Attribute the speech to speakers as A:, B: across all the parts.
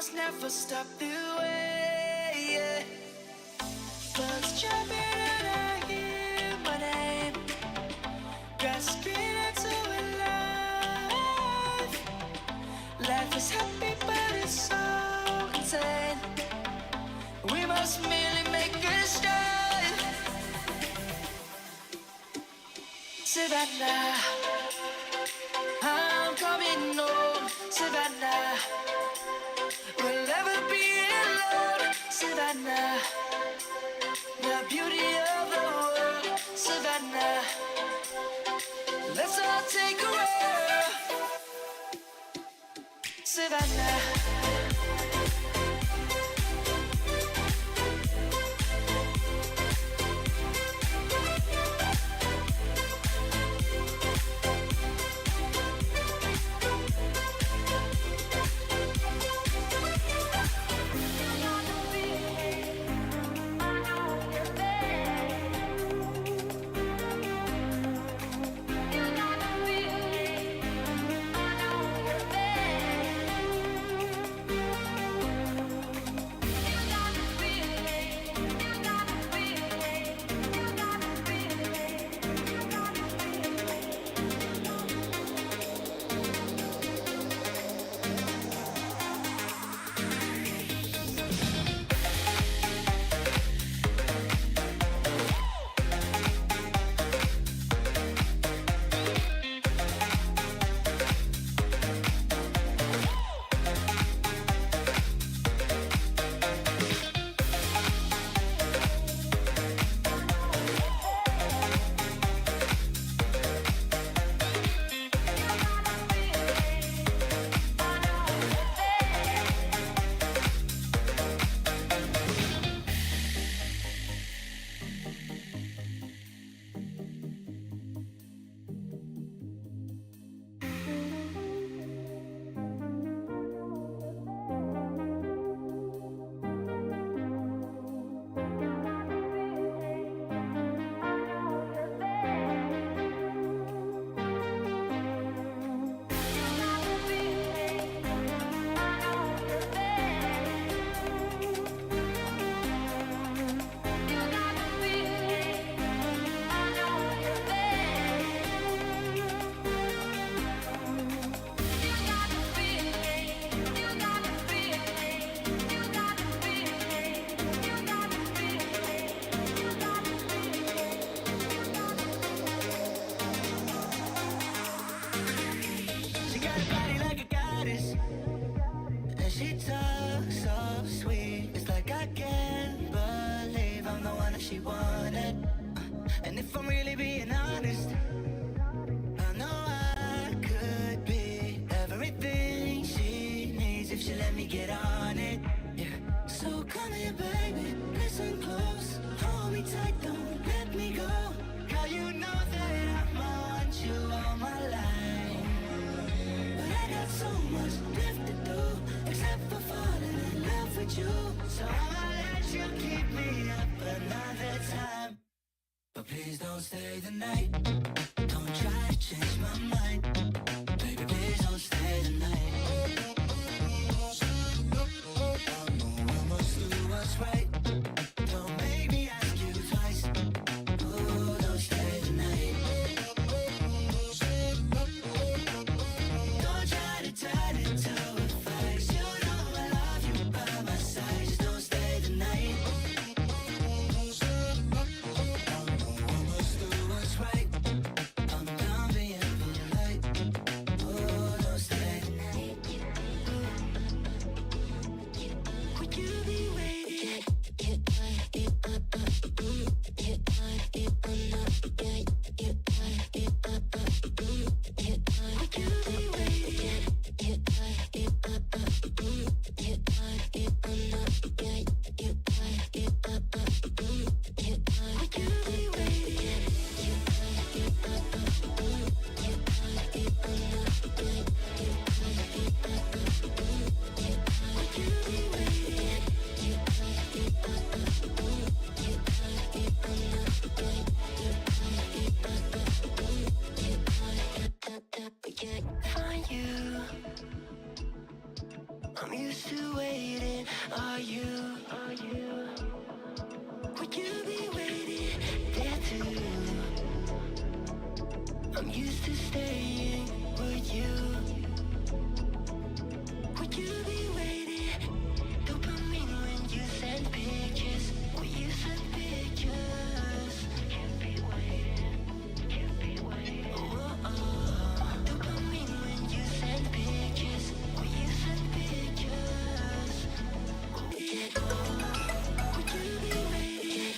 A: must never stop the way, yeah. Birds jumping and I hear my name, grasping into a life. Life is happy but it's so insane. We must merely make a start. Savannah, I'm coming home. Savannah, we'll never be alone. Savannah, the beauty of the world. Savannah, let's all take a roll. Savannah, she wanted. And if I'm really being honest, I know I could be everything she needs if she let me get on it. Yeah. So come here, baby, listen close, hold me tight, don't let me go. Girl, you know that I want you all my life, but I got so much left to do, except for falling in love with you. So I'ma let you keep me up another time, but please don't stay the night. Don't try to change my mind, baby, please don't stay the night. I know I must do what's right, don't make me ask you twice. Oh, don't stay the night. Don't try to turn it to a fight. You know I love you by my side. Just don't stay the night. I know I must do what's right, I'm done being polite. you waiting? Are you? Would you be waiting there too? I'm used to staying. Would you? Would you be waiting? Dopamine when you send pictures. When you send pictures. Can't be waiting. Can't be waiting. Dopamine when you send pictures. When you send pictures. Get on. Would you be waiting?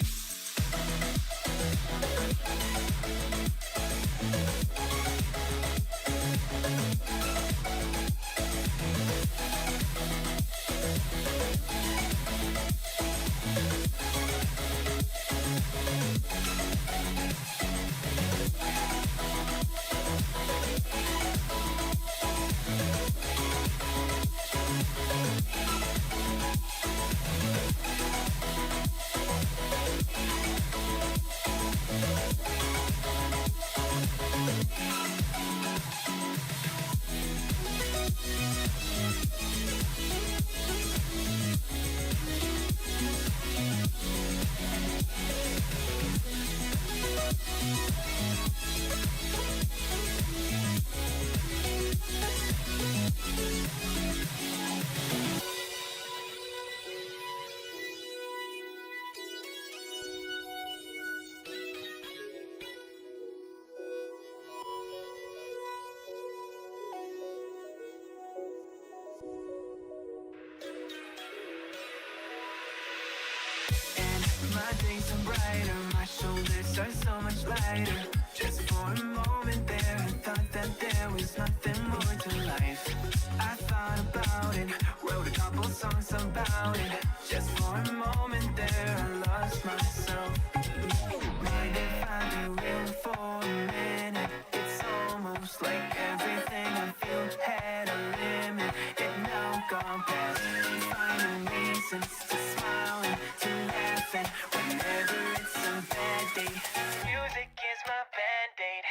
A: My days are brighter, my shoulders are so much lighter. Just for a moment there, I thought that there was nothing more to life. I thought about it, wrote a couple songs about it. Just for a moment there, I lost myself. Mind if I be real for a minute? It's almost like everything I feel had a limit. It now gone past. Finding reasons to smile and to laugh at whenever it's a bad day. Music is my band-aid.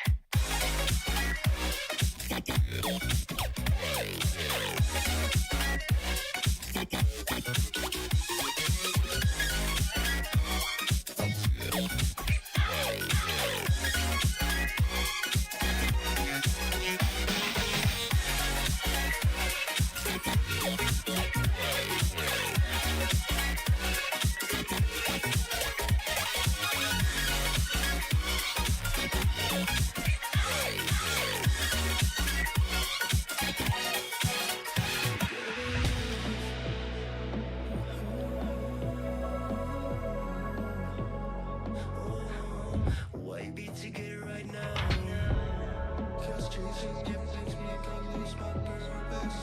A: Why be together right now? Cause chasing you makes me go lose my purpose.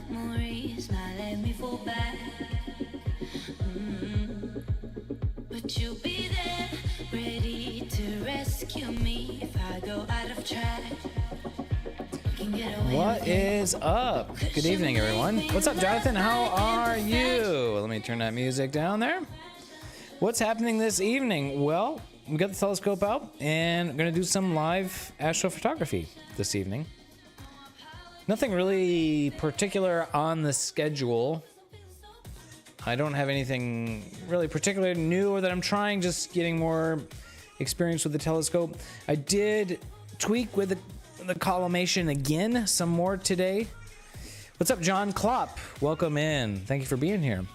A: Memories now let me fall back. But you'll be there, ready to rescue me if I go out of track.
B: What is up? Good evening, everyone. What's up, Jonathan? How are you? Let me turn that music down there. What's happening this evening? Well, we got the telescope out and I'm going to do some live astrophotography this evening. Nothing really particular on the schedule. I don't have anything really particular new or that I'm trying, just getting more experience with the telescope. I did tweak with the collimation again, some more today. What's up, John Klopp? Welcome in. Thank you for being here.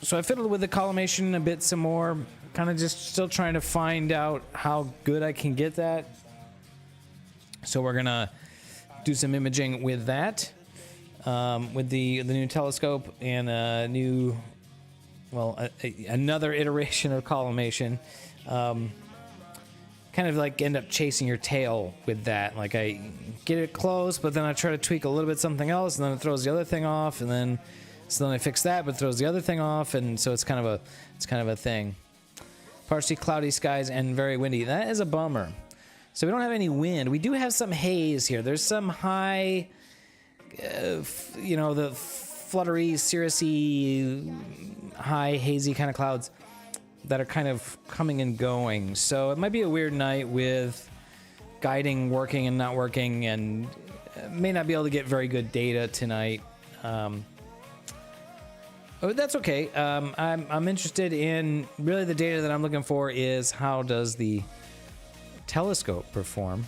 B: So I fiddled with the collimation a bit some more, kind of just still trying to find out how good I can get that. So we're gonna do some imaging with that, with the new telescope and a new, well, another iteration of collimation. Kind of like end up chasing your tail with that. Like I get it close, but then I try to tweak a little bit something else, and then it throws the other thing off, and then I fix that, but it throws the other thing off, and so it's kind of a thing. Partially cloudy skies and very windy. That is a bummer. So we don't have any wind. We do have some haze here. There's some high, you know, the fluttery, cirrusy, high hazy kind of clouds that are kind of coming and going. So it might be a weird night with guiding working and not working, and may not be able to get very good data tonight. Oh, that's okay. I'm interested in, really the data that I'm looking for is how does the telescope perform.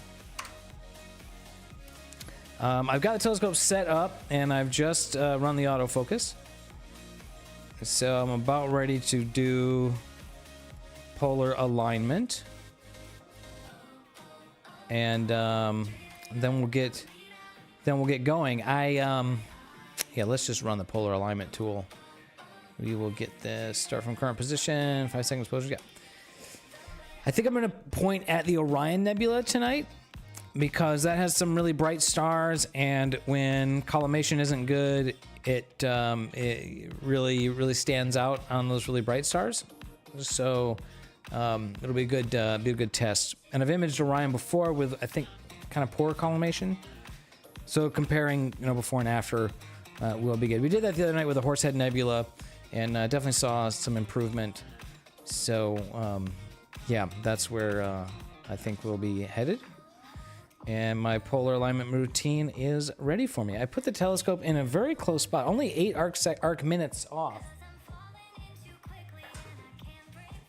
B: I've got the telescope set up and I've just run the autofocus. So I'm about ready to do polar alignment, and then we'll get going. Yeah, let's just run the polar alignment tool. We will get this, start from current position, 5 seconds exposure. Yeah, I think I'm going to point at the Orion Nebula tonight because that has some really bright stars, and when collimation isn't good, it really stands out on those really bright stars. So it'll be a good test. And I've imaged Orion before with, I think, kind of poor collimation. So comparing, you know, before and after will be good. We did that the other night with the Horsehead Nebula, and definitely saw some improvement. So yeah, that's where I think we'll be headed. And my polar alignment routine is ready for me. I put the telescope in a very close spot, only 8 arc minutes off.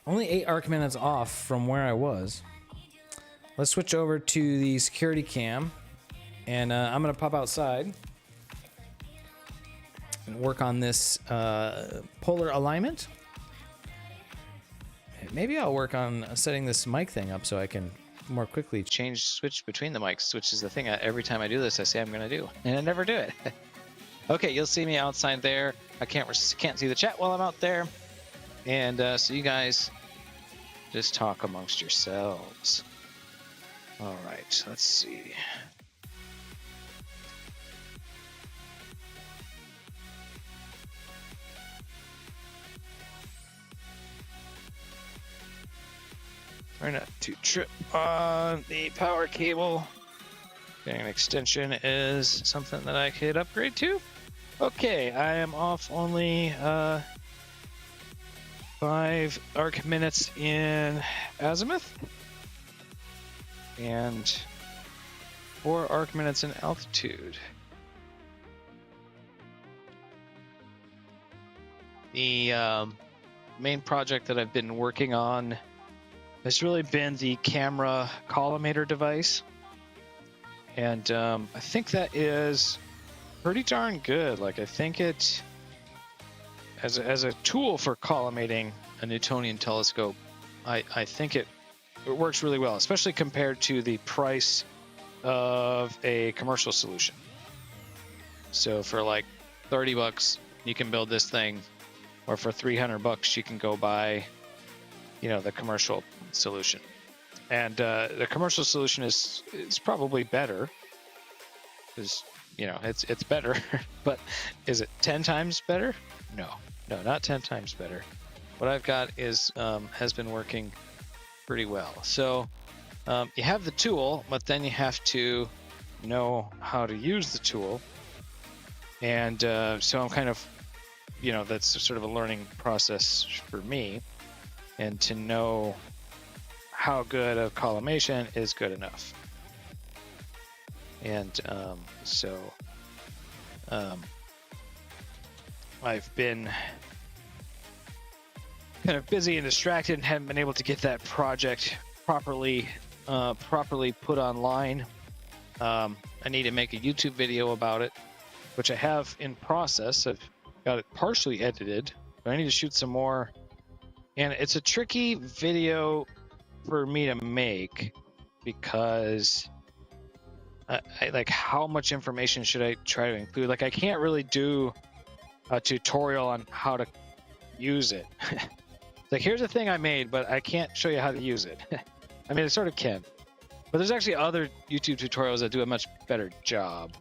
B: Only 8 arc minutes off from where I was. Let's switch over to the security cam, and I'm gonna pop outside and work on this polar alignment. Maybe I'll work on setting this mic thing up so I can more quickly switch between the mics, which is the thing every time I do this I say I'm gonna do, and I never do it. Okay, you'll see me outside there. I can't see the chat while I'm out there. And so you guys just talk amongst yourselves. All right, let's see. Try not to trip on the power cable. Getting an extension is something that I could upgrade to. Okay, I am off only 5 arc minutes in azimuth and 4 arc minutes in altitude. The main project that I've been working on has really been the camera collimator device, and I think that is pretty darn good. Like, I think it as a tool for collimating a Newtonian telescope, I think it works really well, especially compared to the price of a commercial solution. So for like $30 you can build this thing, or for $300 you can go buy, you know, the commercial solution. And the commercial solution is probably better, because, you know, it's better. But is it 10 times better? No, not 10 times better. What I've got is has been working pretty well. So you have the tool, but then you have to know how to use the tool. And so I'm kind of, you know, that's sort of a learning process for me. And to know how good a collimation is good enough. And so I've been kind of busy and distracted and haven't been able to get that project properly put online. I need to make a YouTube video about it, which I have in process. I've got it partially edited,
C: but I need to shoot some more. And it's a tricky video for me to make because I like, how much information should I try to include? Like, I can't really do a tutorial on how to use it. Like, here's a thing I made, but I can't show you how to use it. I mean, I sort of can, but there's actually other YouTube tutorials that do a much better job.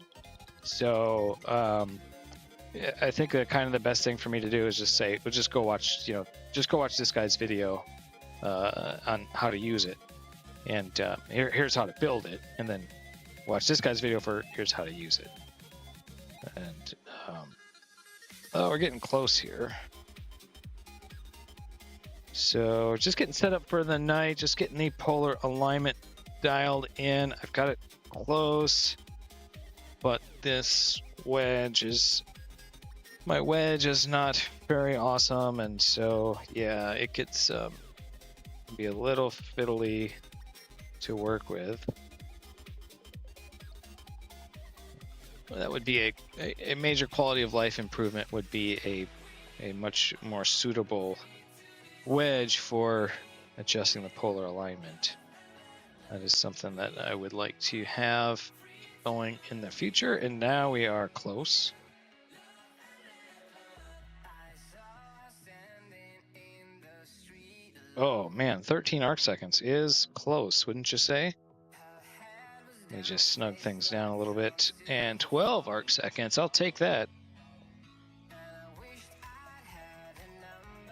C: So I think that kind of the best thing for me to do is just say, well, just go watch, just go watch this guy's video on how to use it, and here's how to build it, and then watch this guy's video for here's how to use it. And oh, we're getting close here. So just getting set up for the night, just getting the polar alignment dialed in. I've got it close, but this wedge is, my wedge is not very awesome, and so yeah, it gets be a little fiddly to work with. That would be a major quality of life improvement, would be a much more suitable wedge for adjusting the polar alignment. That is something that I would like to have going in the future, and now we are close. Oh man, 13 arc seconds is close, wouldn't you say? Let me just snug things down a little bit. And 12 arc seconds, I'll take that.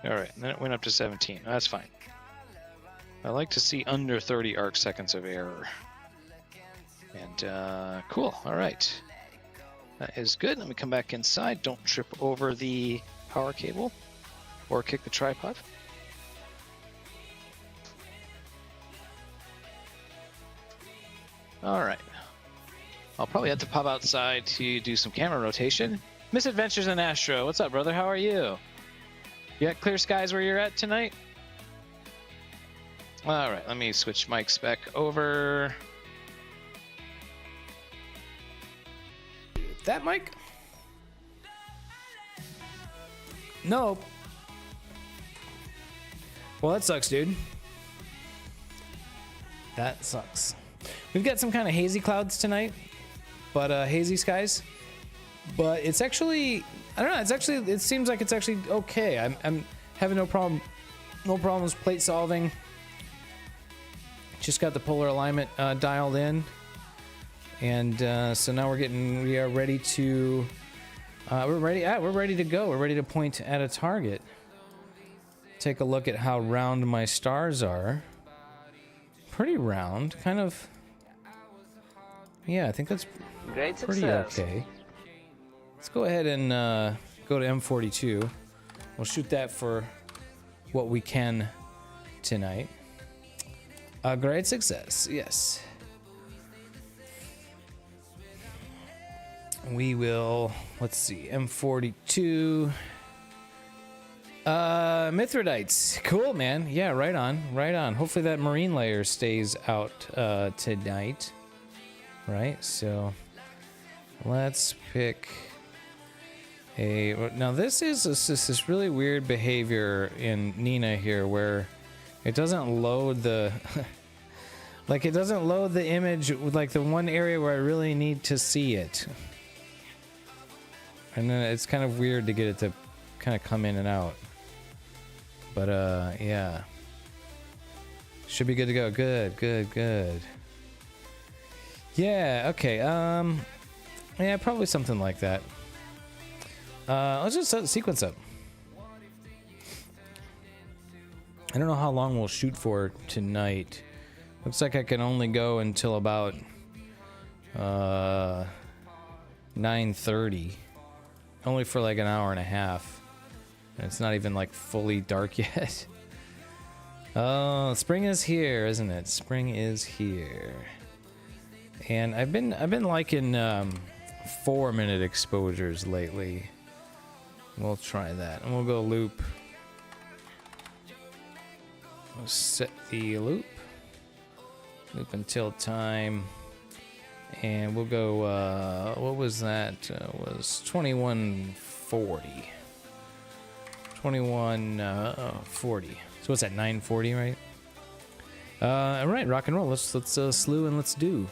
C: All right, and then it went up to 17. That's fine. I like to see under 30 arc seconds of error. And cool, all right. That is good. Let me come back inside. Don't trip over the power cable or kick the tripod. All right. I'll probably have to pop outside to do some camera rotation. Misadventures in Astro. What's up, brother? How are you? You got clear skies where you're at tonight? All right. Let me switch mics back over.
B: That mic? No. Well, that sucks, dude. That sucks. We've got some kind of hazy clouds tonight, but hazy skies. But it's actually, I don't know. It's actually, it seems like it's actually okay. I'm having no problems plate solving. Just got the polar alignment dialed in, and so now we are ready to, we're ready to go. We're ready to point at a target. Take a look at how round my stars are. Pretty round, kind of. Yeah, I think that's
D: Great
B: pretty
D: success.
B: okay. Let's go ahead and go to M42. We'll shoot that for what we can tonight. A great success, yes. We will, let's see, M42. Mithradites. Cool, man. Yeah, right on, right on. Hopefully that marine layer stays out tonight. Right, so let's pick a, now this is this really weird behavior in Nina here where it doesn't load the like it doesn't load the image with like the one area where I really need to see it, and then it's kind of weird to get it to kind of come in and out. But yeah, should be good to go. Good. Yeah, okay. Yeah, probably something like that. Let's just set the sequence up. I don't know how long we'll shoot for tonight. Looks like I can only go until about 9:30. Only for like an hour and a half. And it's not even like fully dark yet. Oh, spring is here, isn't it? Spring is here. And I've been liking 4-minute exposures lately. We'll try that, and we'll go loop. We'll set the loop until time, and we'll go. What was that? Was 2140. 2140. So what's that? 940, right? All right, rock and roll. Let's slew and let's do.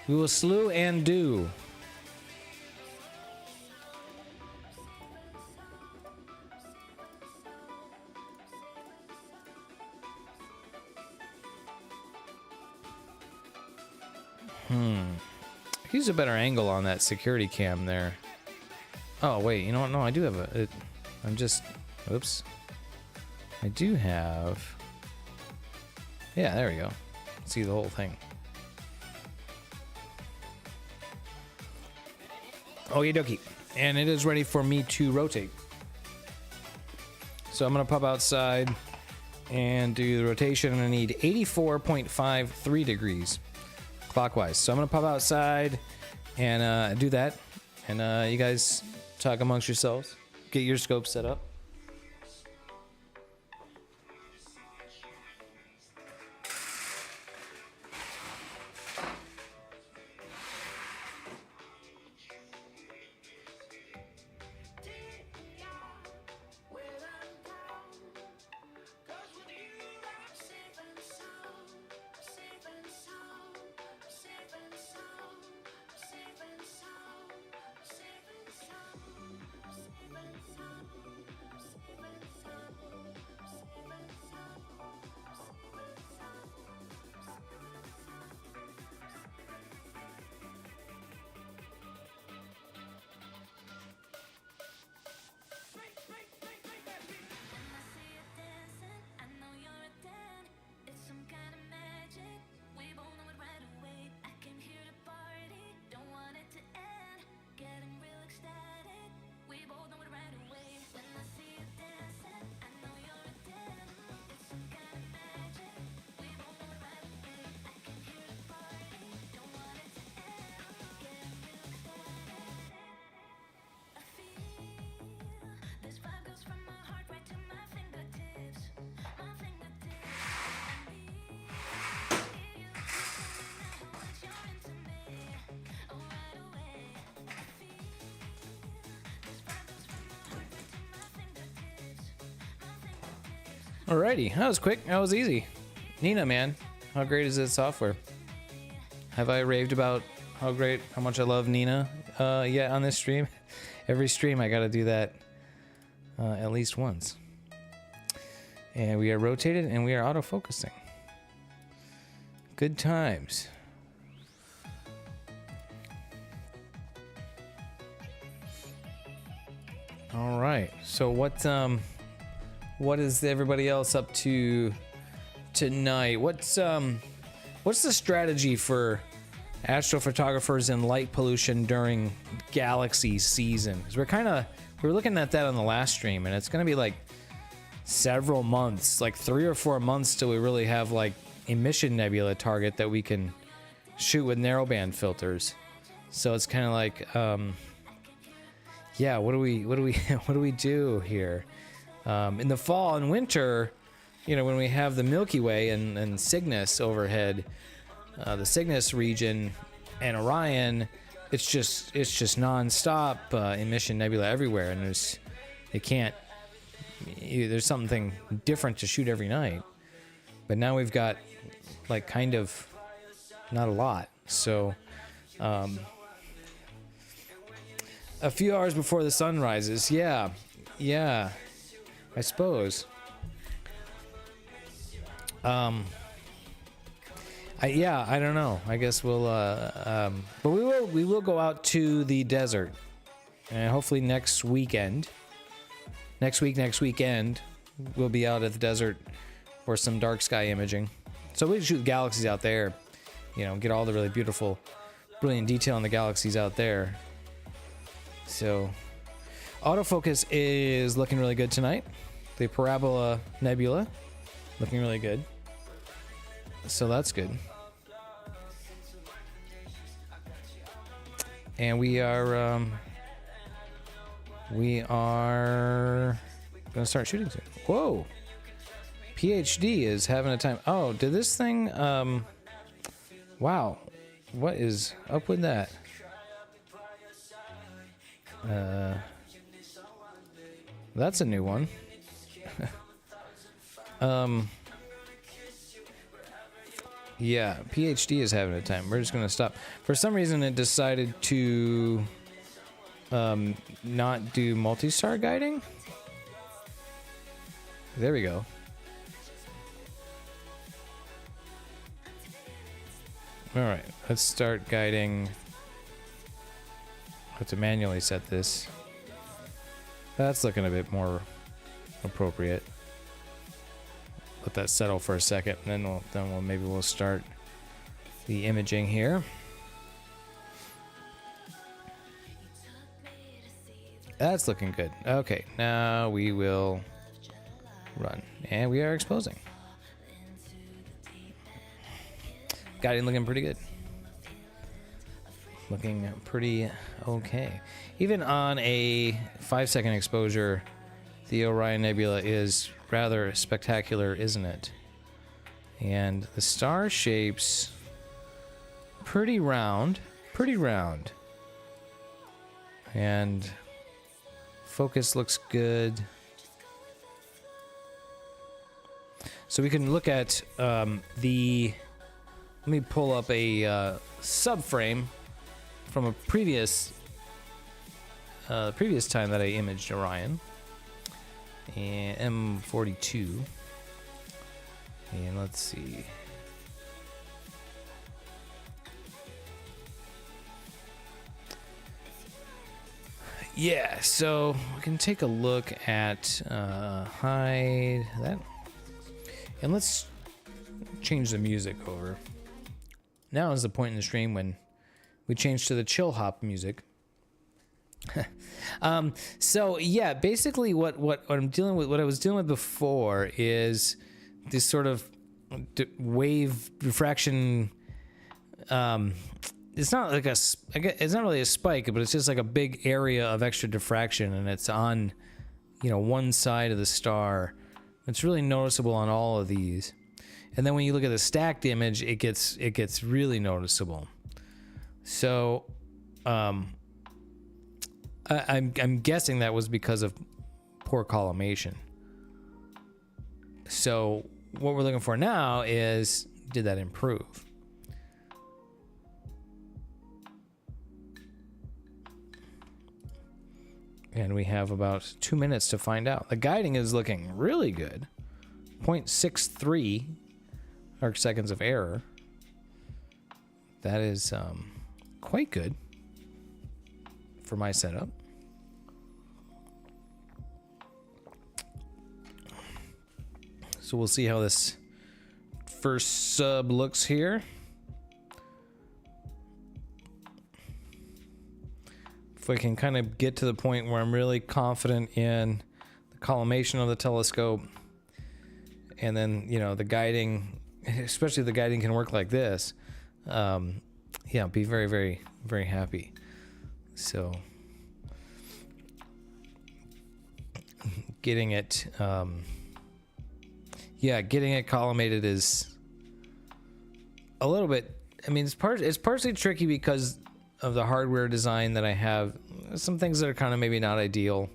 B: We will slew and do. Use a better angle on that security cam there. Oh wait, you know what? No, I do have a. I'm just. Oops. I do have. Yeah, there we go. See the whole thing. Okie dokie. And it is ready for me to rotate. So I'm gonna pop outside and do the rotation. I'm gonna need 84.53 degrees clockwise. So I'm gonna pop outside and do that. And you guys talk amongst yourselves. Get your scope set up. Alrighty, that was quick. That was easy. Nina, man, how great is this software? Have I raved about how much I love Nina yet on this stream? Every stream I gotta do that at least once. And we are rotated and we are auto-focusing. Good times. All right, so what is everybody else up to tonight? What's the strategy for astrophotographers and light pollution during galaxy season? Because we were looking at that on the last stream, and it's going to be like several months, like 3 or 4 months till we really have like a mission nebula target that we can shoot with narrowband filters. So it's kind of like, yeah, what do we do here? In the fall and winter, you know, when we have the Milky Way and Cygnus overhead, the Cygnus region and Orion, it's just non-stop emission nebula everywhere, and there's something different to shoot every night. But now we've got like kind of not a lot, so a few hours before the sun rises, yeah, I suppose. I don't know. I guess we'll but we will go out to the desert, and hopefully next weekend we'll be out at the desert for some dark sky imaging. So we shoot galaxies out there, you know, get all the really beautiful, brilliant detail in the galaxies out there. So autofocus is looking really good tonight. The Parabola Nebula looking really good. So that's good. And we are gonna start shooting soon. Whoa. PhD is having a time. Oh, did this thing wow. What is up with that? That's a new one. Yeah, PhD is having a time. We're just gonna stop. For some reason, it decided to not do multi-star guiding. There we go. All right, let's start guiding. I have to manually set this. That's looking a bit more appropriate. Let that settle for a second, and then maybe we'll start the imaging here. That's looking good. Okay, now we will run, and we are exposing. Guiding looking pretty good. Looking pretty okay. Even on a 5-second exposure, the Orion Nebula is rather spectacular, isn't it? And the star shapes pretty round, and focus looks good. So we can look at let me pull up a subframe from a previous time that I imaged Orion, and M42, and let's see. Yeah, so we can take a look at hide that, and let's change the music over. Now is the point in the stream when we change to the chill hop music. So yeah, basically what I'm dealing with, what I was dealing with before, is this sort of wave diffraction. It's not like it's not really a spike, but it's just like a big area of extra diffraction, and it's on, one side of the star. It's really noticeable on all of these. And then when you look at the stacked image, it gets really noticeable. So, I'm guessing that was because of poor collimation. So what we're looking for now is, did that improve? And we have about 2 minutes to find out. The guiding is looking really good. 0.63 arc seconds of error. That is quite good for my setup. So we'll see how this first sub looks here. If I can kind of get to the point where I'm really confident in the collimation of the telescope, and then, the guiding, especially the guiding can work like this, yeah, be very, very, very happy. So getting it, getting it collimated is a little bit, it's partially tricky because of the hardware design that I have. Some things that are kind of maybe not ideal,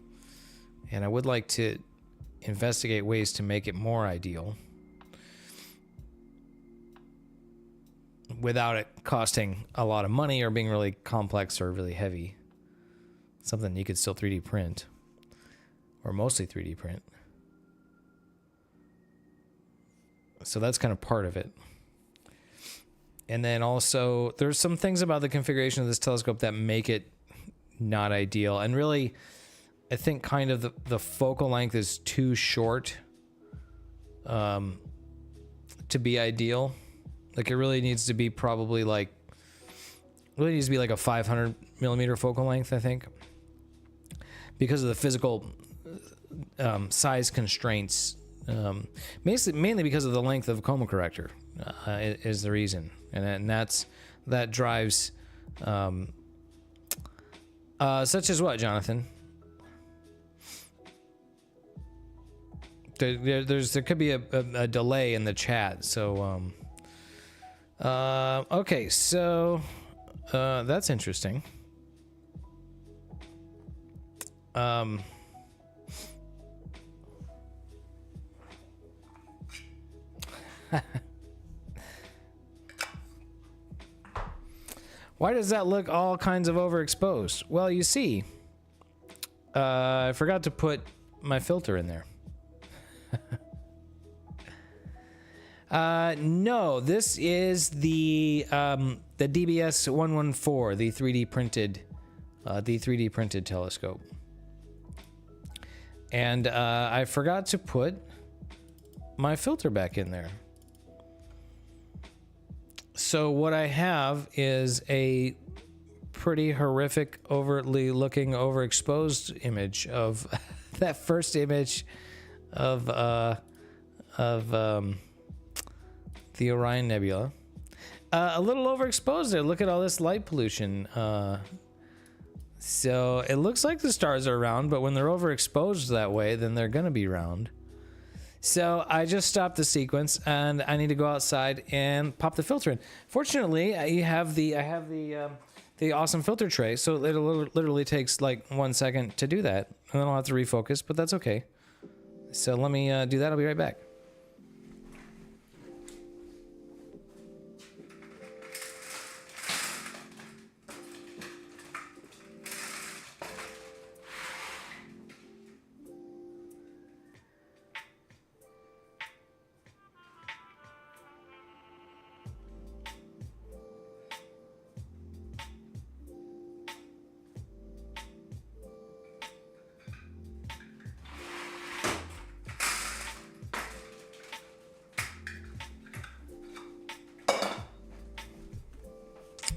B: and I would like to investigate ways to make it more ideal without it costing a lot of money or being really complex or really heavy. Something you could still 3D print, or mostly 3D print. So that's kind of part of it. And then also, there's some things about the configuration of this telescope that make it not ideal. And really, I think kind of the focal length is too short to be ideal. Like, it really needs to be probably like a 500 millimeter focal length, I think, because of the physical size constraints. Mainly because of the length of coma corrector is the reason, and that drives such as what, Jonathan? There could be a delay in the chat, so okay, so that's interesting. Why does that look all kinds of overexposed? Well, you see, I forgot to put my filter in there. No, this is the DBS 114, the 3D printed telescope. And I forgot to put my filter back in there. So what I have is a pretty horrific, overtly looking, overexposed image of that first image of the Orion Nebula. A little overexposed there. Look at all this light pollution. So it looks like the stars are round, but when they're overexposed that way, then they're gonna be round. So I just stopped the sequence, and I need to go outside and pop the filter in. Fortunately, I have the awesome filter tray, so it literally takes like 1 second to do that, and then I'll have to refocus, but that's okay. So let me do that. I'll be right back.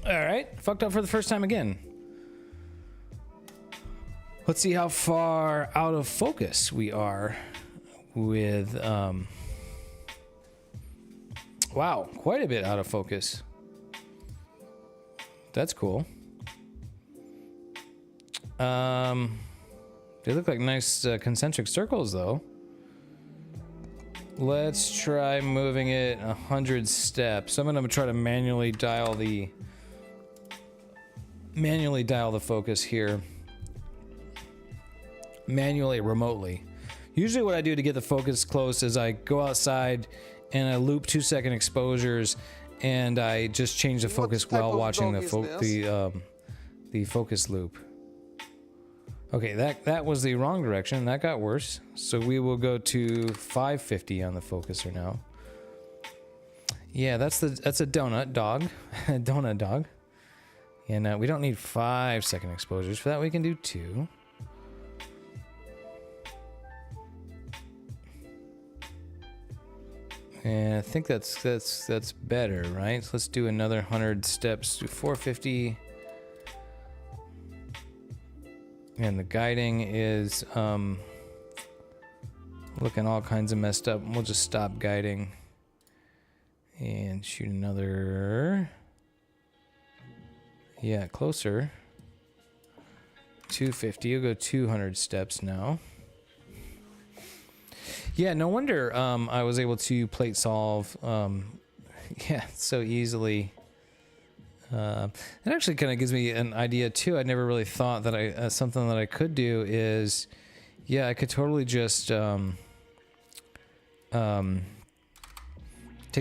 B: All right, fucked up for the first time again. Let's see how far out of focus we are with, wow, quite a bit out of focus. That's cool. They look like nice concentric circles though. Let's try moving it 100 steps. I'm gonna try to manually dial the focus here. Manually, remotely. Usually what I do to get the focus close is I go outside and I loop 2-second exposures, and I just change the focus while watching the focus loop. Okay, that was the wrong direction. That got worse. So we will go to 550 on the focuser now. Yeah, that's a donut dog. Donut dog. And we don't need 5-second exposures for that. We can do 2. And I think that's better, right? So let's do another 100 steps to 450. And the guiding is looking all kinds of messed up. We'll just stop guiding and shoot another. Yeah, closer. 250. You'll go 200 steps now. Yeah, no wonder I was able to plate solve so easily. It actually kind of gives me an idea too. I never really thought that something that I could do is, yeah, I could totally just take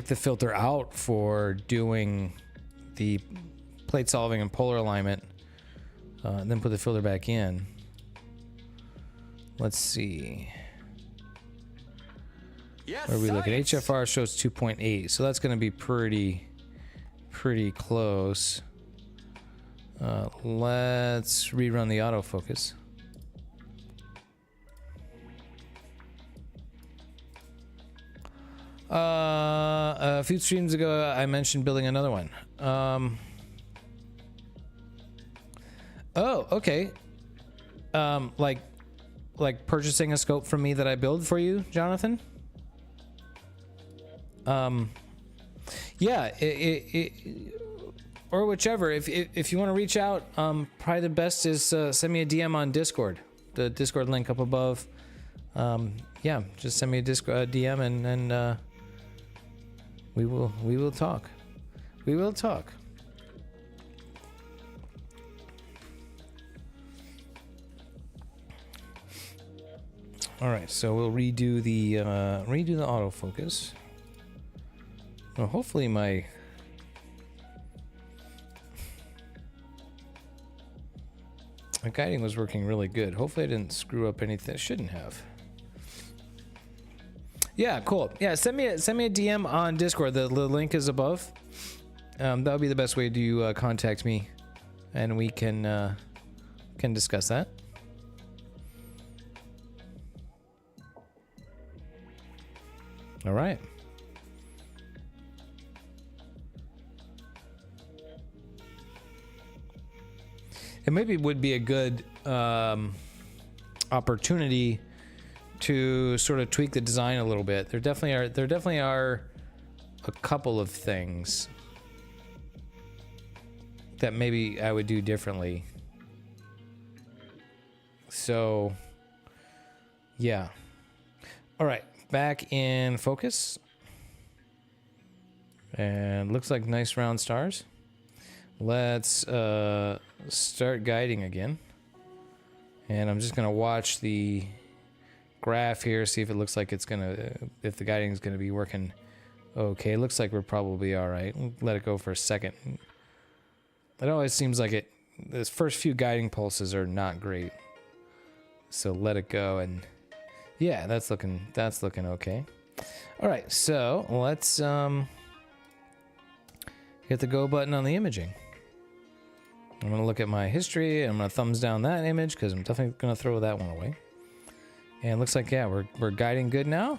B: the filter out for doing the plate solving and polar alignment, and then put the filter back in. Let's see.
A: Yes,
B: Where we look at HFR shows 2.8, so that's going to be pretty close. Let's rerun the autofocus. A few streams ago, I mentioned building another one. Oh, okay. Like purchasing a scope from me that I build for you, Jonathan. Yeah, or whichever. If you want to reach out, probably the best is send me a DM on Discord. The Discord link up above. Yeah, just send me a DM and we will talk. We will talk. All right, so we'll redo the autofocus. Well, hopefully my guiding was working really good. Hopefully I didn't screw up anything. I shouldn't have. Yeah, cool. Yeah, send me a DM on Discord. The link is above. That'll be the best way to contact me, and we can discuss that. All right. It maybe would be a good opportunity to sort of tweak the design a little bit. There definitely are a couple of things that maybe I would do differently. So, yeah. All right, back in focus. And looks like nice round stars. Let's start guiding again. And I'm just gonna watch the graph here, see if it looks like it's gonna, if the guiding is gonna be working okay. Looks like we're probably all right. Let it go for a second. It always seems like it, those first few guiding pulses are not great. So let it go, and yeah, that's looking okay. All right, so let's hit the go button on the imaging. I'm gonna look at my history. I'm gonna thumbs down that image because I'm definitely gonna throw that one away. And it looks like, yeah, we're guiding good now.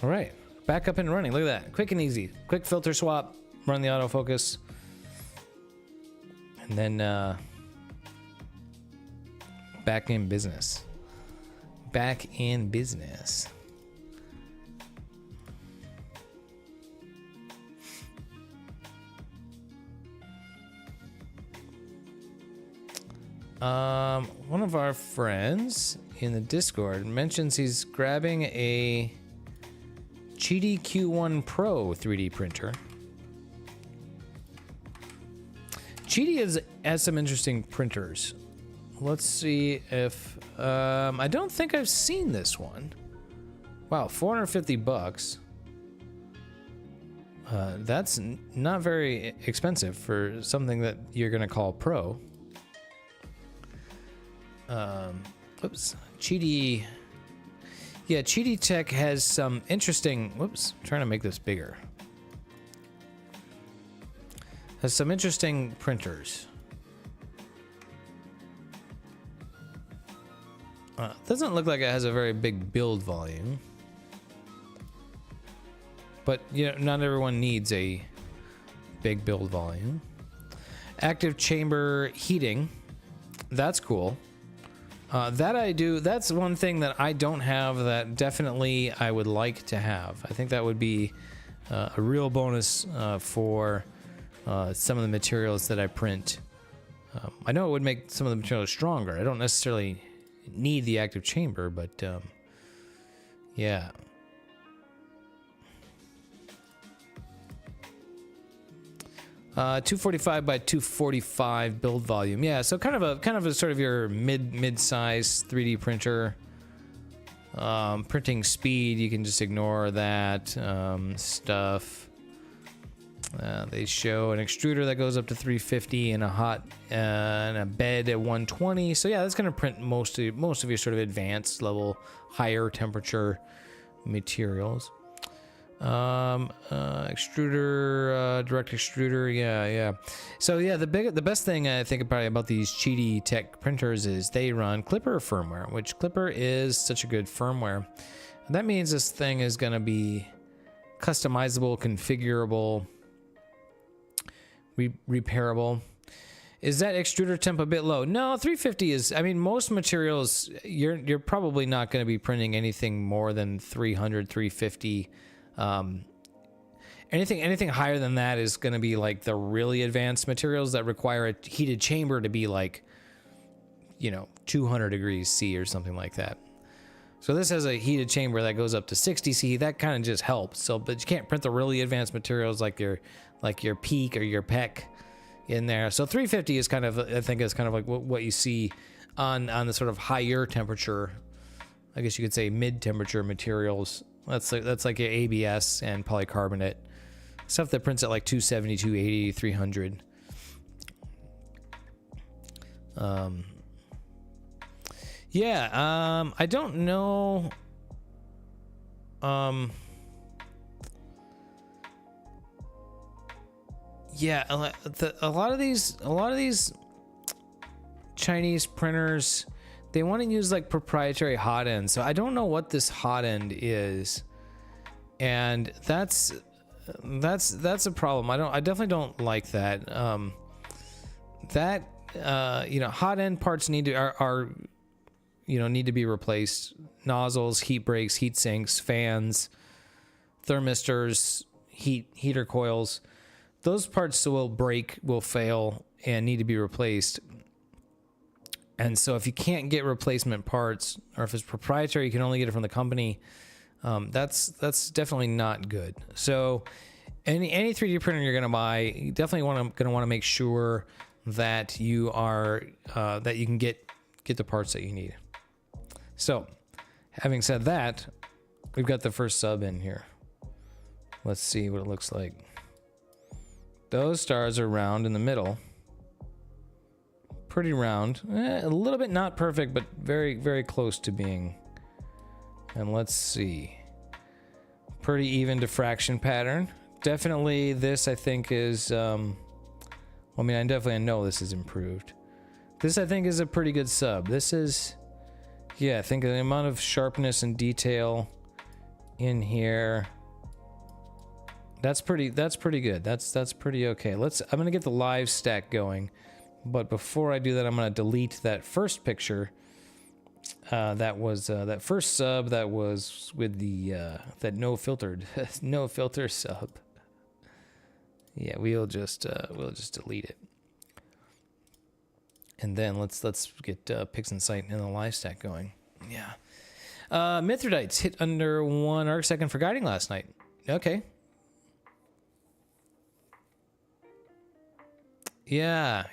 B: All right, back up and running. Look at that, quick and easy. Quick filter swap, run the autofocus, and then back in business. Back in business. One of our friends in the Discord mentions he's grabbing a Cheedy Q1 Pro 3D printer. Cheedy has some interesting printers. Let's see if I don't think I've seen this one. Wow, $450. That's not very expensive for something that you're gonna call pro. Oops, Cheedy. Yeah, Cheedy Tech has some interesting. Whoops, I'm trying to make this bigger. Has some interesting printers. Doesn't look like it has a very big build volume. But, you know, not everyone needs a big build volume. Active chamber heating. That's cool. That I do. That's one thing that I don't have that definitely I would like to have. I think that would be a real bonus for some of the materials that I print. I know it would make some of the materials stronger. I don't necessarily need the active chamber, but yeah. Uh, 245 by 245 build volume. Yeah, so kind of a sort of your mid-size 3D printer. Printing speed, you can just ignore that stuff. They show an extruder that goes up to 350 and and a bed at 120. So yeah, that's going to print most of your sort of advanced level, higher temperature materials. Extruder, direct extruder, yeah. So yeah, the best thing I think probably about these Cheedy Tech printers is they run Clipper firmware, which Clipper is such a good firmware. And that means this thing is going to be customizable, configurable, repairable. Is that extruder temp a bit low? No, 350 is, I mean, most materials, you're probably not going to be printing anything more than 300, 350. Anything higher than that is going to be like the really advanced materials that require a heated chamber to be like, 200 degrees C or something like that. So this has a heated chamber that goes up to 60 C. That kind of just helps. So, but you can't print the really advanced materials like your PEEK or your PEC in there. So 350 is kind of, I think, is kind of like what you see on the sort of higher temperature, I guess you could say mid temperature materials That's like a ABS and polycarbonate stuff that prints at like 270, 280, 300. Yeah, I don't know. Yeah, a lot of these Chinese printers, they want to use like proprietary hot end. So I don't know what this hot end is, and that's a problem. I definitely don't like that. You know, hot end parts need to need to be replaced. Nozzles, heat breaks, heat sinks, fans, thermistors, heater coils. Those parts will break, will fail, and need to be replaced. And so if you can't get replacement parts, or if it's proprietary, you can only get it from the company, that's definitely not good. So any 3D printer you're going to buy, you definitely going to want to make sure that you are that you can get the parts that you need. So having said that, we've got the first sub in here. Let's see what it looks like. Those stars are round in the middle. Pretty round. A little bit not perfect, but very, very close to being. And let's see. Pretty even diffraction pattern. Definitely this, I think, is... I mean, I know this is improved. This, I think, is a pretty good sub. This is... Yeah, I think the amount of sharpness and detail in here... That's pretty good. That's pretty okay. I'm gonna get the live stack going, but before I do that, I'm gonna delete that first picture. That was that first sub that was with the that no filter sub. Yeah, we'll just delete it, and then let's get PixInsight and the live stack going. Yeah, Mithridites hit under 1 arcsecond for guiding last night. Okay. Yeah,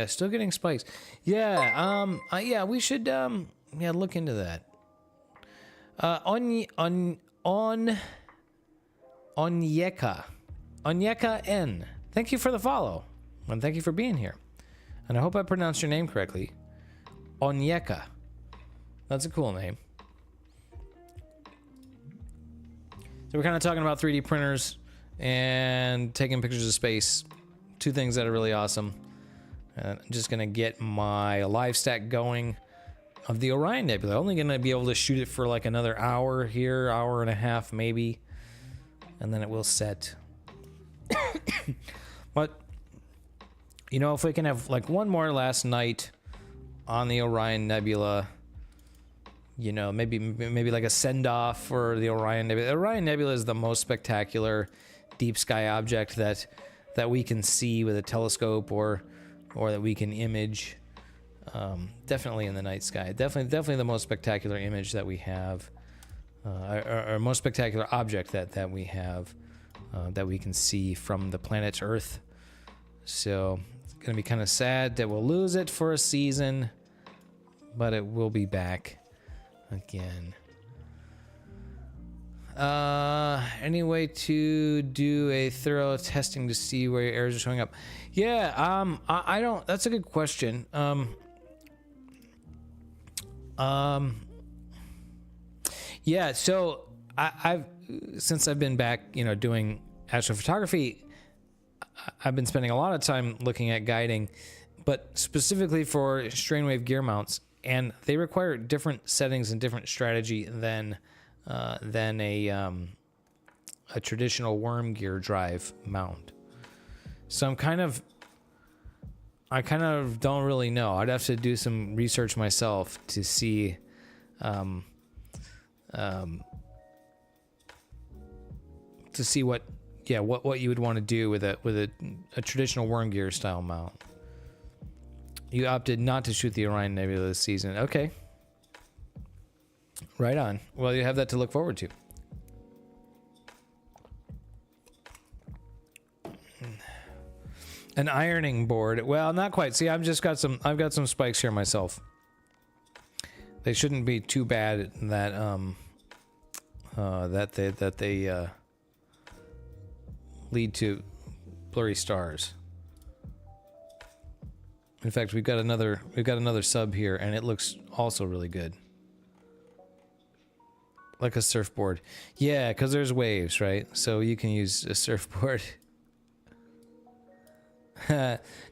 B: still getting spikes. Yeah, yeah, we should, look into that. Onyeka N. Thank you for the follow, and thank you for being here. And I hope I pronounced your name correctly. Onyeka. That's a cool name. So we're kind of talking about 3D printers and taking pictures of space. Two things that are really awesome. I'm just gonna get my live stack going of the Orion Nebula. Only gonna be able to shoot it for like another hour here, hour and a half maybe, and then it will set. But you know, if we can have like one more last night on the Orion Nebula, you know, maybe like a send off for the Orion Nebula. The Orion Nebula is the most spectacular deep sky object that we can see with a telescope or that we can image. Definitely in the night sky. Definitely the most spectacular image that we have, or most spectacular object that we have, that we can see from the planet Earth. So it's gonna be kind of sad that we'll lose it for a season, but it will be back again. Any way to do a thorough testing to see where your errors are showing up? Yeah, I don't, that's a good question. Yeah, so I've since I've been back, you know, doing astrophotography, I've been spending a lot of time looking at guiding, but specifically for strainwave gear mounts, and they require different settings and different strategy than a traditional worm gear drive mount. So I kind of don't really know. I'd have to do some research myself to see what you would want to do with a traditional worm gear style mount. You opted not to shoot the Orion Nebula this season. Okay. Right on. Well, you have that to look forward to. An ironing board. Well, not quite. See, I've got some spikes here myself. They shouldn't be too bad that that they lead to blurry stars. In fact, we've got another sub here, and it looks also really good. Like a surfboard. Yeah, because there's waves, right? So you can use a surfboard.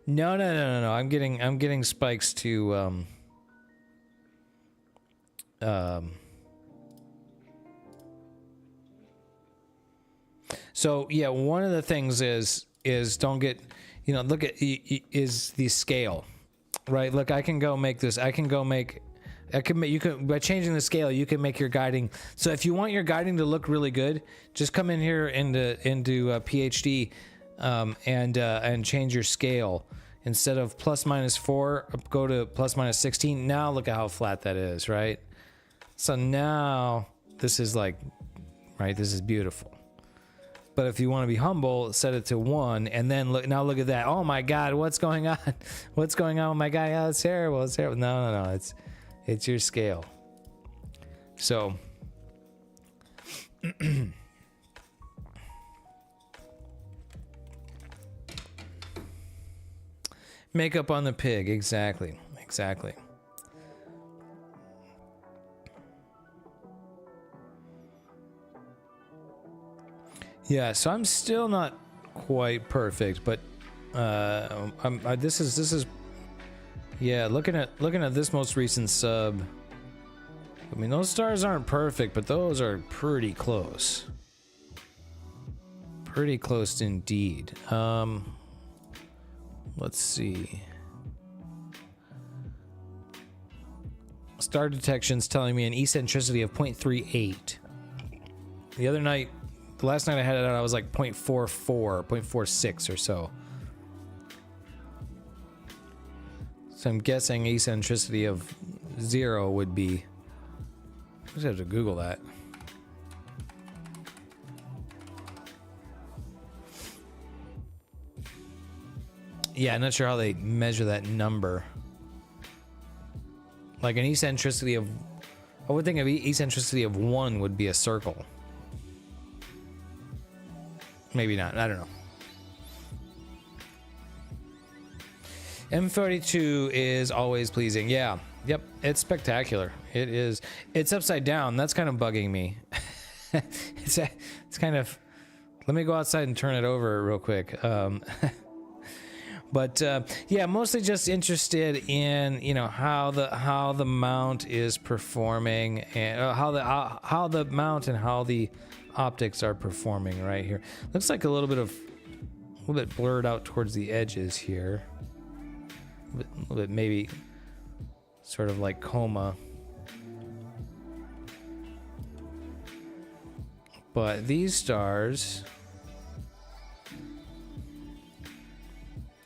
B: No. I'm getting spikes to So yeah, one of the things is don't get, look at is the scale, right? Look, I can make you can, by changing the scale, you can make your guiding. So if you want your guiding to look really good, just come in here into PhD and change your scale. Instead of ±4, go to ±16. Now look at how flat that is, right? So now this is like, right, this is beautiful. But if you want to be humble, set it to 1, and then look at that. Oh my God, what's going on? What's going on with my guy? Oh, it's terrible. It's terrible. No. It's your scale. So makeup on the pig, exactly. Yeah, so I'm still not quite perfect, but this is yeah, looking at this most recent sub. I mean, those stars aren't perfect, but those are pretty close. Pretty close indeed. Let's see. Star detection's telling me an eccentricity of 0.38. The last night I had it out, I was like 0.44, 0.46 or so. So I'm guessing eccentricity of 0 would be... I just have to Google that. Yeah, I'm not sure how they measure that number. Like an eccentricity of... I would think of eccentricity of 1 would be a circle. Maybe not. I don't know. M42 is always pleasing. Yeah. Yep. It's spectacular. It is. It's upside down. That's kind of bugging me. It's kind of... Let me go outside and turn it over real quick. But yeah, mostly just interested in how the mount is performing, and how the mount and how the optics are performing right here. Looks like a little bit blurred out towards the edges here. A little bit maybe sort of like coma. But these stars,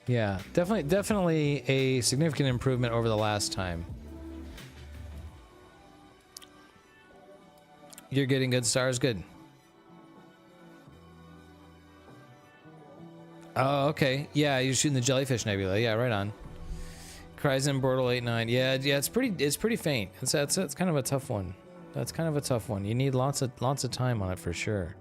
B: yeah, definitely a significant improvement over the last time. You're getting good stars, good. Oh, okay. Yeah, you're shooting the Jellyfish Nebula. Yeah, right on. Kryzen Bortle 89. Yeah, it's pretty faint. It's kind of a tough one. That's kind of a tough one. You need lots of time on it for sure.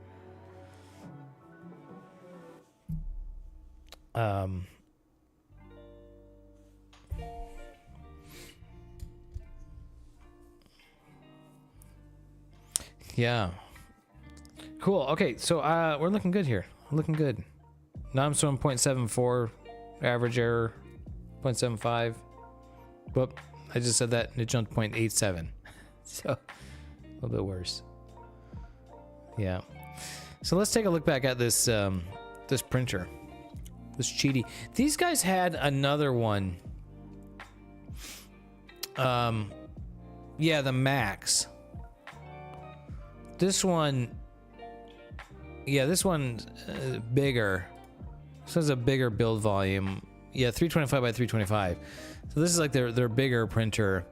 B: Yeah. Cool. Okay, so we're looking good here. We're looking good. Now I'm showing 0.74 average error, 0.75. Whoop, I just said that and it jumped 0.87. So a little bit worse. Yeah. So let's take a look back at this this printer. This Cheaty. These guys had another one. Yeah, the Max. This one, yeah, this one's bigger. This has a bigger build volume. Yeah, 325 by 325. So this is like their bigger printer.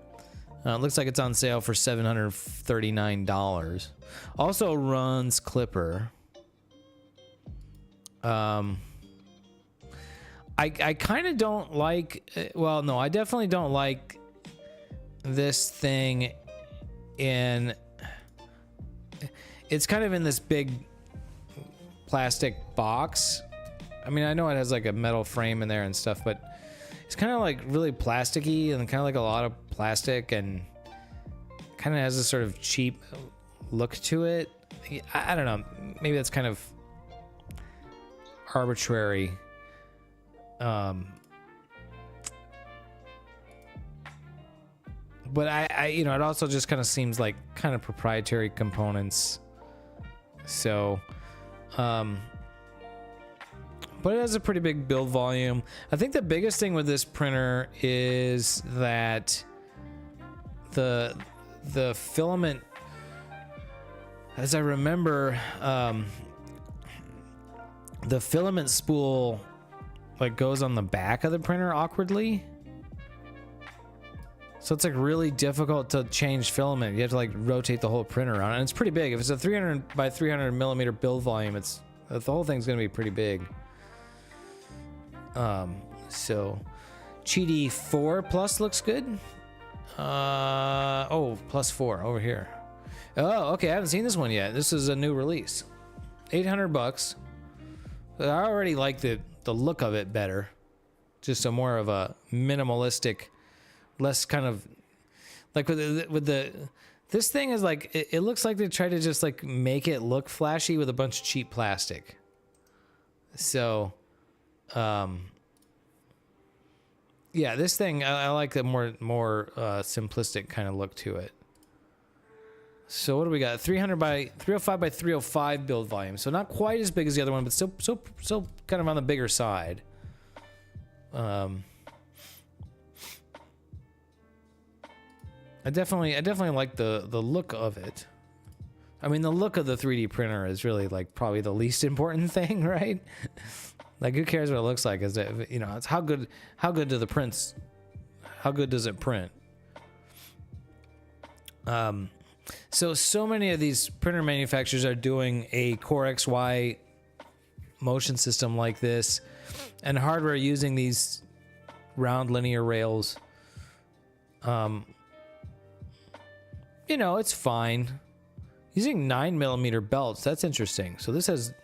B: It looks like it's on sale for $739. Also runs Clipper. I kind of don't like. Well, no, I definitely don't like this thing in it's kind of in this big plastic box. I mean, I know it has like a metal frame in there and stuff, but it's kind of like really plasticky and kind of like a lot of plastic, and kind of has this sort of cheap look to it. I don't know. Maybe that's kind of arbitrary. But I you know, it also just kind of seems like kind of proprietary components. So, but it has a pretty big build volume. I think the biggest thing with this printer is that the filament, as I remember, the filament spool like goes on the back of the printer awkwardly. So it's like really difficult to change filament. You have to like rotate the whole printer around, and it's pretty big. If it's a 300 by 300 millimeter build volume, it's the whole thing's gonna be pretty big. So Qidi 4 Plus looks good. Oh, +4 over here. Oh, okay, I haven't seen this one yet. This is a new release. $800. I already like the look of it better. Just a more of a minimalistic, less kind of like with the this thing is like it looks like they tried to just like make it look flashy with a bunch of cheap plastic. So yeah, this thing I like the more simplistic kind of look to it. So what do we got? 305 by 305 build volume. So not quite as big as the other one, but still kind of on the bigger side. I definitely like the look of it. I mean, the look of the 3D printer is really like probably the least important thing, right? Like, who cares what it looks like? Is it, you know, it's how good do the prints? How good does it print? So many of these printer manufacturers are doing a Core XY motion system like this, and hardware using these round linear rails. You know, it's fine. Using 9mm belts, that's interesting. So this has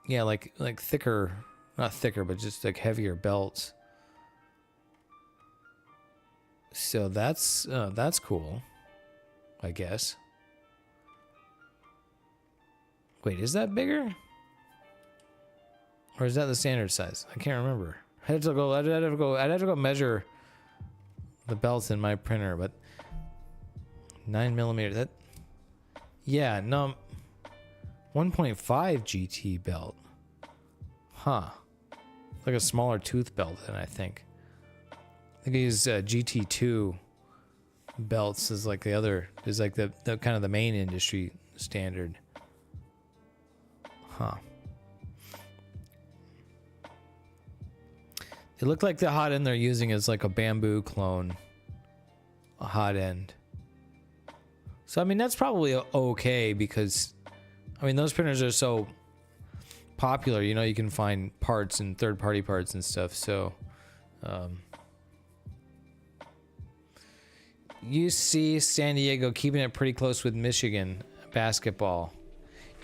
B: yeah, like thicker, not thicker, but just like heavier belts. So that's cool, I guess. Wait, is that bigger? Or is that the standard size? I can't remember. I'd have to go measure the belts in my printer, but 9mm, that, yeah, no, 1.5 GT belt. Huh. Like a smaller tooth belt than I think. I think I use GT2 belts is like the other, is like the kind of the main industry standard. Huh. It looked like the hot end they're using is like a bamboo clone, a hot end. So I mean, that's probably okay, because I mean, those printers are so popular, you know, you can find parts and third-party parts and stuff. So UC San Diego keeping it pretty close with Michigan basketball.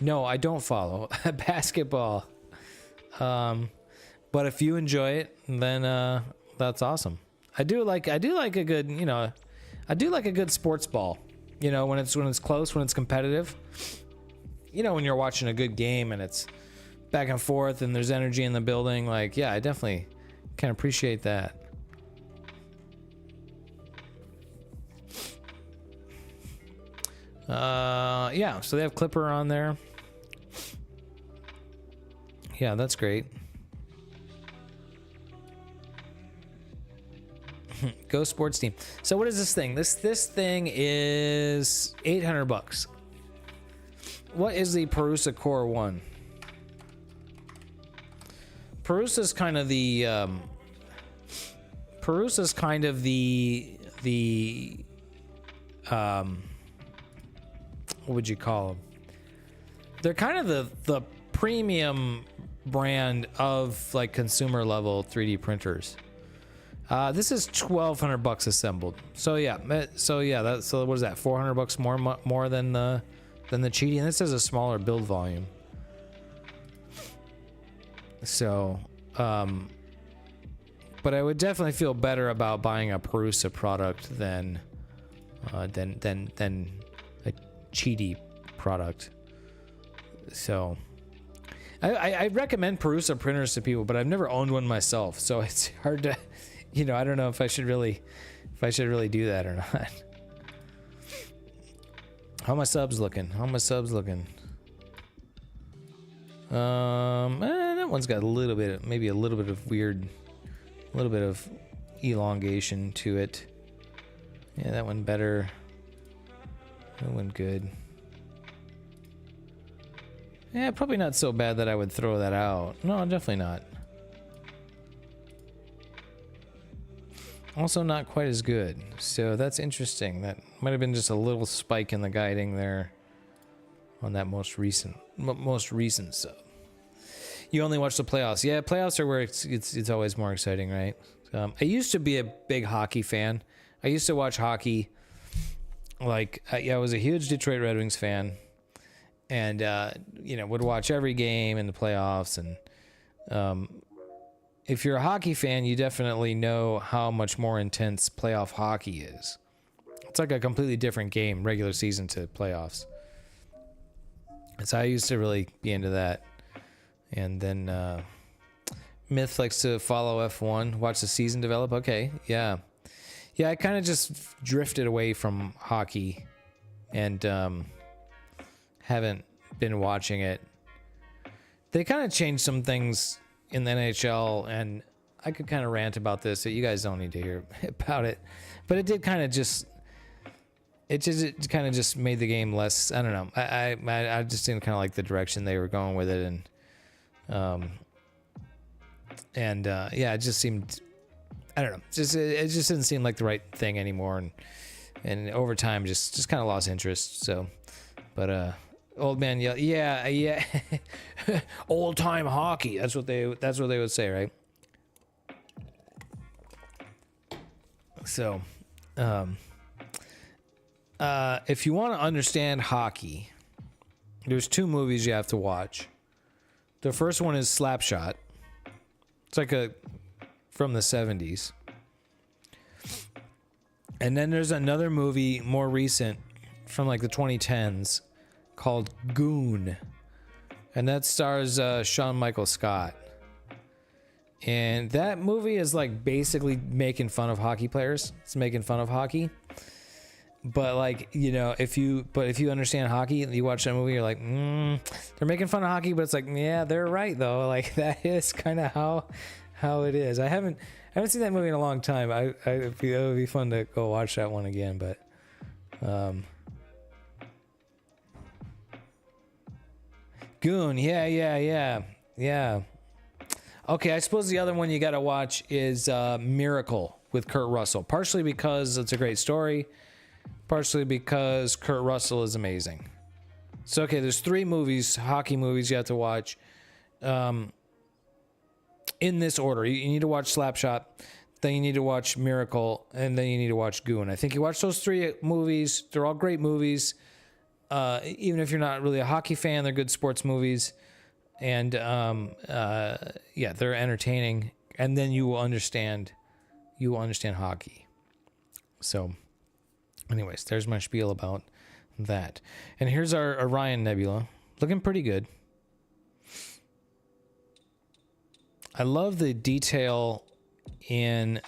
B: No, I don't follow basketball. But if you enjoy it, then that's awesome. I do like a good, you know, I do like a good sports ball. You know, when it's close, when it's competitive. You know, when you're watching a good game and it's back and forth and there's energy in the building, like, yeah, I definitely can appreciate that. Yeah, so they have Clipper on there. Yeah, that's great. Go Sports Team. So what is this thing? This thing is $800. What is the Prusa Core 1? Prusa's kind of the what would you call them? They're kind of the premium brand of like consumer level 3D printers. This is $1,200 assembled. So yeah, that's so what is that? $400 more than the Cheaty, and this has a smaller build volume. So, but I would definitely feel better about buying a Prusa product than a Cheaty product. So, I recommend Prusa printers to people, but I've never owned one myself, so it's hard to, you know, I don't know if I should really do that or not. How my subs looking? That one's got a little bit, maybe a little bit of weird, a little bit of elongation to it. Yeah, that one better. That one good. Yeah, probably not so bad that I would throw that out. No, definitely not. Also not quite as good. So that's interesting. That might have been just a little spike in the guiding there on that most recent sub. You only watch the playoffs. Yeah, playoffs are where it's always more exciting, right? I used to be a big hockey fan. I used to watch hockey. Like, I was a huge Detroit Red Wings fan, and you know, would watch every game in the playoffs. And if you're a hockey fan, you definitely know how much more intense playoff hockey is. It's like a completely different game, regular season to playoffs. So I used to really be into that. And then Myth likes to follow F1, watch the season develop. Okay, yeah. Yeah, I kind of just drifted away from hockey and haven't been watching it. They kind of changed some things in the NHL, and I could kind of rant about this, so you guys don't need to hear about it. But it did kind of just... It kind of just made the game less... I don't know. I just didn't kind of like the direction they were going with it, and yeah, it just seemed... I don't know. It just didn't seem like the right thing anymore, and over time, just kind of lost interest. So, but old man yell, yeah, old time hockey. That's what they would say, right? So, if you want to understand hockey, there's two movies you have to watch. The first one is Slapshot. It's like from the 70s. And then there's another movie more recent from like the 2010s called Goon. And that stars Sean Michael Scott. And that movie is like basically making fun of hockey players. It's making fun of hockey. But like, you know, if you understand hockey and you watch that movie, you're like, they're making fun of hockey, but it's like, yeah, they're right though. Like that is kind of how it is. I haven't seen that movie in a long time. It would be fun to go watch that one again, but Goon, yeah. Okay, I suppose the other one you got to watch is Miracle with Kurt Russell. Partially because it's a great story, partially because Kurt Russell is amazing. So okay, there's 3 movies, hockey movies you have to watch. In this order, you need to watch Slapshot, then you need to watch Miracle, and then you need to watch Goon. I think you watch those 3 movies. They're all great movies. Even if you're not really a hockey fan, they're good sports movies. And yeah, they're entertaining. And then you will understand hockey. So anyways, there's my spiel about that. And here's our Orion Nebula. Looking pretty good. I love the detail in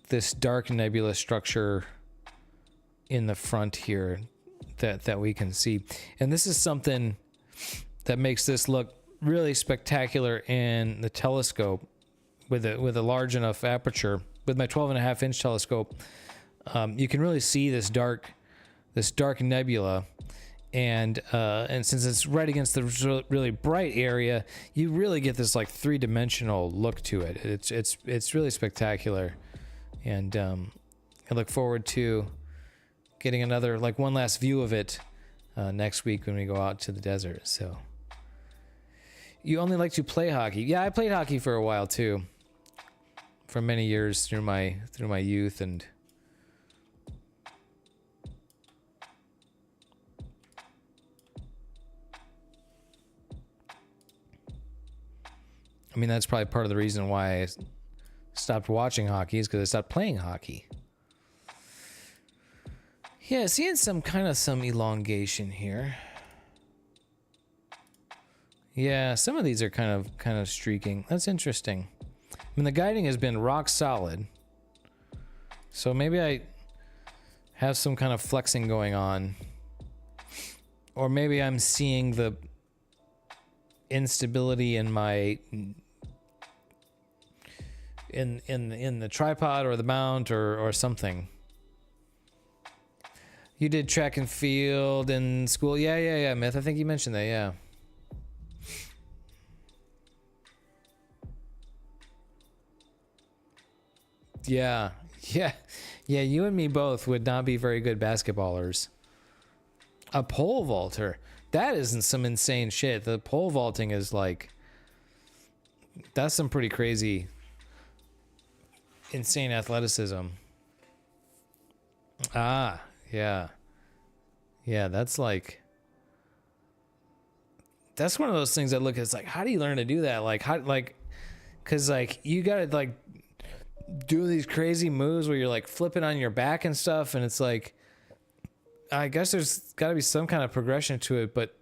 B: this dark nebula structure in the front here that we can see. And this is something that makes this look really spectacular in the telescope with a large enough aperture. With my 12.5-inch telescope, you can really see this dark nebula. And since it's right against the really bright area, you really get this like 3-dimensional look to it. It's really spectacular, and I look forward to getting another one last view of it next week when we go out to the desert. So, you only like to play hockey? Yeah, I played hockey for a while too. for many years through my youth, and I mean that's probably part of the reason why I stopped watching hockey is because I stopped playing hockey. Yeah, seeing some elongation here. Yeah, some of these are kind of streaking. That's interesting. I mean, the guiding has been rock solid. So maybe I have some kind of flexing going on. Or maybe I'm seeing the instability in my in the tripod or the mount or something. You did track and field in school? Yeah, Myth. I think you mentioned that, yeah. Yeah. You and me both would not be very good basketballers. A pole vaulter. That isn't some insane shit. The pole vaulting is like... That's some pretty crazy... insane athleticism. Ah, yeah. Yeah, that's like... That's one of those things that look... It's like, how do you learn to do that? Like, how... Like... Because, like, you gotta, like... do these crazy moves where you're like flipping on your back and stuff, and it's like, I guess there's got to be some kind of progression to it, but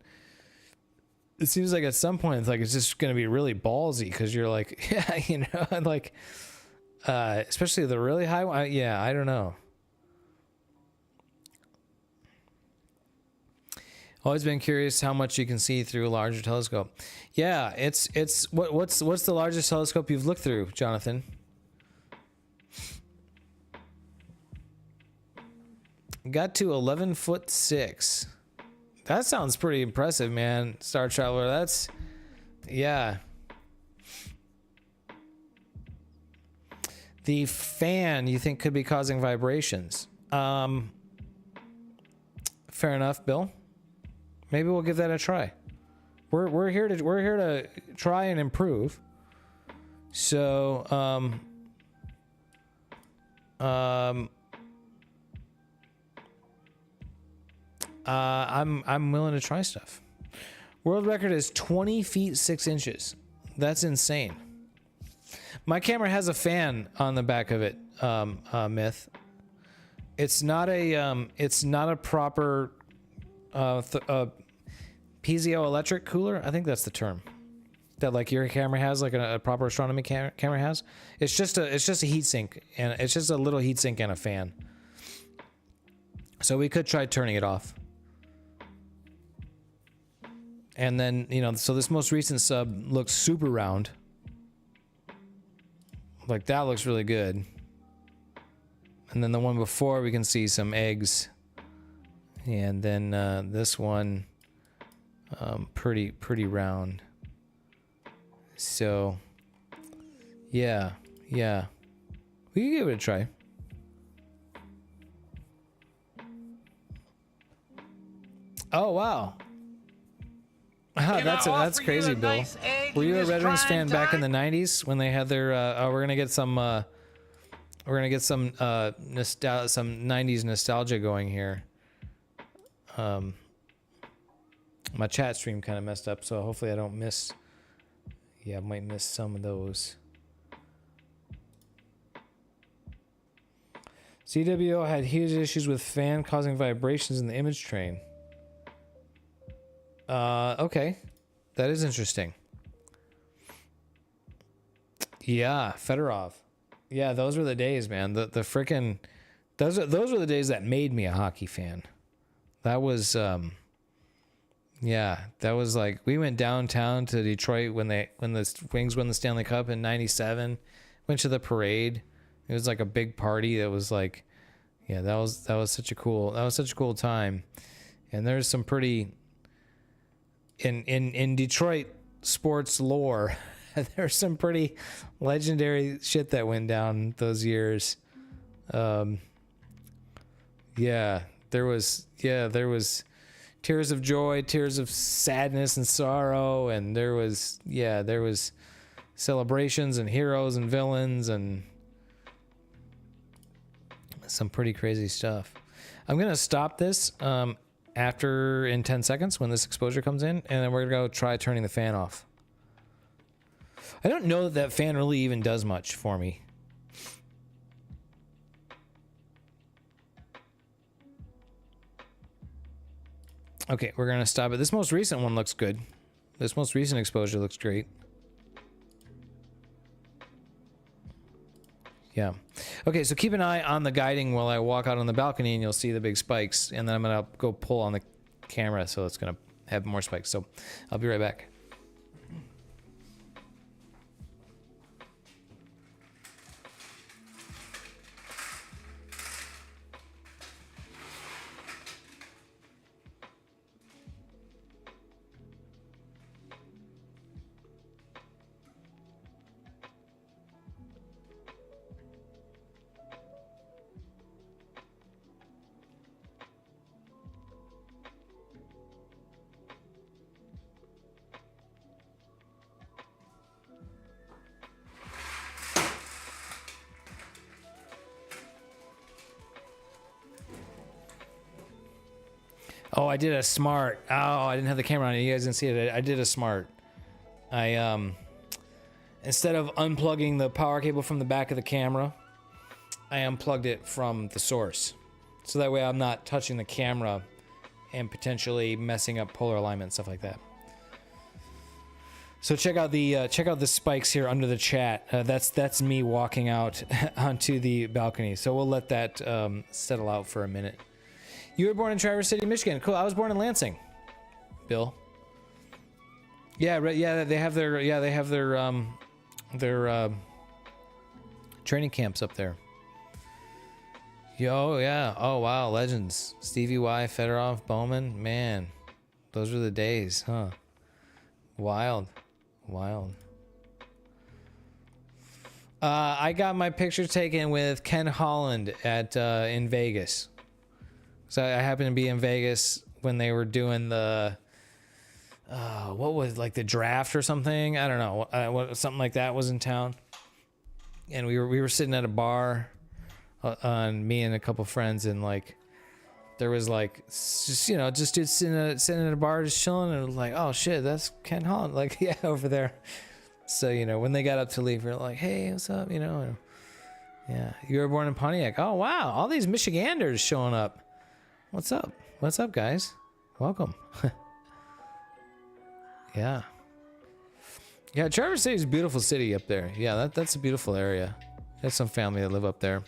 B: it seems like at some point it's like it's just going to be really ballsy because you're like, yeah, you know, like especially the really high one. Yeah, I don't know. Always been curious how much you can see through a larger telescope. Yeah, it's what's the largest telescope you've looked through, Jonathan? Got to 11'6". That sounds pretty impressive, man. Star Traveler, that's... Yeah. The fan, you think, could be causing vibrations. Fair enough, Bill. Maybe we'll give that a try. We're here to try and improve. So, I'm willing to try stuff. World record is 20 feet 6 inches. That's insane. My camera has a fan on the back of it, Myth. It's not a proper piezoelectric cooler. I think that's the term that like your camera has, like a proper astronomy camera has. It's just a heat sink, and it's just a little heat sink and a fan. So we could try turning it off. And then, you know, so this most recent sub looks super round. Like, that looks really good. And then the one before, we can see some eggs. And then this one, pretty round. So, yeah. We can give it a try. Oh, wow. That's crazy, Bill.
D: Nice
B: Were you a Red Wings fan back in the 90s when they had their we're gonna get some 90s nostalgia going here. My chat stream kind of messed up, so hopefully I don't miss. Yeah, I might miss some of those. CWO had huge issues with fan causing vibrations in the image train. Okay. That is interesting. Yeah, Fedorov. Yeah, those were the days, man. The frickin' those were the days that made me a hockey fan. That was yeah, that was like we went downtown to Detroit when the Wings won the Stanley Cup in '97. Went to the parade. It was like a big party that was like, yeah, that was such a cool time. And there's some pretty in Detroit sports lore, there's some pretty legendary shit that went down those years. Yeah, there was tears of joy, tears of sadness and sorrow, and there was celebrations and heroes and villains, and Some pretty crazy stuff. I'm gonna stop this after in 10 seconds when this exposure comes in, and then we're gonna go try turning the fan off. I don't know that that fan really even does much for me. Okay, we're gonna stop it. This most recent one looks good. This most recent exposure looks great. Yeah. Okay, so keep an eye on the guiding while I walk out on the balcony, and you'll see the big spikes, and then I'm gonna go pull on the camera, so it's gonna have more spikes. So I'll be right back. Oh, I did a smart. Oh, I didn't have the camera on. You guys didn't see it. I did a smart. I instead of unplugging the power cable from the back of the camera, I unplugged it from the source. So that way I'm not touching the camera and potentially messing up polar alignment and stuff like that. So check out the spikes here under the chat. That's me walking out onto the balcony. So we'll let that settle out for a minute. You were born in Traverse City, Michigan. Cool. I was born in Lansing. Bill. Yeah, right. Yeah, they have their training camps up there. Yo, yeah. Oh wow, legends. Stevie Y, Fedorov, Bowman. Man, those were the days, huh? Wild. I got my picture taken with Ken Holland at in Vegas. So I happened to be in Vegas when they were doing the, what was like the draft or something? I don't know. Something like that was in town. And we were sitting at a bar, on me and a couple friends, and like there was like just dudes sitting at a bar just chilling, and it was like, oh shit, that's Ken Holland, like yeah, over there. So when they got up to leave, we were like, hey, what's up, and, yeah, you were born in Pontiac. Oh wow, all these Michiganders showing up. What's up? What's up, guys? Welcome. Yeah. Yeah, Traverse City is a beautiful city up there. Yeah, that's a beautiful area. There's some family that live up there.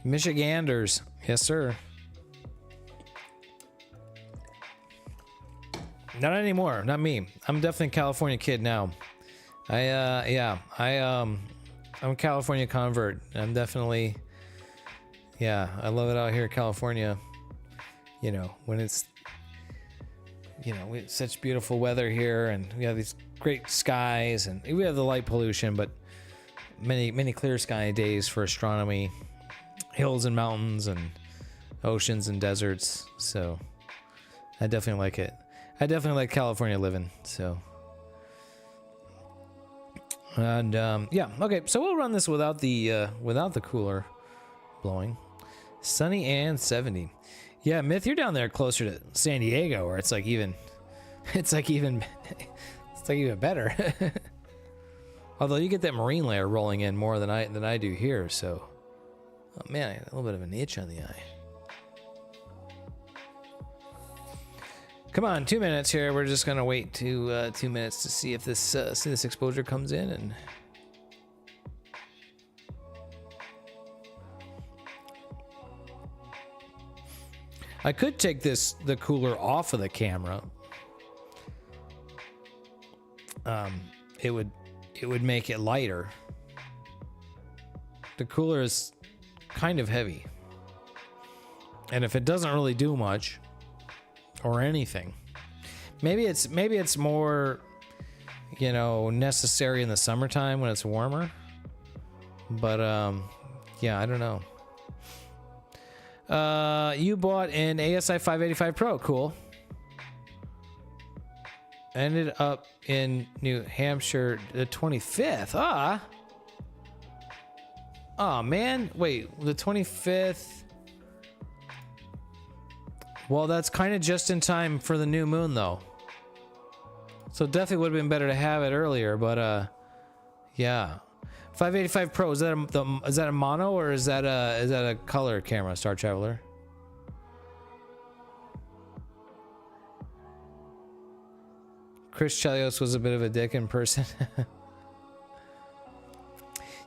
B: Michiganders. Yes, sir. Not anymore. Not me. I'm definitely a California kid now. I'm a California convert. I'm definitely, yeah, I love it out here in California. When it's, we have such beautiful weather here, and we have these great skies, and we have the light pollution, but many clear sky days for astronomy, hills and mountains and oceans and deserts. So I definitely like it. I definitely like California living. So. And yeah, okay, so we'll run this without the cooler blowing. Sunny and 70. Yeah, Myth, you're down there closer to San Diego, where it's even better. Although you get that marine layer rolling in more than I do here, so oh man, I got a little bit of an itch on the eye. Come on, 2 minutes here. We're just gonna wait 2 minutes to see if this exposure comes in, and I could take the cooler off of the camera. It would make it lighter. The cooler is kind of heavy, and if it doesn't really do much or anything, maybe it's more necessary in the summertime when it's warmer, but yeah, I don't know. You bought an ASI 585 Pro. Cool. Ended up in New Hampshire the 25th. Oh man, wait, the 25th. Well, that's kind of just in time for the new moon though. So definitely would have been better to have it earlier, but yeah. 585 Pro, is that a mono or is that a color camera, Star Traveler? Chris Chelios was a bit of a dick in person.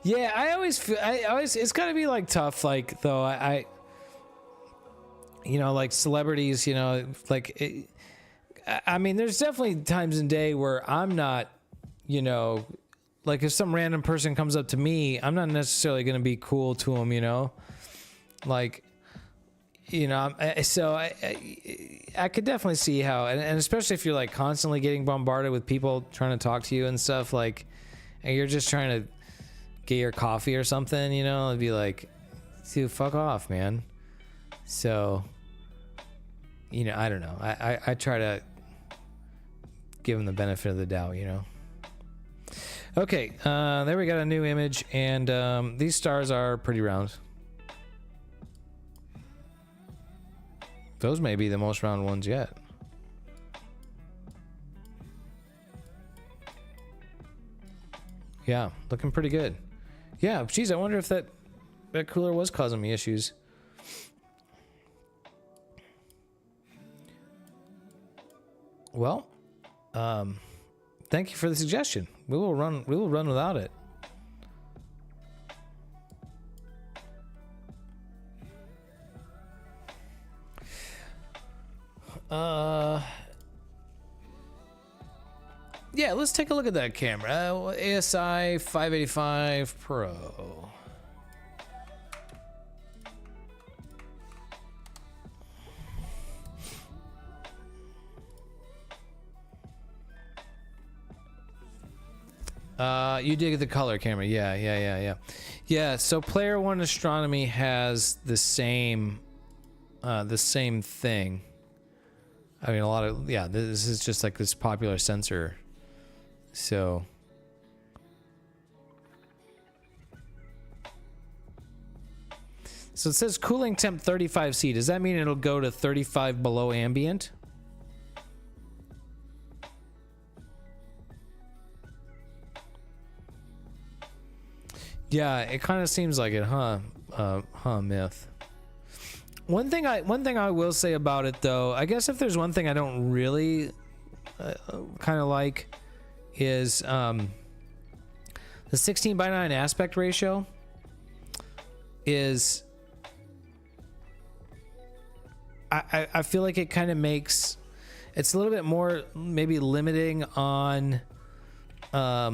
B: Yeah, I always feel it's gotta be like tough, like though I you know, like celebrities, you know, like I mean, there's definitely times in day where I'm not, you know, like if some random person comes up to me, I'm not necessarily gonna be cool to them, you know, like, you know, so I could definitely see how, and especially if you're like constantly getting bombarded with people trying to talk to you and stuff, like, and you're just trying to get your coffee or something, you know, it'd be like, dude, fuck off, man. So, you know, I don't know. I try to give them the benefit of the doubt, you know. Okay, there we got a new image, and these stars are pretty round. Those may be the most round ones yet. Yeah, looking pretty good. Yeah, geez, I wonder if that cooler was causing me issues. Well, thank you for the suggestion. We will run without it. Yeah, let's take a look at that camera. ASI 585 Pro. You dig the color camera. Yeah, so Player One Astronomy has the same thing. I mean, a lot of, yeah, this is just like this popular sensor. So it says cooling temp 35C. Does that mean it'll go to 35 below ambient? Yeah, it kind of seems like it, huh? Myth. One thing I will say about it though, I guess if there's one thing I don't really kind of like is the 16:9 aspect ratio is I feel like it kind of makes it's a little bit more maybe limiting on a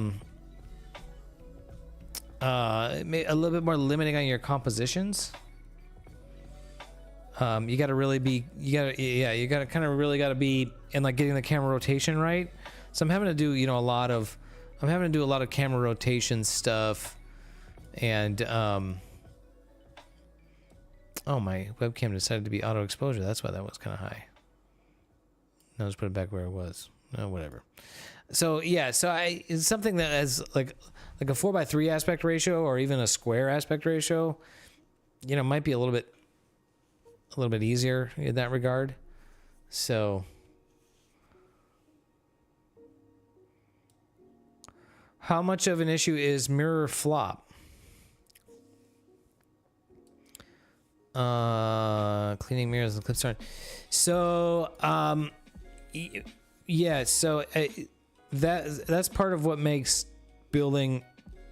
B: little bit more limiting on your compositions. You got to really be, you got to kind of really got to be in like getting the camera rotation right. So I'm having to do, you know, I'm having to do a lot of camera rotation stuff, and oh, my webcam decided to be auto exposure. That's why that was kind of high. Now let's put it back where it was. Oh, whatever. So yeah, so it's something that has like a 4:3 aspect ratio or even a square aspect ratio, you know, might be a little bit easier in that regard. So how much of an issue is mirror flop? Cleaning mirrors and clips aren't. So yeah, so that's part of what makes building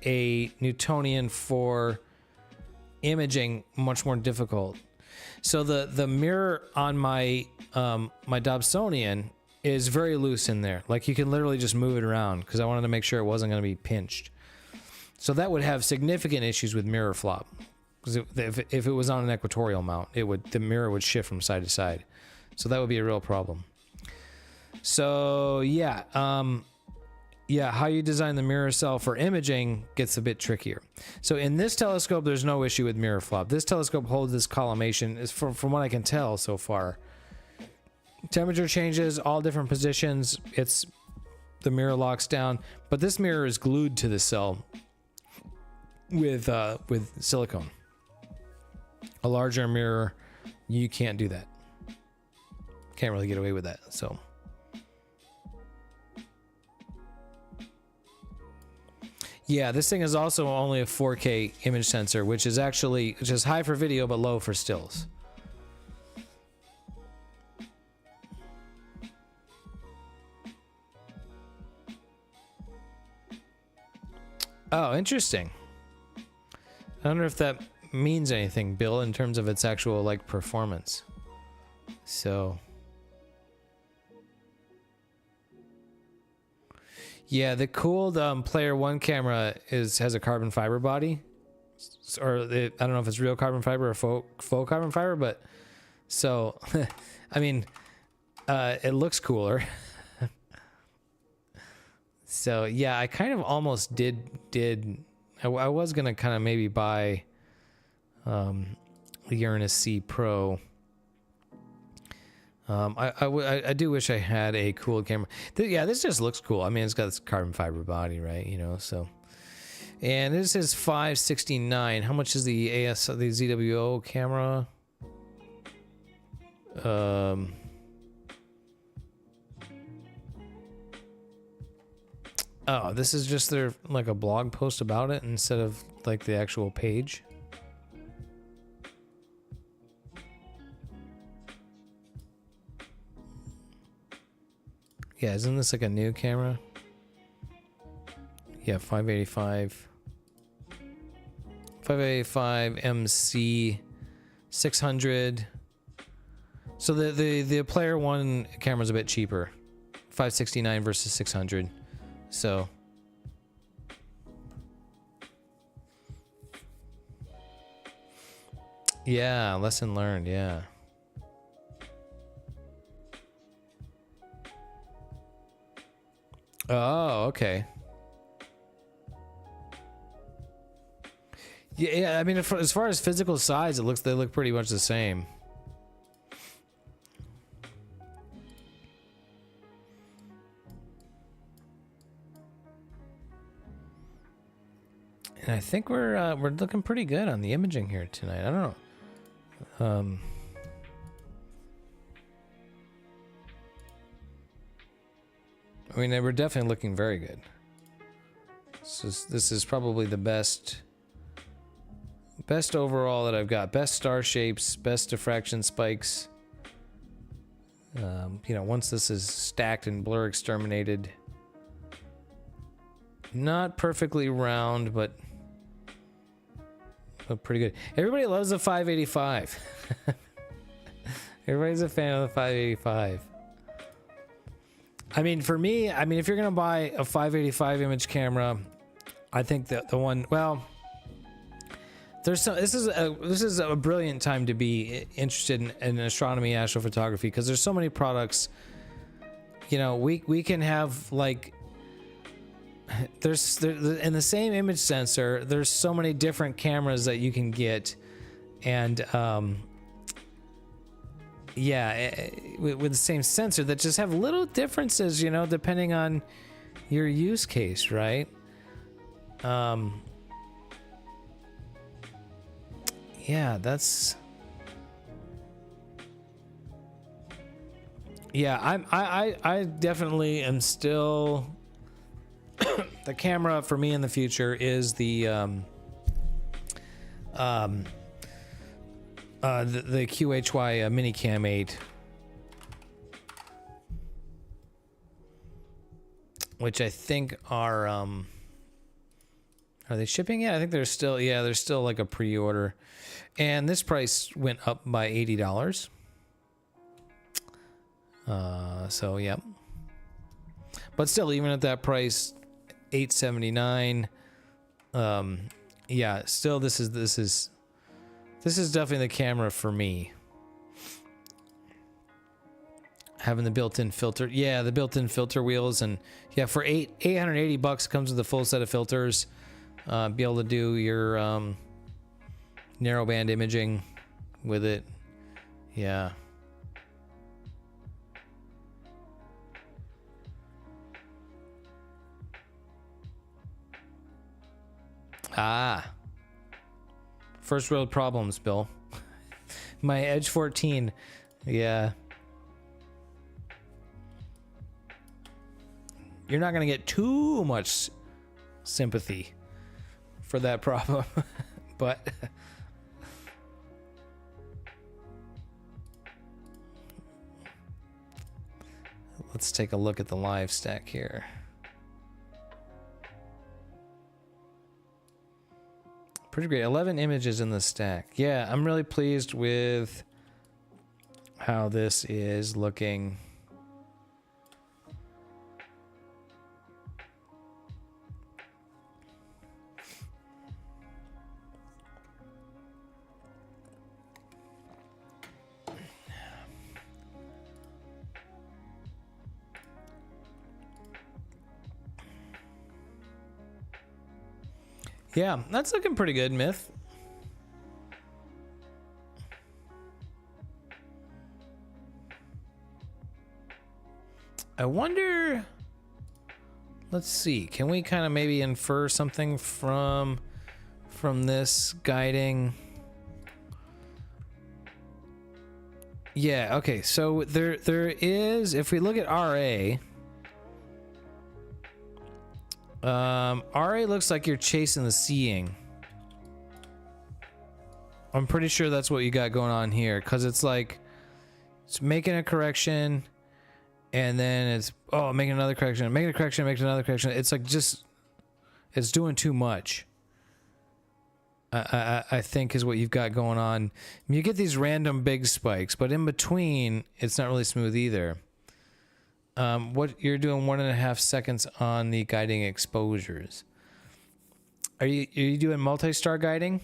B: a Newtonian for imaging much more difficult. So the mirror on my my Dobsonian is very loose in there. Like you can literally just move it around because I wanted to make sure it wasn't going to be pinched. So that would have significant issues with mirror flop. Because if it was on an equatorial mount, the mirror would shift from side to side. So that would be a real problem. So yeah, how you design the mirror cell for imaging gets a bit trickier. So in this telescope, there's no issue with mirror flop. This telescope holds this collimation, is from what I can tell so far. Temperature changes, all different positions. The mirror locks down, but this mirror is glued to the cell. with silicone. A larger mirror, you can't do that. Can't really get away with that. So yeah, this thing is also only a 4K image sensor, which is high for video but low for stills. Oh, interesting. I wonder if that means anything, Bill, in terms of its actual like performance. So yeah, the cooled Player One camera has a carbon fiber body, or I don't know if it's real carbon fiber or faux carbon fiber, but so I mean, it looks cooler. So yeah, I kind of almost did. I was gonna kind of maybe buy the Uranus C Pro. I do wish I had a cool camera. Yeah, this just looks cool. I mean, it's got this carbon fiber body, right? You know, so. And this is $569. How much is the the ZWO camera? Oh, this is just their like a blog post about it instead of like the actual page. Yeah, isn't this like a new camera? Yeah, 585 MC 600. So the Player One camera's a bit cheaper. 569 versus 600. So yeah, lesson learned, yeah. Oh, okay. Yeah, I mean, as far as physical size, they look pretty much the same. And I think we're looking pretty good on the imaging here tonight. I don't know. I mean, we're definitely looking very good. This is probably the best overall that I've got. Best star shapes, best diffraction spikes. You know, once this is stacked and blur exterminated. Not perfectly round, but pretty good. Everybody loves the 585. Everybody's a fan of the 585. I mean, for me, I mean, if you're gonna buy a 585 image camera, I think that the one, well, this is a brilliant time to be interested in astronomy, astrophotography, because there's so many products. You know, we can have like there's in the same image sensor, there's so many different cameras that you can get, and yeah, with the same sensor that just have little differences, you know, depending on your use case, right? Yeah, that's. Yeah, I definitely am still. The camera for me in the future is the QHY Minicam 8, which I think are they shipping yet? I think they're still, yeah, they're still like a pre-order, and this price went up by $80. So yeah, but still, even at that price, $879. Yeah, still, this is definitely the camera for me. Having the built-in filter, yeah, the built-in filter wheels, and yeah, for $880 comes with a full set of filters. Be able to do your narrowband imaging with it. Yeah. Ah, First world problems, Bill. My Edge 14. Yeah. You're not going to get too much sympathy for that problem. But let's take a look at the live stack here. Pretty great. 11 images in the stack. Yeah, I'm really pleased with how this is looking. Yeah, that's looking pretty good, Myth. I wonder, let's see, can we kind of maybe infer something from this guiding? Yeah, okay, so there is, if we look at RA, RA looks like you're chasing the seeing. I'm pretty sure that's what you got going on here, because it's like it's making a correction and then it's making another correction, making a correction, making another correction. It's like just it's doing too much. I think is what you've got going on. You get these random big spikes, but in between it's not really smooth either. What you're doing 1.5 seconds on the guiding exposures. Are you doing multi-star guiding?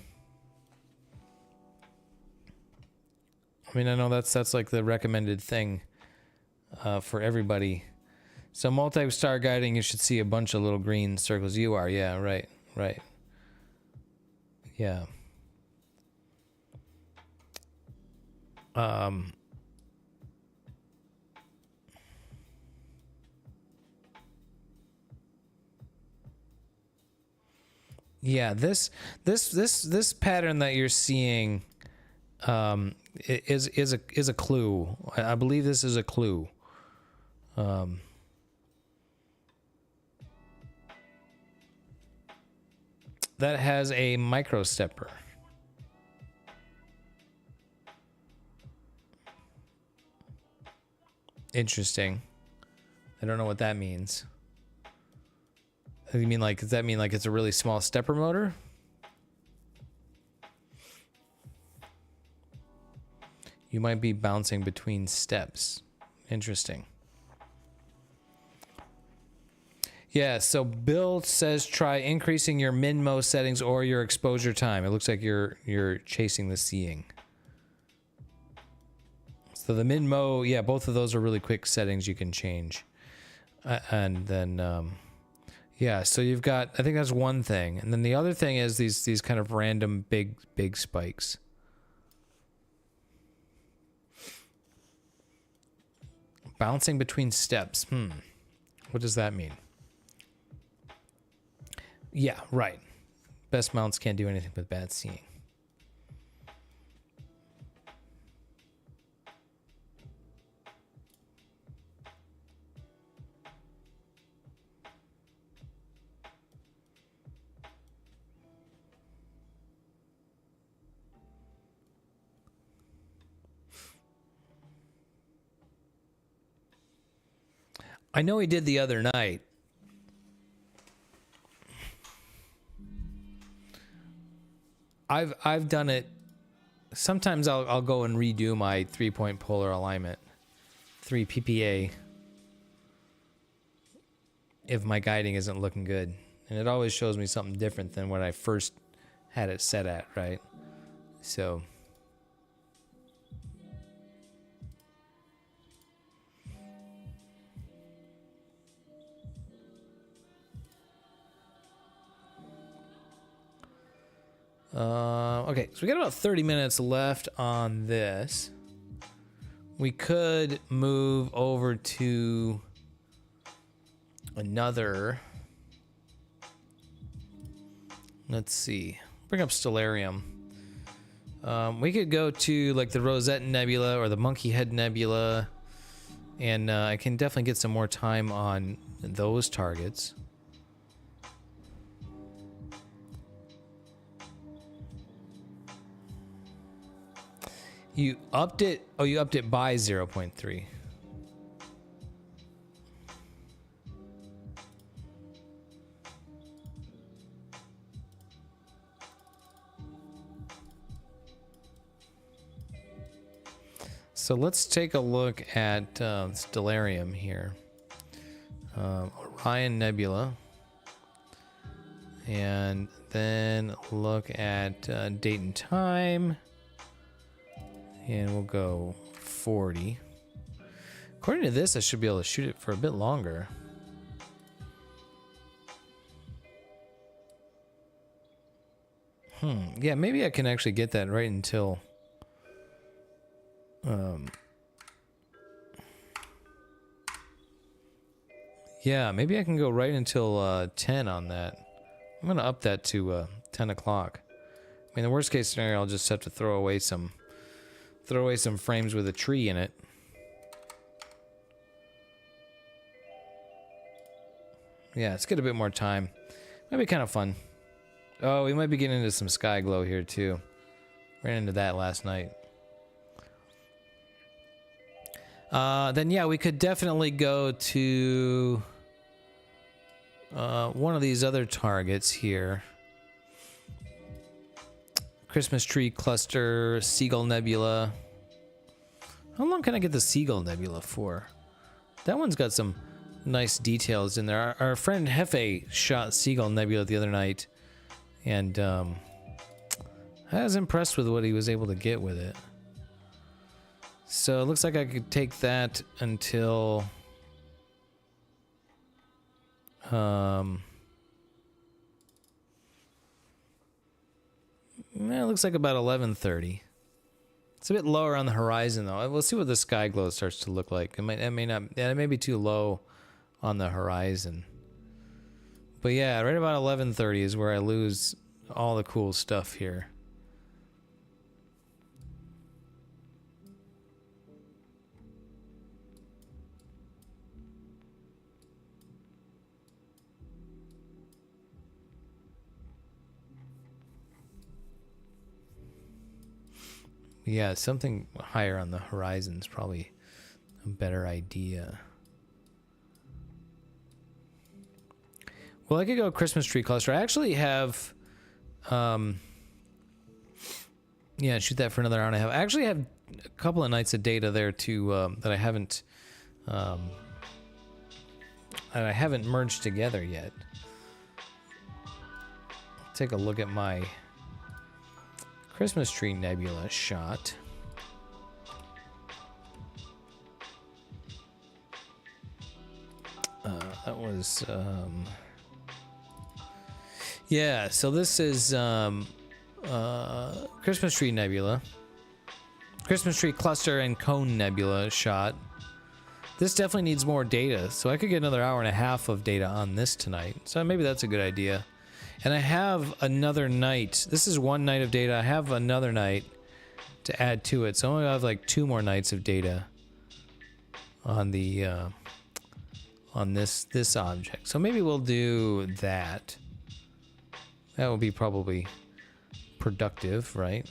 B: I mean, I know that's like the recommended thing for everybody. So multi-star guiding, you should see a bunch of little green circles. You are, yeah, right. Yeah. Yeah, this pattern that you're seeing is a clue. I believe this is a clue. That has a micro stepper. Interesting. I don't know what that means. You mean like, does that mean like it's a really small stepper motor? You might be bouncing between steps. Interesting. Yeah, so Bill says try increasing your min-mo settings or your exposure time. It looks like you're chasing the seeing. So the min-mo, yeah, both of those are really quick settings you can change. And then yeah, so you've got, I think that's one thing. And then the other thing is these kind of random big spikes. Bouncing between steps. What does that mean? Yeah, right. Best mounts can't do anything with bad seeing. I know he did the other night. I've done it. Sometimes I'll go and redo my 3-point polar alignment, 3 PPA, if my guiding isn't looking good, and it always shows me something different than what I first had it set at, right? So. Okay, so we got about 30 minutes left on this. We could move over to another. Let's see. Bring up Stellarium. We could go to like the Rosette Nebula or the Monkey Head Nebula, and I can definitely get some more time on those targets. You upped it. Oh, you upped it by 0.3. So let's take a look at Stellarium here. Orion Nebula. And then look at date and time. And we'll go 40. According to this, I should be able to shoot it for a bit longer. Yeah, maybe I can actually get that right until... yeah, maybe I can go right until 10 on that. I'm going to up that to 10 o'clock. I mean, the worst case scenario, I'll just have to throw away some frames with a tree in it. Yeah, let's get a bit more time. Might be kind of fun. Oh, we might be getting into some sky glow here too. Ran into that last night. Then yeah, we could definitely go to one of these other targets here. Christmas Tree Cluster, Seagull Nebula. How long can I get the Seagull Nebula for? That one's got some nice details in there. Our friend Hefe shot Seagull Nebula the other night, and I was impressed with what he was able to get with it. So it looks like I could take that until it looks like about 11:30. It's a bit lower on the horizon though. We'll see what the sky glow starts to look like. It may not. Yeah, it may be too low on the horizon. But yeah, right about 11:30 is where I lose all the cool stuff here. Yeah, something higher on the horizon is probably a better idea. Well, I could go Christmas Tree Cluster. I actually have, yeah, shoot that for another hour and a half. I actually have a couple of nights of data there too that I haven't merged together yet. Take a look at my Christmas Tree Nebula shot. That was yeah, so this is Christmas Tree Nebula, Christmas Tree Cluster and Cone Nebula shot. This definitely needs more data, so I could get another hour and a half of data on this tonight. So maybe that's a good idea. And I have another night. This is one night of data. I have another night to add to it. So I only have like 2 more nights of data on the on this object. So maybe we'll do that. That will be probably productive, right?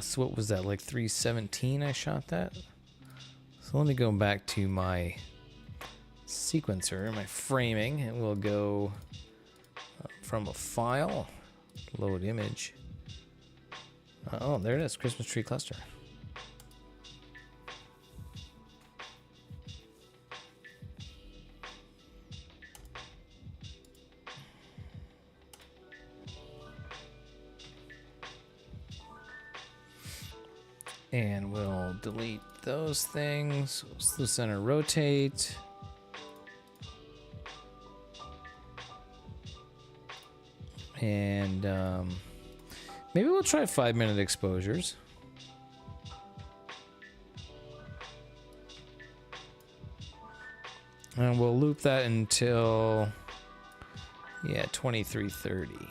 B: So what was that, like 317 I shot that? So let me go back to my sequencer, my framing, and we'll go from a file, load image. Oh, there it is, Christmas Tree Cluster. And we'll delete those things. Slew center rotate. And maybe we'll try 5-minute exposures. And we'll loop that until, yeah, 23:30.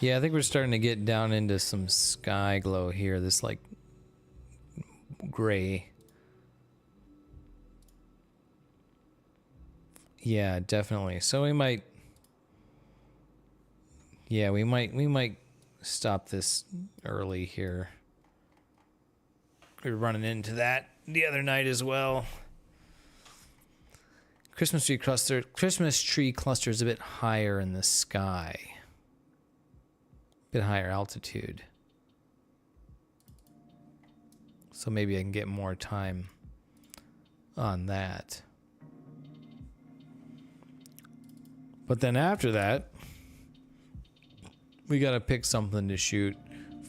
B: Yeah, I think we're starting to get down into some sky glow here. This like gray. Yeah, definitely. So we might. Yeah, we might stop this early here. We were running into that the other night as well. Christmas tree cluster is a bit higher in the sky. Bit higher altitude. So maybe I can get more time on that. But then after that, we gotta pick something to shoot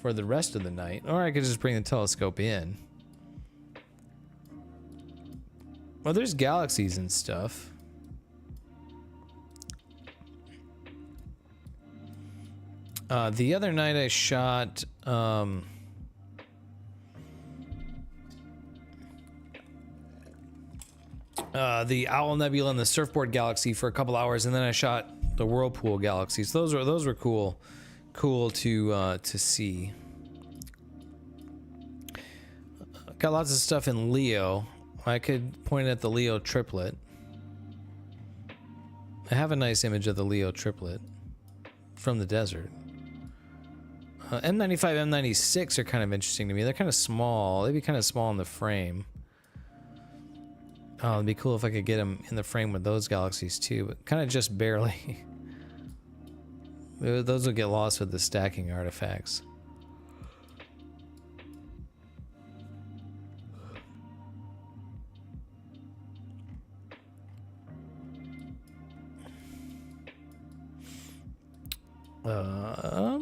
B: for the rest of the night. Or I could just bring the telescope in. Well, there's galaxies and stuff. The other night I shot the Owl Nebula and the Surfboard Galaxy for a couple hours, and then I shot the Whirlpool Galaxies. Those were cool to see. Got lots of stuff in Leo. I could point at the Leo triplet. I have a nice image of the Leo triplet from the desert. M95, M96 are kind of interesting to me. They're kind of small. They'd be kind of small in the frame. Oh, it'd be cool if I could get them in the frame with those galaxies too, but kind of just barely. Those would get lost with the stacking artifacts.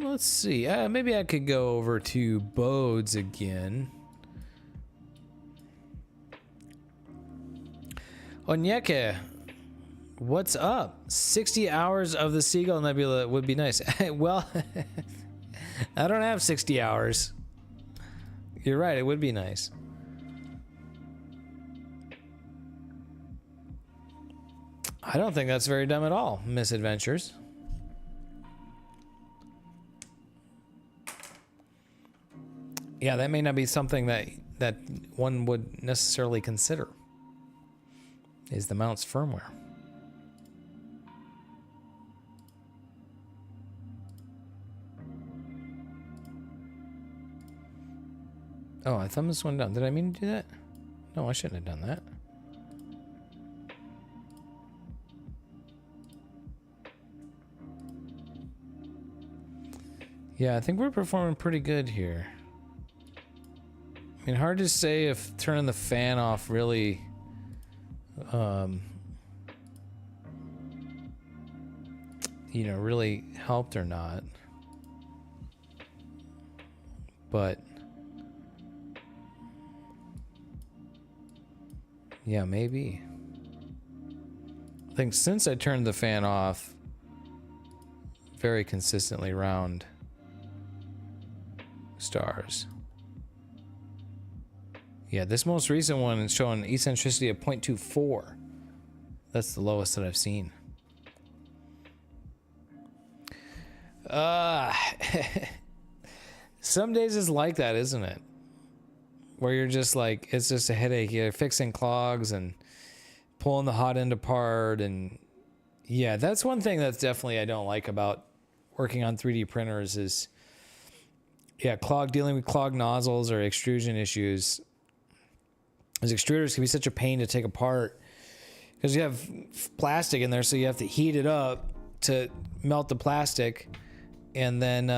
B: Let's see. Maybe I could go over to Bodes again. Onyeke, what's up? 60 hours of the Seagull Nebula would be nice. Well, I don't have 60 hours. You're right, it would be nice. I don't think that's very dumb at all, Misadventures. Yeah, that may not be something that one would necessarily consider. Is the mount's firmware. Oh, I thumbed this one down. Did I mean to do that? No, I shouldn't have done that. Yeah, I think we're performing pretty good here. I mean, hard to say if turning the fan off really you know, really helped or not. But yeah, maybe. I think since I turned the fan off very consistently round stars. Yeah, this most recent one is showing eccentricity of 0.24. That's the lowest that I've seen. Some days is like that, isn't it? Where you're just like, it's just a headache. You're fixing clogs and pulling the hot end apart. And yeah, that's one thing that's definitely I don't like about working on 3D printers is, yeah, dealing with clogged nozzles or extrusion issues. Those extruders can be such a pain to take apart because you have plastic in there, so you have to heat it up to melt the plastic, and then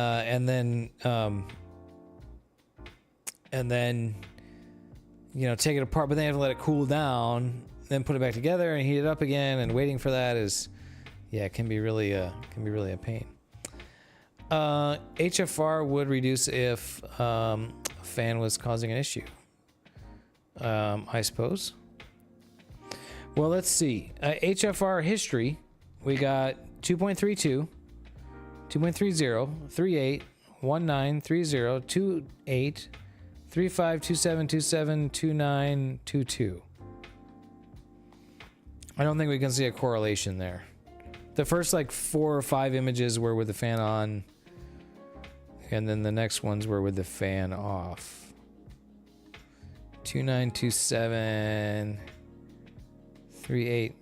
B: you know, take it apart, but then you have to let it cool down, then put it back together and heat it up again, and waiting for that is, yeah, it can be really a pain. HFR would reduce if a fan was causing an issue. I suppose. Well, let's see. HFR history, we got 2.32, 2.30, 38, 19, 30, 28, 35, 27, 27, 29, 22. I don't think we can see a correlation there. The first like 4 or 5 images were with the fan on. And then the next ones were with the fan off. 292738.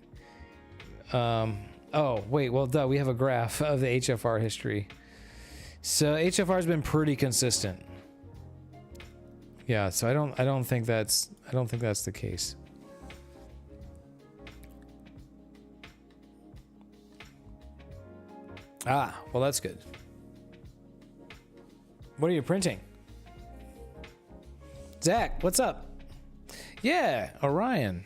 B: Oh, wait, well, duh, we have a graph of the HFR history. So HFR has been pretty consistent. Yeah, so I don't think that's the case. Ah, well, that's good. What are you printing? Zach, what's up? Yeah, Orion.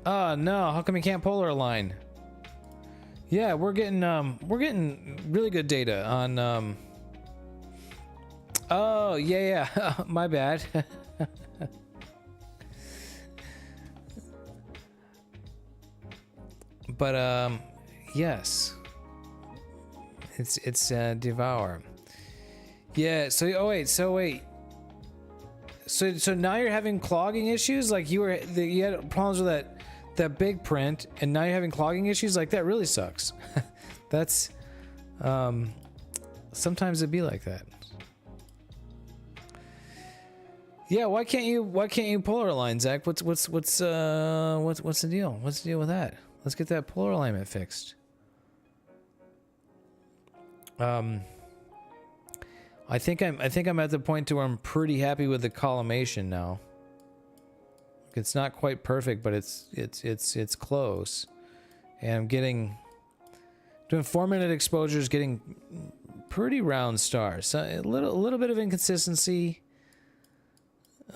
B: Oh no, how come you can't polar align? Yeah, we're getting really good data on oh, yeah. My bad. But yes. It's Devour. Yeah, so wait. So now you're having clogging issues? Like you had problems with that big print, and now you're having clogging issues? Like that really sucks. That's sometimes it'd be like that. Yeah, why can't you polar align, Zach? What's the deal? What's the deal with that? Let's get that polar alignment fixed. I think I'm at the point to where I'm pretty happy with the collimation now. It's not quite perfect, but it's close. And I'm doing 4-minute exposures, getting pretty round stars. So a little bit of inconsistency.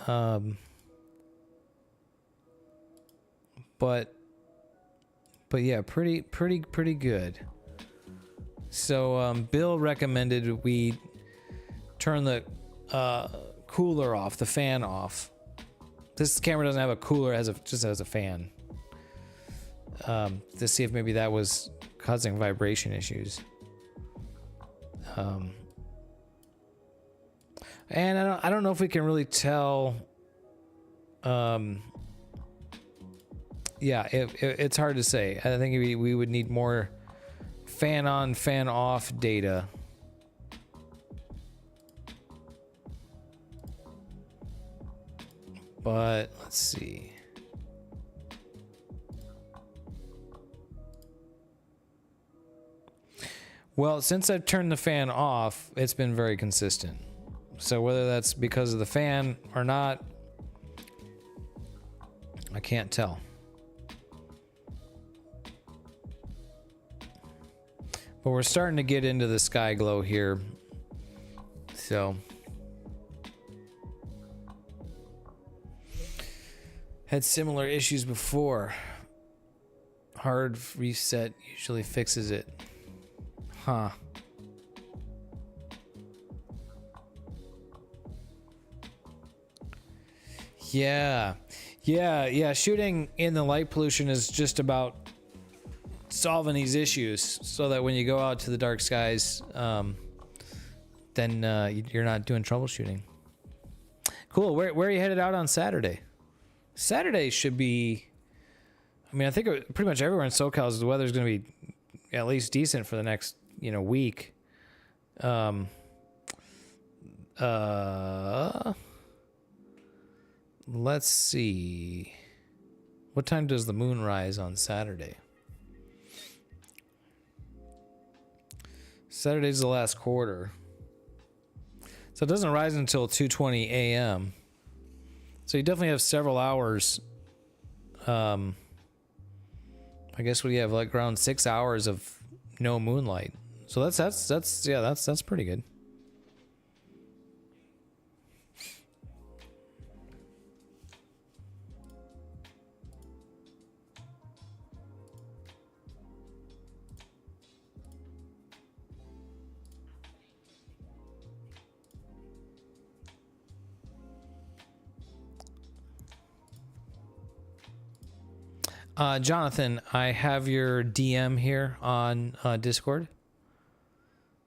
B: But yeah, pretty good. So Bill recommended we turn the cooler off, the fan off. This camera doesn't have a cooler, just has a fan. To see if maybe that was causing vibration issues. And I don't know if we can really tell. Yeah, it's hard to say. I think we would need more fan on, fan off data. But let's see. Well, since I've turned the fan off, it's been very consistent. So whether that's because of the fan or not, I can't tell. But we're starting to get into the sky glow here. So had similar issues before. Hard reset usually fixes it. Huh. Yeah. Shooting in the light pollution is just about solving these issues so that when you go out to the dark skies, then you're not doing troubleshooting. Cool. Where are you headed out on Saturday? Saturday should be, I mean, I think pretty much everywhere in SoCal the weather's going to be at least decent for the next, week. Let's see. What time does the moon rise on Saturday? Saturday's the last quarter. So it doesn't rise until 2:20 a.m. So you definitely have several hours. I guess we have like around 6 hours of no moonlight. So that's pretty good. Jonathan, I have your DM here on Discord.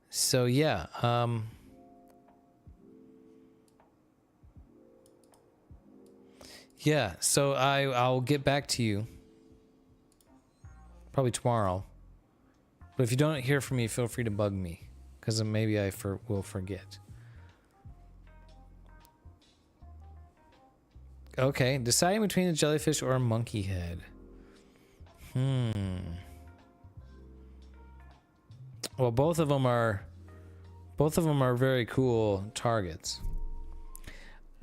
B: So yeah, so I'll get back to you probably tomorrow But if you don't hear from me, feel free to bug me, because maybe I will forget. Okay, deciding between a jellyfish or a monkey head. Well, both of them are very cool targets.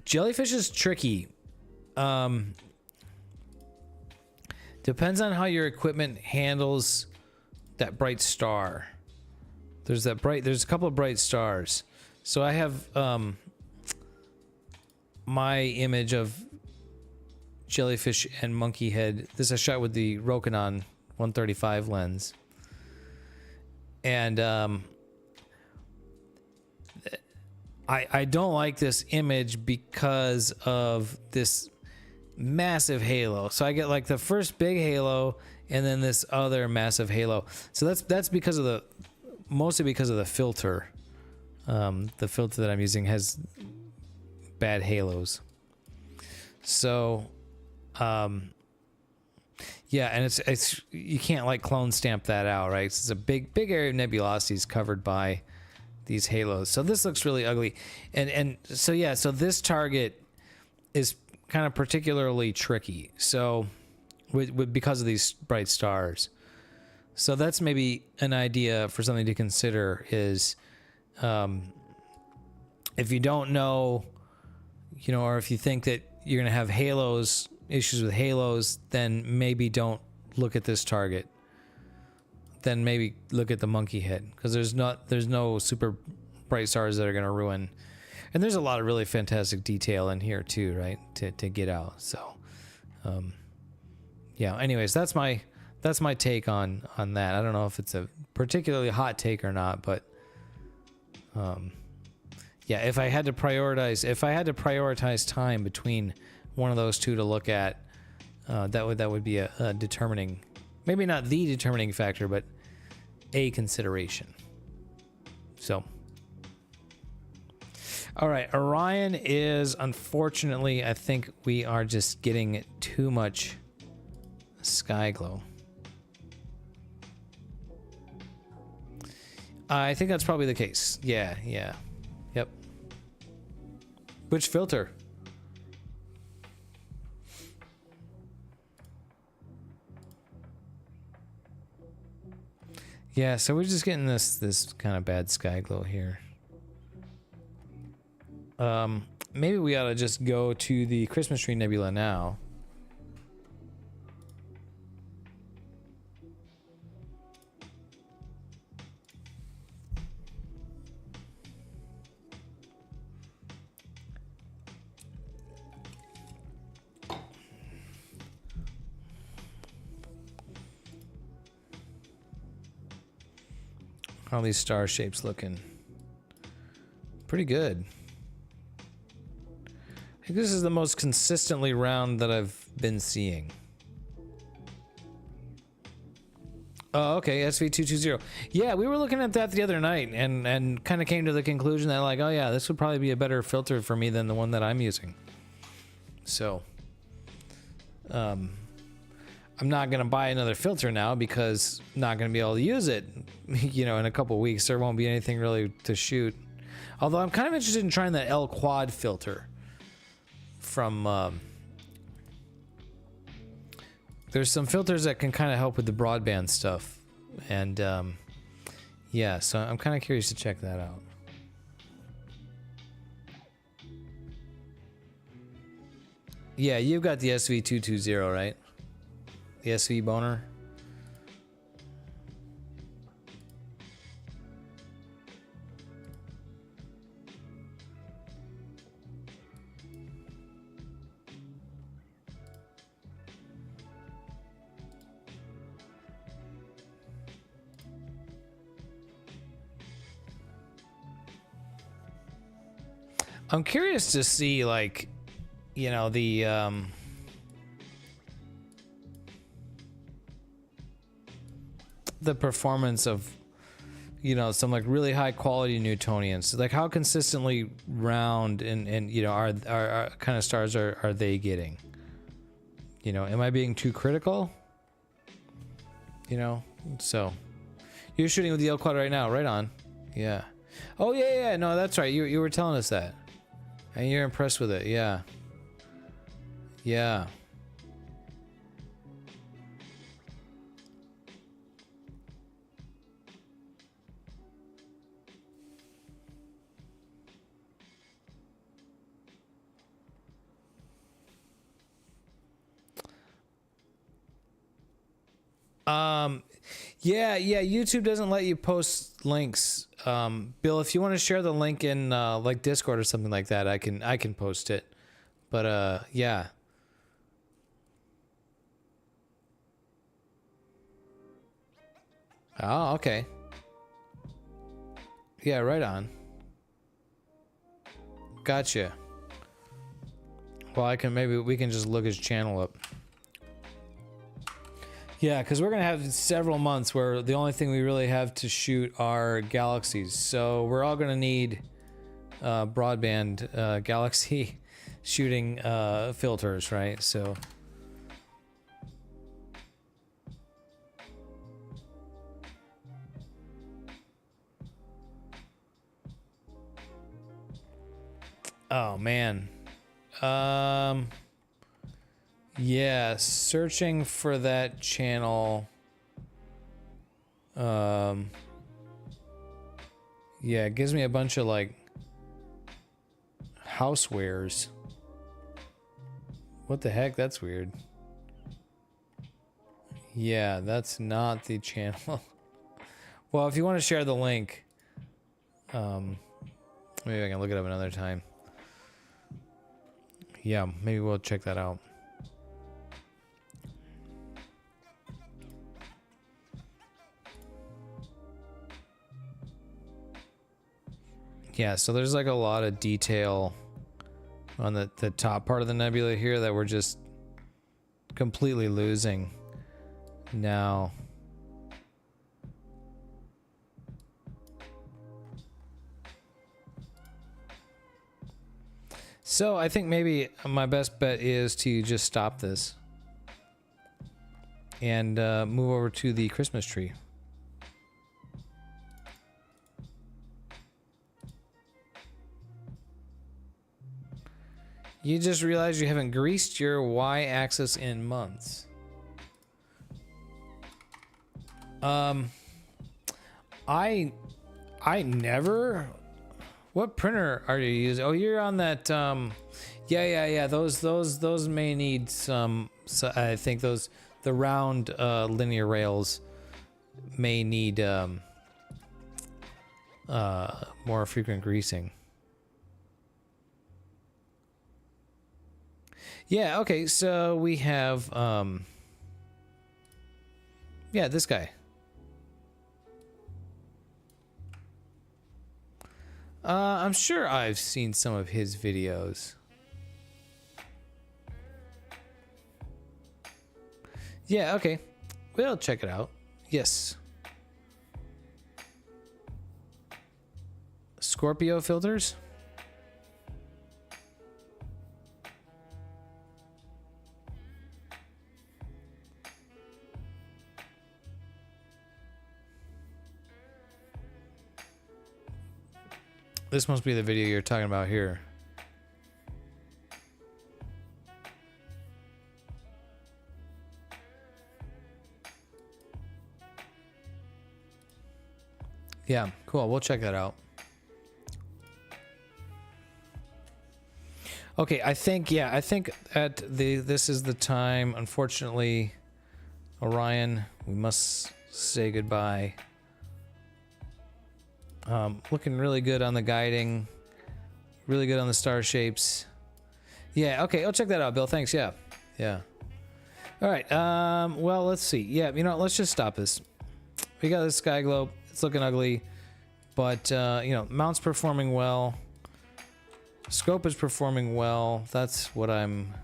B: Jellyfish is tricky. Depends on how your equipment handles that bright star. There's a couple of bright stars. So I have my image of jellyfish and monkey head. This I shot with the Rokinon 135 lens. And I don't like this image because of this massive halo. So I get like the first big halo and then this other massive halo. So that's because of mostly because of the filter. The filter that I'm using has bad halos. So yeah, and it's you can't like clone stamp that out, right? It's a big area of nebulosities covered by these halos. So this looks really ugly. And so yeah, so this target is kind of particularly tricky. So because of these bright stars. So that's maybe an idea for something to consider is if you don't know, you know, or if you think that you're going to have issues with halos, then maybe don't look at this target. Then maybe look at the monkey head, because there's no super bright stars that are going to ruin. And there's a lot of really fantastic detail in here too, right? To get out. So, yeah. Anyways, that's my take on that. I don't know if it's a particularly hot take or not, but yeah. If I had to prioritize time between one of those two to look at, that would be a determining, maybe not the determining factor, but a consideration. So, all right, Orion is, unfortunately, I think we are just getting too much sky glow. I think that's probably the case. Yeah. Yep. Which filter? Yeah, so we're just getting this kind of bad sky glow here. Maybe we ought to just go to the Christmas tree nebula now. All these star shapes looking pretty good. I think this is the most consistently round that I've been seeing. Oh, okay, SV220. Yeah, we were looking at that the other night and kind of came to the conclusion that, like, oh yeah, this would probably be a better filter for me than the one that I'm using. So, I'm not going to buy another filter now because I'm not going to be able to use it, you know, in a couple weeks. There won't be anything really to shoot. Although I'm kind of interested in trying that L quad filter from, there's some filters that can kind of help with the broadband stuff. And, yeah, so I'm kind of curious to check that out. Yeah, you've got the SV220, right? The SV boner. I'm curious to see, like, you know, the performance of, you know, some like really high quality Newtonians. Like, how consistently round and you know are kind of stars are they getting? You know, am I being too critical? You know, so You're shooting with the L quad right now. Right on. Yeah. Oh yeah, yeah. No, that's right. You were telling us that, and you're impressed with it. Yeah. Yeah. Yeah, YouTube doesn't let you post links. Bill, if you want to share the link in like Discord or something like that, I can post it. But yeah. Oh, okay. Yeah, right on. Gotcha. Well, we can just look his channel up. Yeah, because we're gonna have several months where the only thing we really have to shoot are galaxies. So we're all gonna need broadband galaxy shooting filters, right? So. Oh man. Yeah, searching for that channel. Yeah, it gives me a bunch of like housewares. What the heck? That's weird. Yeah, that's not the channel. Well, if you want to share the link, maybe I can look it up another time. Yeah, maybe we'll check that out. Yeah, so there's like a lot of detail on the top part of the nebula here that we're just completely losing now. So I think maybe my best bet is to just stop this and move over to the Christmas tree. You just realized you haven't greased your Y-axis in months. I never. What printer are you using? Oh, you're on that. Yeah. Those may need some. So I think the round linear rails may need more frequent greasing. Yeah, okay, so we have, yeah, this guy. I'm sure I've seen some of his videos. Yeah, okay. We'll check it out. Yes. Scorpio filters? This must be the video you're talking about here. Yeah, cool. We'll check that out. Okay, I think this is the time. Unfortunately, Orion, we must say goodbye. Looking really good on the guiding, really good on the star shapes. Yeah, okay, I'll check that out, Bill. Thanks. Yeah. All right. Well, let's see. Yeah, you know, let's just stop this. We got this sky globe. It's looking ugly, but you know, mount's performing well. Scope is performing well. That's what I'm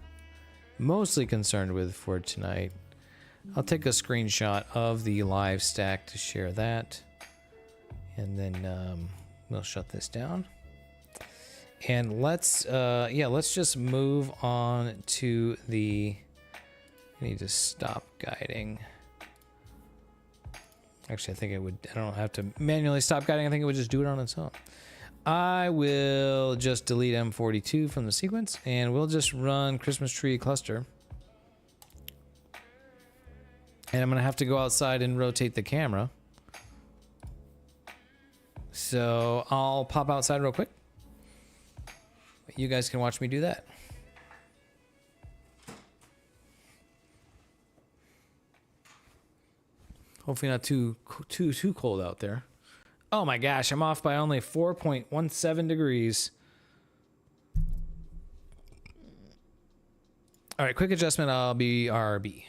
B: mostly concerned with for tonight. I'll take a screenshot of the live stack to share that. And then we'll shut this down. And let's just move on to the. I need to stop guiding. Actually, I think it would, I don't have to manually stop guiding. I think it would just do it on its own. I will just delete M42 from the sequence, and we'll just run Christmas tree cluster. And I'm going to have to go outside and rotate the camera. So I'll pop outside real quick. You guys can watch me do that. Hopefully not too cold out there. Oh my gosh, I'm off by only 4.17 degrees. All right, quick adjustment. I'll be RB.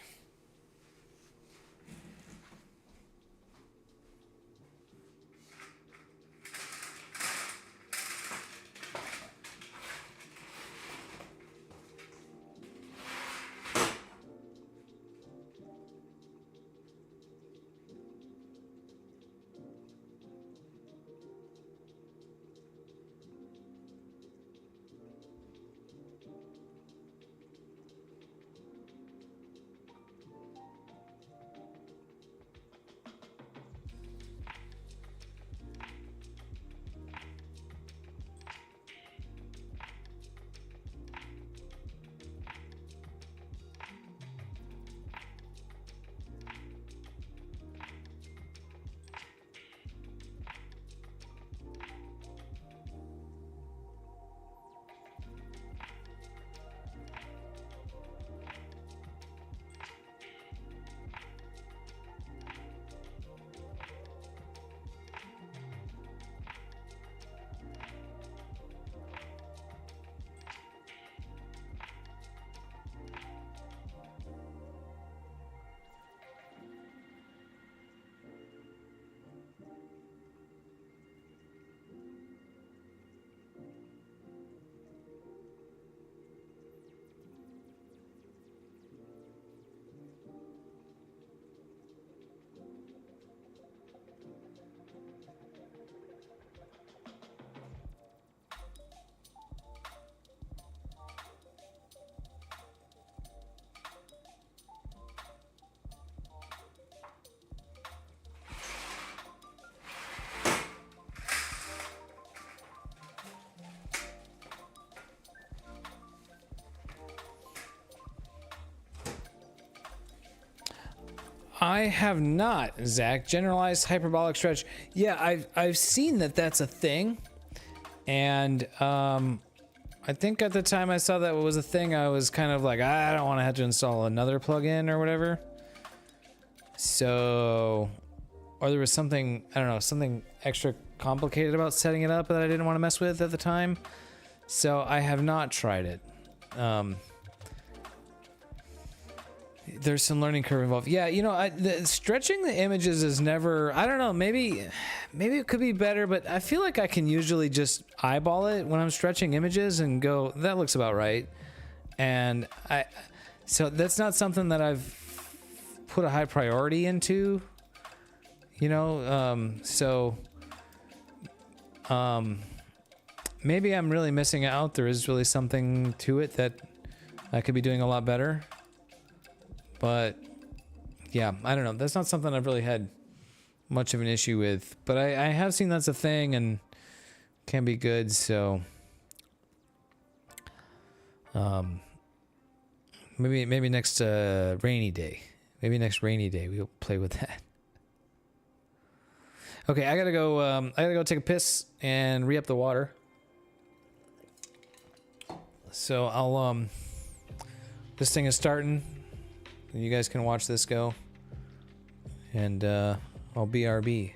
B: I have not, Zach. Generalized hyperbolic stretch. Yeah, I've seen that that's a thing, and I think at the time I saw that was a thing, I was kind of like, I don't want to have to install another plugin or whatever. So, or there was something, I don't know, something extra complicated about setting it up that I didn't want to mess with at the time. So I have not tried it. There's some learning curve involved. Yeah, you know, stretching the images is never, I don't know, maybe it could be better, but I feel like I can usually just eyeball it when I'm stretching images and go, that looks about right. And so that's not something that I've put a high priority into, you know, maybe I'm really missing out. There is really something to it that I could be doing a lot better. But yeah, I don't know. That's not something I've really had much of an issue with. But I have seen that's a thing and can be good. So maybe next rainy day. Maybe next rainy day we'll play with that. Okay, I gotta go take a piss and re-up the water. So I'll this thing is starting. You guys can watch this go, and I'll BRB.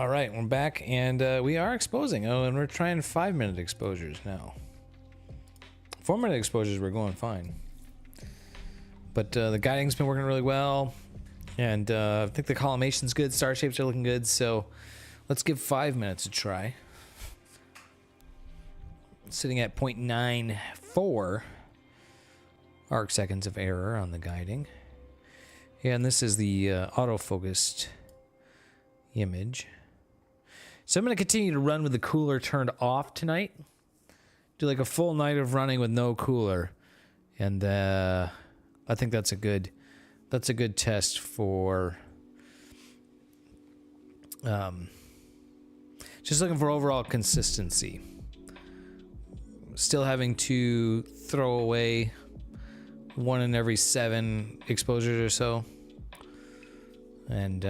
B: All right, we're back, and we are exposing. Oh, and we're trying 5-minute exposures now. 4-minute exposures, we're going fine. But the guiding's been working really well, and I think the collimation's good. Star shapes are looking good, so let's give 5 minutes a try. Sitting at 0.94 arc seconds of error on the guiding. Yeah, and this is the auto-focused image. So I'm going to continue to run with the cooler turned off tonight. Do like a full night of running with no cooler, and I think that's a good test for just looking for overall consistency. Still having to throw away 1 in every 7 exposures or so, and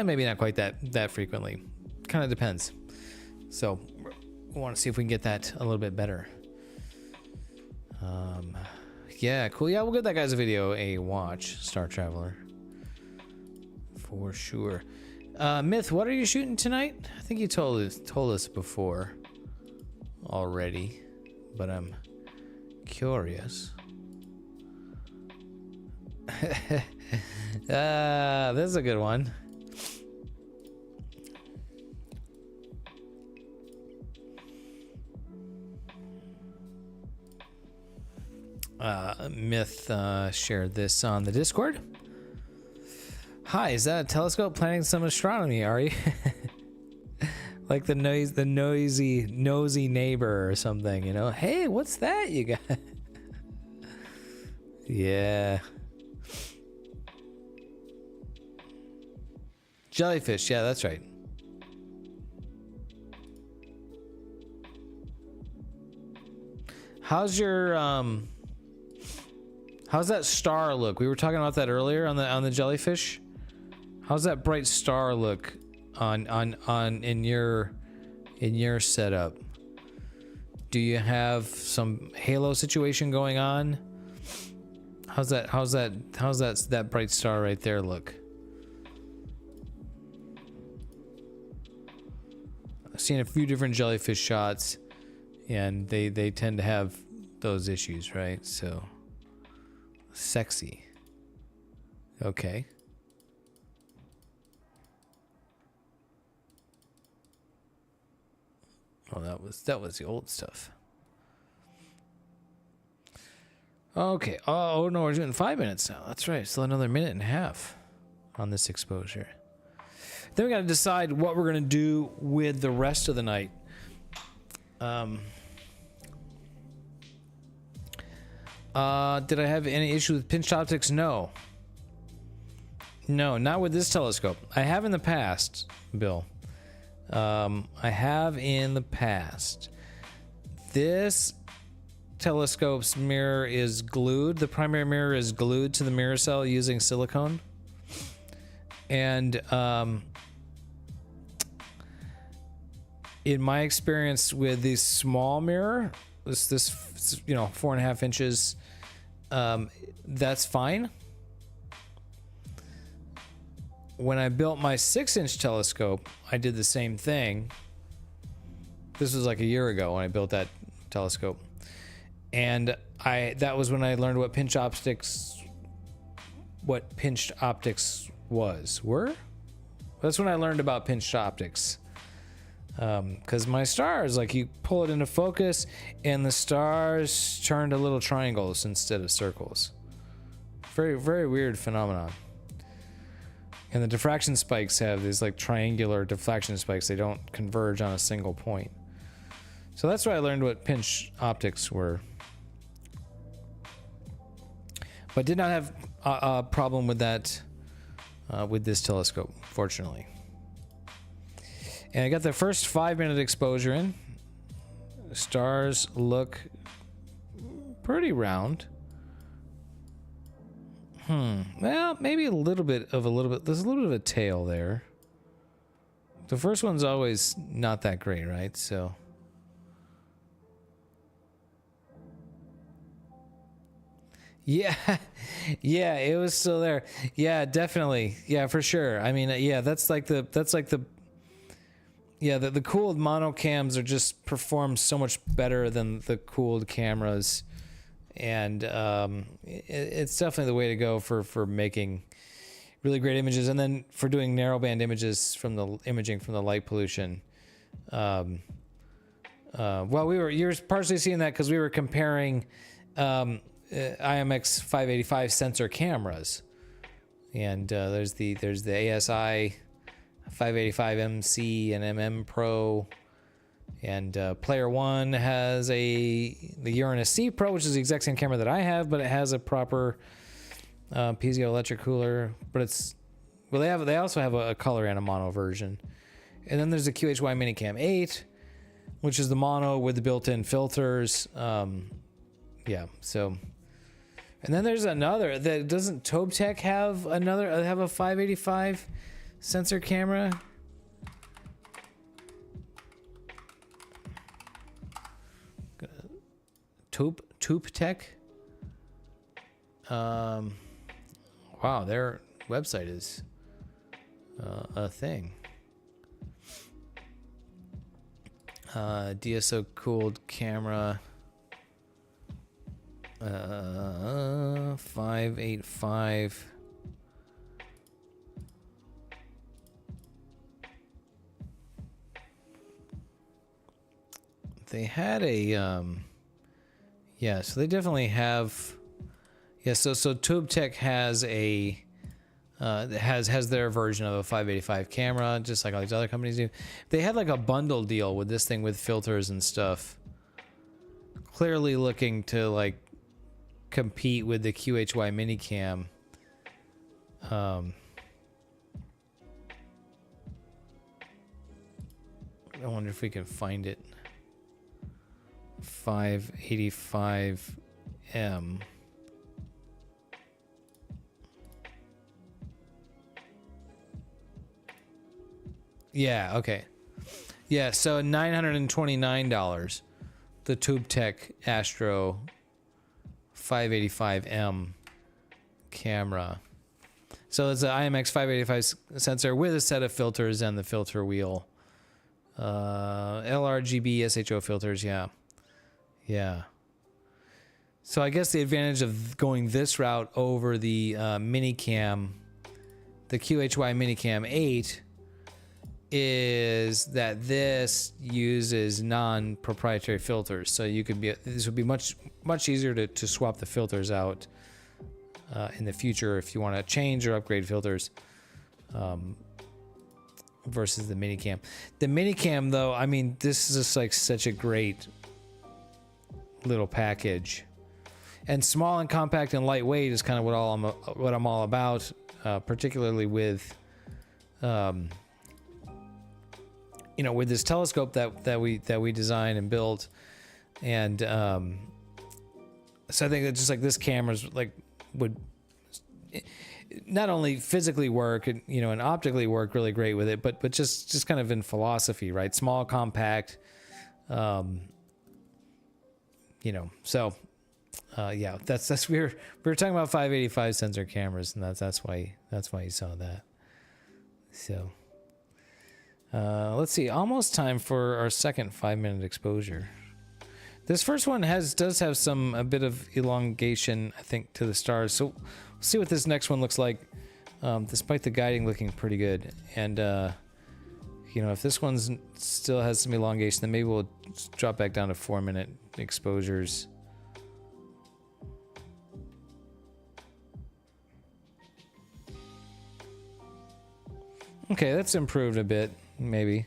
B: maybe not quite that frequently. Kind of depends. So we want to see if we can get that a little bit better. Yeah, cool. Yeah, we'll give that guy's video a watch, Star Traveler, for sure. Myth, what are you shooting tonight? I think you told us before already, but I'm curious. This is a good one. Myth shared this on the Discord. Hi, is that a telescope planning some astronomy? Are you like the nosy neighbor or something? You know, hey, what's that you got? Yeah. Jellyfish, yeah, that's right. How's your how's that star look? We were talking about that earlier on the jellyfish. How's that bright star look on in your setup? Do you have some halo situation going on? How's that bright star right there look? I've seen a few different jellyfish shots, and they tend to have those issues, right? So sexy. Okay. Oh, that was the old stuff. Okay. Oh no, we're doing 5 minutes now. That's right. Still another minute and a half on this exposure. Then we got to decide what we're gonna do with the rest of the night. Did I have any issue with pinched optics? No. No, not with this telescope. I have in the past, Bill. I have in the past. This telescope's mirror is glued. The primary mirror is glued to the mirror cell using silicone. And in my experience with the small mirror, this 4.5 inches, that's fine. When I built my 6-inch telescope, I did the same thing. This was like a year ago when I built that telescope, and that was when I learned what pinched optics were. That's when I learned about pinched optics. Because my stars, like, you pull it into focus and the stars turn to little triangles instead of circles. Very, very weird phenomenon. And the diffraction spikes have these like triangular diffraction spikes. They don't converge on a single point. So that's why I learned what pinch optics were. But did not have a problem with that with this telescope, fortunately. And I got the first 5-minute exposure in. The stars look pretty round. Well, maybe there's a little bit of a tail there. The first one's always not that great, right? So Yeah, yeah, it was still there. Yeah, definitely. Yeah, for sure. I mean, yeah, that's like the yeah, the cooled mono cams are just perform so much better than the cooled cameras, and it's definitely the way to go for making really great images, and then for doing narrowband images from the imaging from the light pollution. Well, you're partially seeing that because we were comparing IMX 585 sensor cameras, and there's the ASI 585 MC and MM Pro, and Player One has the Uranus C Pro, which is the exact same camera that I have, but it has a proper piezoelectric cooler. But it's they also have a color and a mono version, and then there's the QHY Minicam 8, which is the mono with the built-in filters. Yeah, so. And then there's another that doesn't TobeTech have have a 585 sensor camera? TobeTech? Wow, their website is a thing. DSO cooled camera. 585. They had a yeah, so they definitely have, yeah, so TubeTech has a has their version of a 585 camera, just like all these other companies do. They had like a bundle deal with this thing with filters and stuff, clearly looking to like compete with the QHY Minicam. I wonder if we can find it. 585M. Yeah, okay. Yeah, so $929. The TubeTech Astro 585M camera. So it's an IMX 585 sensor with a set of filters and the filter wheel. LRGB SHO filters, yeah. Yeah. So I guess the advantage of going this route over the Minicam, the QHY Minicam 8, is that this uses non-proprietary filters. So you could be, this would be much easier to swap the filters out in the future if you want to change or upgrade filters, versus the Minicam. The Minicam, though, I mean, this is just like such a great little package, and small and compact and lightweight is kind of what I'm all about, particularly with you know, with this telescope that we designed and built, and so I think that just like this camera's like would not only physically work and, you know, and optically work really great with it, but just kind of in philosophy, right? Small, compact, you know. So yeah, that's we were talking about 585 sensor cameras, and that's why you saw that. So let's see, almost time for our second 5-minute exposure. This first one does have a bit of elongation, I think, to the stars. So we'll see what this next one looks like, despite the guiding looking pretty good. And you know, if this one still has some elongation, then maybe we'll drop back down to 4-minute exposures. Okay, that's improved a bit, maybe.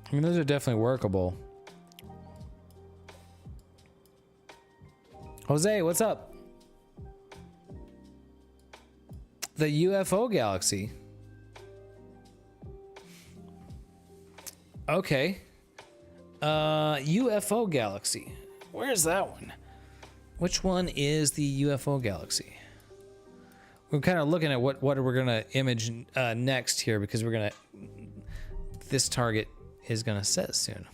B: I mean, those are definitely workable. Jose, what's up? The UFO Galaxy. Okay. UFO Galaxy. Where's that one? Which one is the UFO Galaxy? We're kind of looking at what we're gonna image next here, because we're gonna, this target is going to set soon.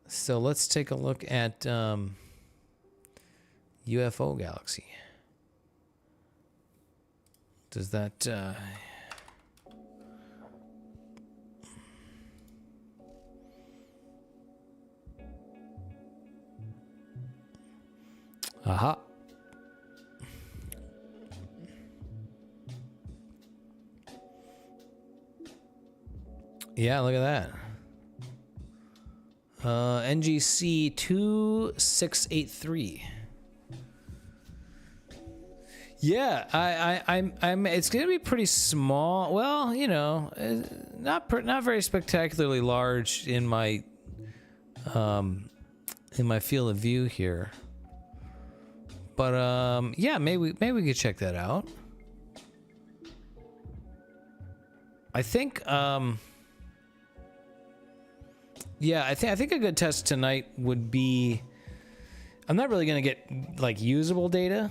B: So let's take a look at UFO Galaxy. Does that... Aha. Yeah, look at that. NGC 2683. Yeah, I'm. It's gonna be pretty small. Well, you know, not very spectacularly large in my field of view here. But yeah, maybe we could check that out. I think yeah, I think a good test tonight would be, I'm not really gonna get like usable data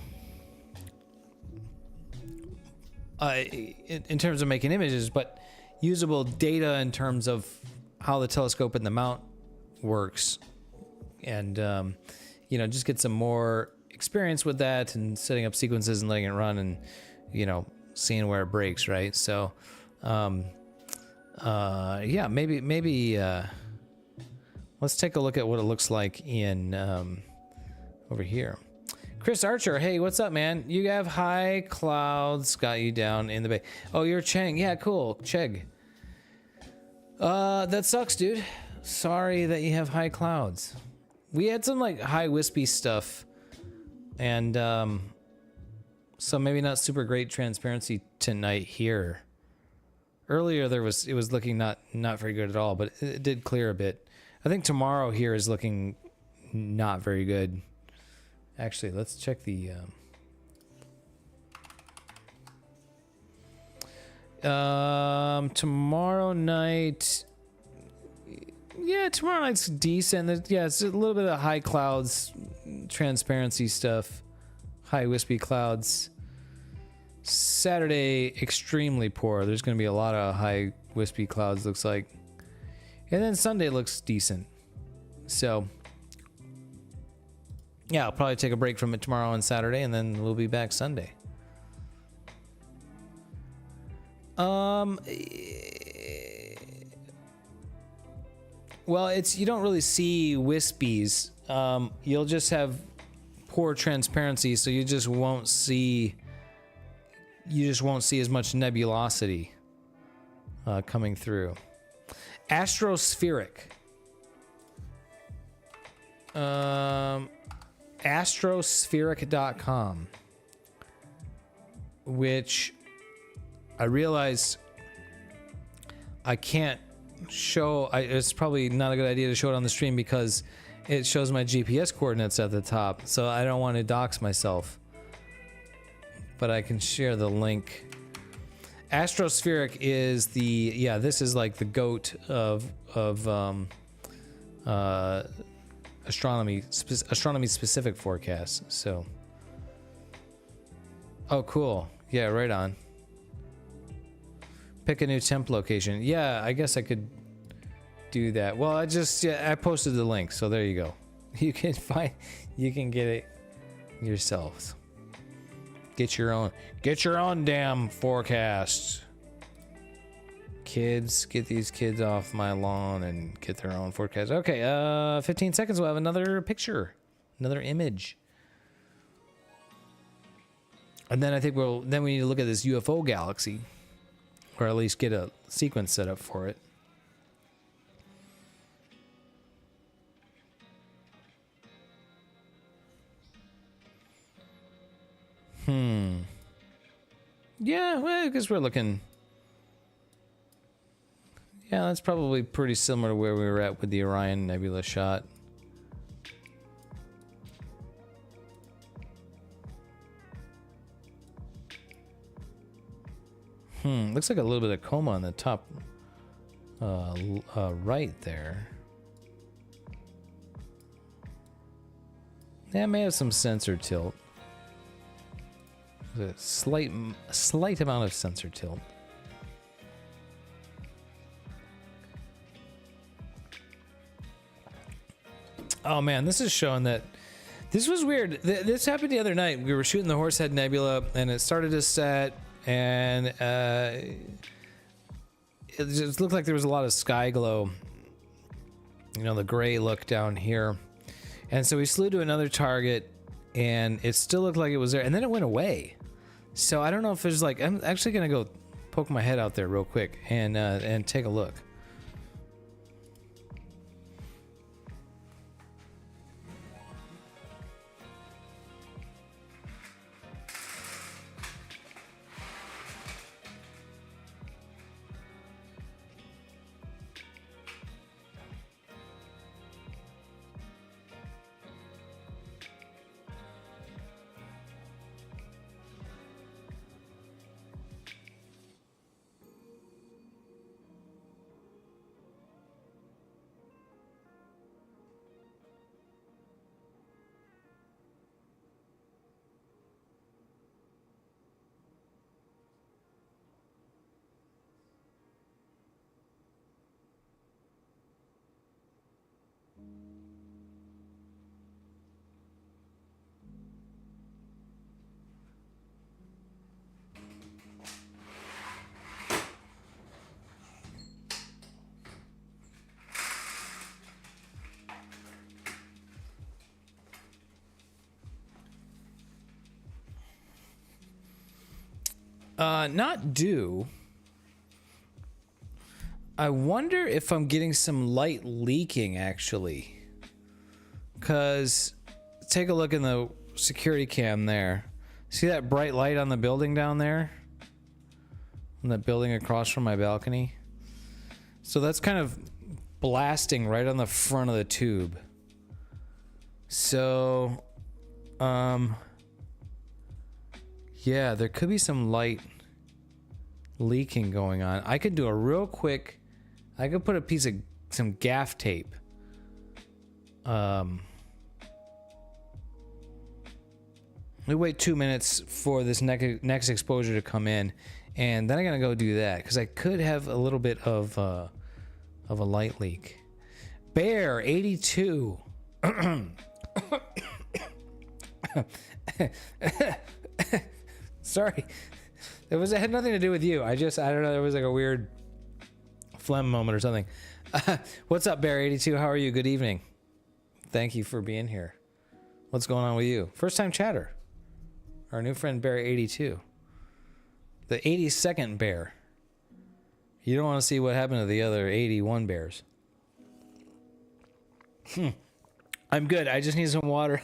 B: in terms of making images, but usable data in terms of how the telescope and the mount works, and you know, just get some more experience with that and setting up sequences and letting it run, and you know, seeing where it breaks, right? So yeah, maybe let's take a look at what it looks like in over here. Chris Archer, hey, what's up, man? You have high clouds, got you down in the bay. Oh, you're Cheng. Yeah, cool. Chegg. That sucks, dude. Sorry that you have high clouds. We had some like high wispy stuff, and so maybe not super great transparency tonight here. Earlier it was looking not very good at all, but it did clear a bit. I think tomorrow here is looking not very good. Actually, let's check the tomorrow night. Yeah, tomorrow night's decent. Yeah, it's a little bit of high clouds, transparency stuff, high wispy clouds. Saturday, extremely poor. There's going to be a lot of high wispy clouds, looks like. And then Sunday looks decent. So, yeah, I'll probably take a break from it tomorrow and Saturday, and then we'll be back Sunday. Well, you don't really see wispies. You'll just have poor transparency, so you just won't see as much nebulosity coming through. AstroSpheric. Astrospheric.com, which I realize I can't show. It's probably not a good idea to show it on the stream because it shows my GPS coordinates at the top, so I don't want to dox myself. But I can share the link. AstroSpheric is this is like the GOAT of astronomy specific forecasts. So, oh cool, yeah, right on. Pick a new temp location. Yeah, I guess I could do that. Well, I posted the link, so there you go. You can get it yourselves. Get your own damn forecasts. Kids, get these kids off my lawn and get their own forecast. Okay, 15 seconds, we'll have another picture, another image. And then I think we need to look at this UFO galaxy, or at least get a sequence set up for it. Yeah, well, I guess we're looking. Yeah, that's probably pretty similar to where we were at with the Orion Nebula shot. Looks like a little bit of coma on the top right there. Yeah, it may have some sensor tilt. A slight amount of sensor tilt. Oh man, this is showing that this was weird. This happened the other night. We were shooting the Horsehead Nebula, and it started to set, and it just looked like there was a lot of sky glow. You know, the gray look down here. And so we slew to another target, and it still looked like it was there, and then it went away. So I don't know if there's like, I'm actually gonna go poke my head out there real quick and take a look. Not due. I wonder if I'm getting some light leaking, actually. Because, take a look in the security cam there. See that bright light on the building down there? On that building across from my balcony? So that's kind of blasting right on the front of the tube. So, yeah, there could be some light leaking going on. I could do a real quick, I could put a piece of some gaff tape. We wait 2 minutes for this next exposure to come in, and then I'm gonna go do that because I could have a little bit of a light leak. Bear 82. Sorry, it had nothing to do with you. I don't know. There was like a weird phlegm moment or something. What's up, Bear 82? How are you? Good evening. Thank you for being here. What's going on with you? First time chatter. Our new friend Bear 82. The 82nd bear. You don't want to see what happened to the other 81 bears. I'm good. I just need some water.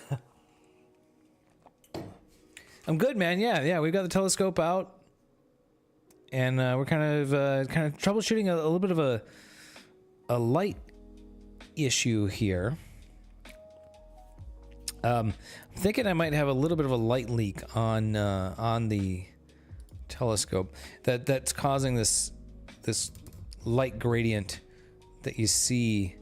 B: I'm good, man. Yeah. We've got the telescope out, and we're kind of troubleshooting a little bit of a light issue here. I'm thinking I might have a little bit of a light leak on the telescope that's causing this light gradient that you see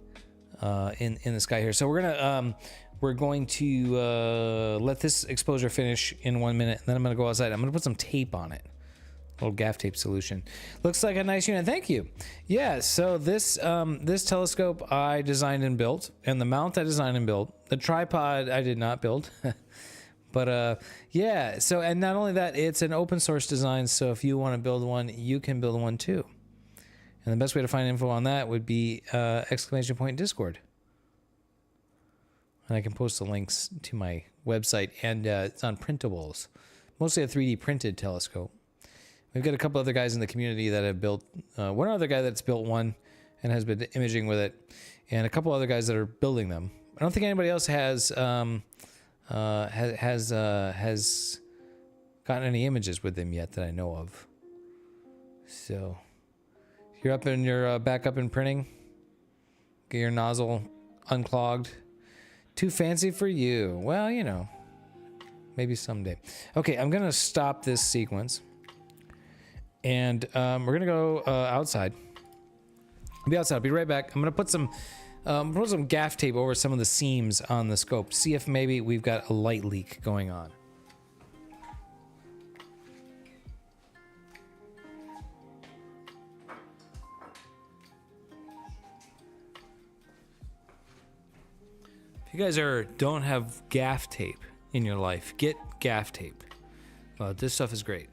B: in the sky here. So we're going to let this exposure finish in 1 minute, and then I'm going to go outside. I'm going to put some tape on it. A little gaff tape solution. Looks like a nice unit. Thank you. Yeah, so this telescope I designed and built, and the mount I designed and built. The tripod I did not build. But yeah, so, and not only that, it's an open source design, so if you want to build one, you can build one too. And the best way to find info on that would be !Discord. And I can post the links to my website, and it's on printables. Mostly a 3D printed telescope. We've got a couple other guys in the community that have built, one other guy that's built one and has been imaging with it, and a couple other guys that are building them. I don't think anybody else has gotten any images with them yet that I know of. So, you're up in your back up in printing. Get your nozzle unclogged. Too fancy for you. Well, you know, maybe someday. Okay, I'm gonna stop this sequence, and we're gonna go outside. I'll be outside. I'll be right back. I'm gonna put some gaff tape over some of the seams on the scope. See if maybe we've got a light leak going on. If you guys don't have gaff tape in your life, get gaff tape. This stuff is great.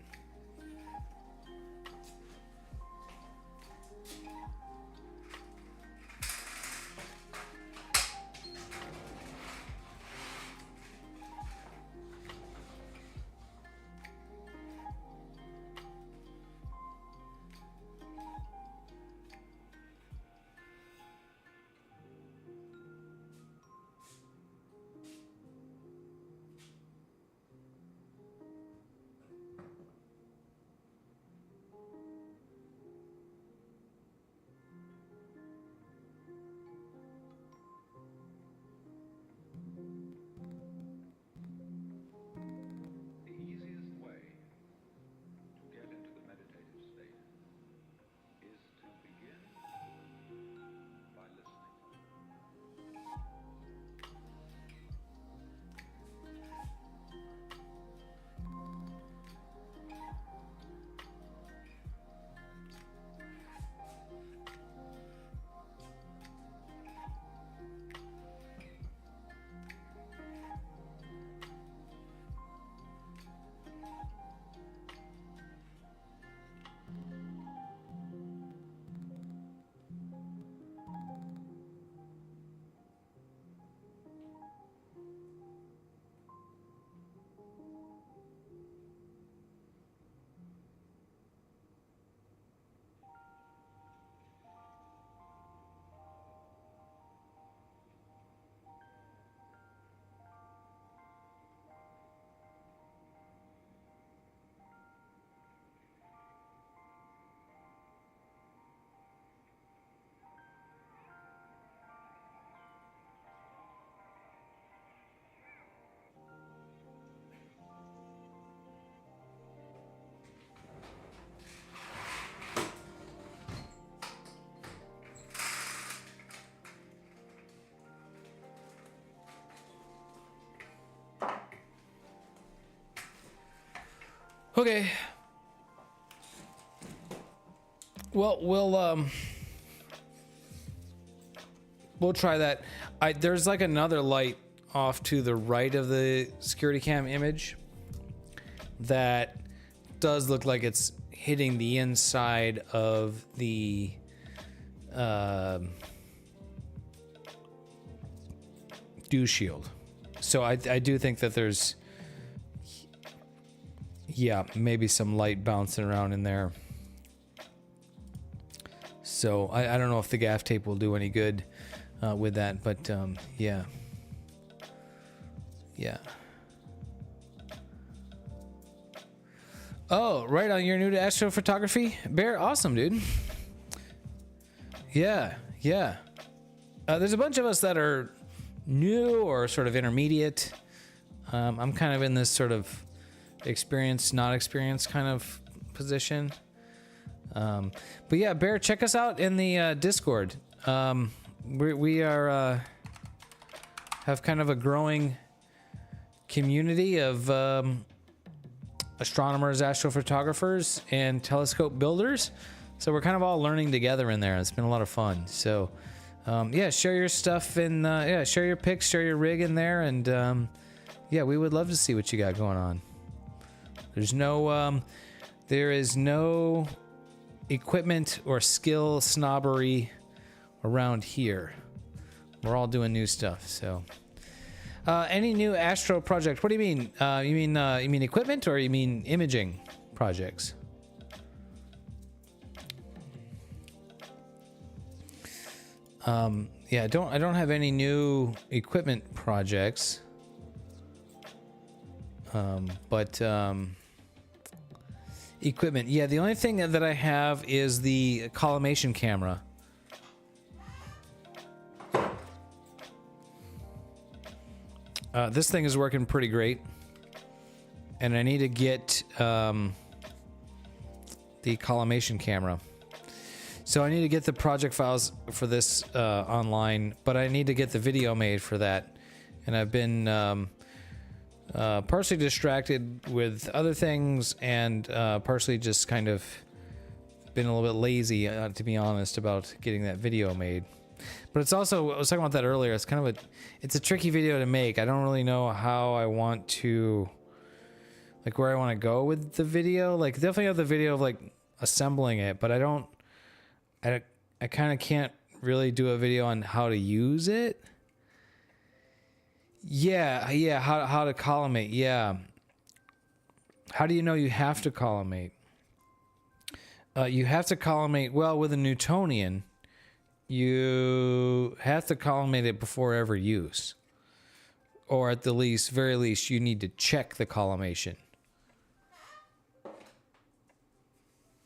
B: Okay. Well, we'll try that. There's like another light off to the right of the security cam image that does look like it's hitting the inside of the dew shield. So I do think that there's, yeah, maybe some light bouncing around in there. So I don't know if the gaff tape will do any good with that, but yeah. Yeah. Oh, right on. You're new to astrophotography? Bear, awesome, dude. Yeah, yeah. There's a bunch of us that are new or sort of intermediate. I'm kind of in this sort of experienced, not experienced kind of position. But yeah, Bear, check us out in the Discord. We are have kind of a growing community of astronomers, astrophotographers, and telescope builders. So we're kind of all learning together in there. It's been a lot of fun. So yeah, share your stuff and yeah, share your pics, share your rig in there, and yeah, we would love to see what you got going on. There is no equipment or skill snobbery around here. We're all doing new stuff. So any new astro project? What do you mean? You mean equipment, or you mean imaging projects? Yeah, I don't have any new equipment projects. But equipment, yeah, the only thing that I have is the collimation camera. This thing is working pretty great, and I need to get the collimation camera. So I need to get the project files for this online, but I need to get the video made for that. And I've been partially distracted with other things, and partially just kind of been a little bit lazy, to be honest, about getting that video made. But it's also, I was talking about that earlier. It's kind of it's a tricky video to make. I don't really know how I want to, like where I want to go with the video. Like definitely have the video of like assembling it, but I kind of can't really do a video on how to use it. Yeah, how to collimate. Yeah. How do you know you have to collimate? You have to collimate, well, with a Newtonian, you have to collimate it before every use. Or at the very least, you need to check the collimation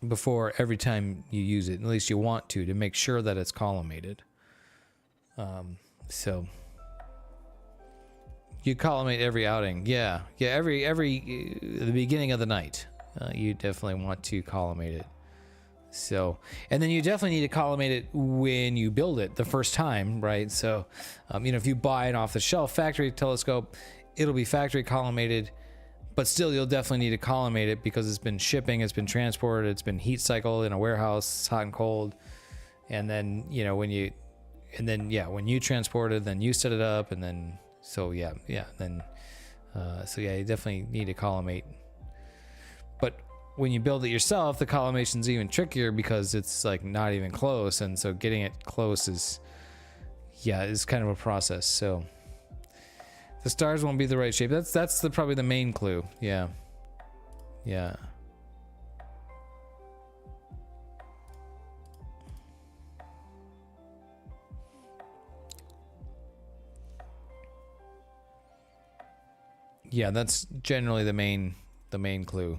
B: before every time you use it. At least you want to make sure that it's collimated. So you collimate every outing. Yeah, every the beginning of the night, you definitely want to collimate it. So, and then you definitely need to collimate it when you build it the first time, right? So, if you buy an off-the-shelf factory telescope, it'll be factory collimated, but still you'll definitely need to collimate it because it's been shipping, it's been transported, it's been heat cycled in a warehouse, hot and cold. And then, when you transport it, then you set it up, and then, you definitely need to collimate. But when you build it yourself, the collimation's even trickier because it's like not even close, and so getting it close is kind of a process. So the stars won't be the right shape. That's probably the main clue. Yeah. Yeah, that's generally the main clue.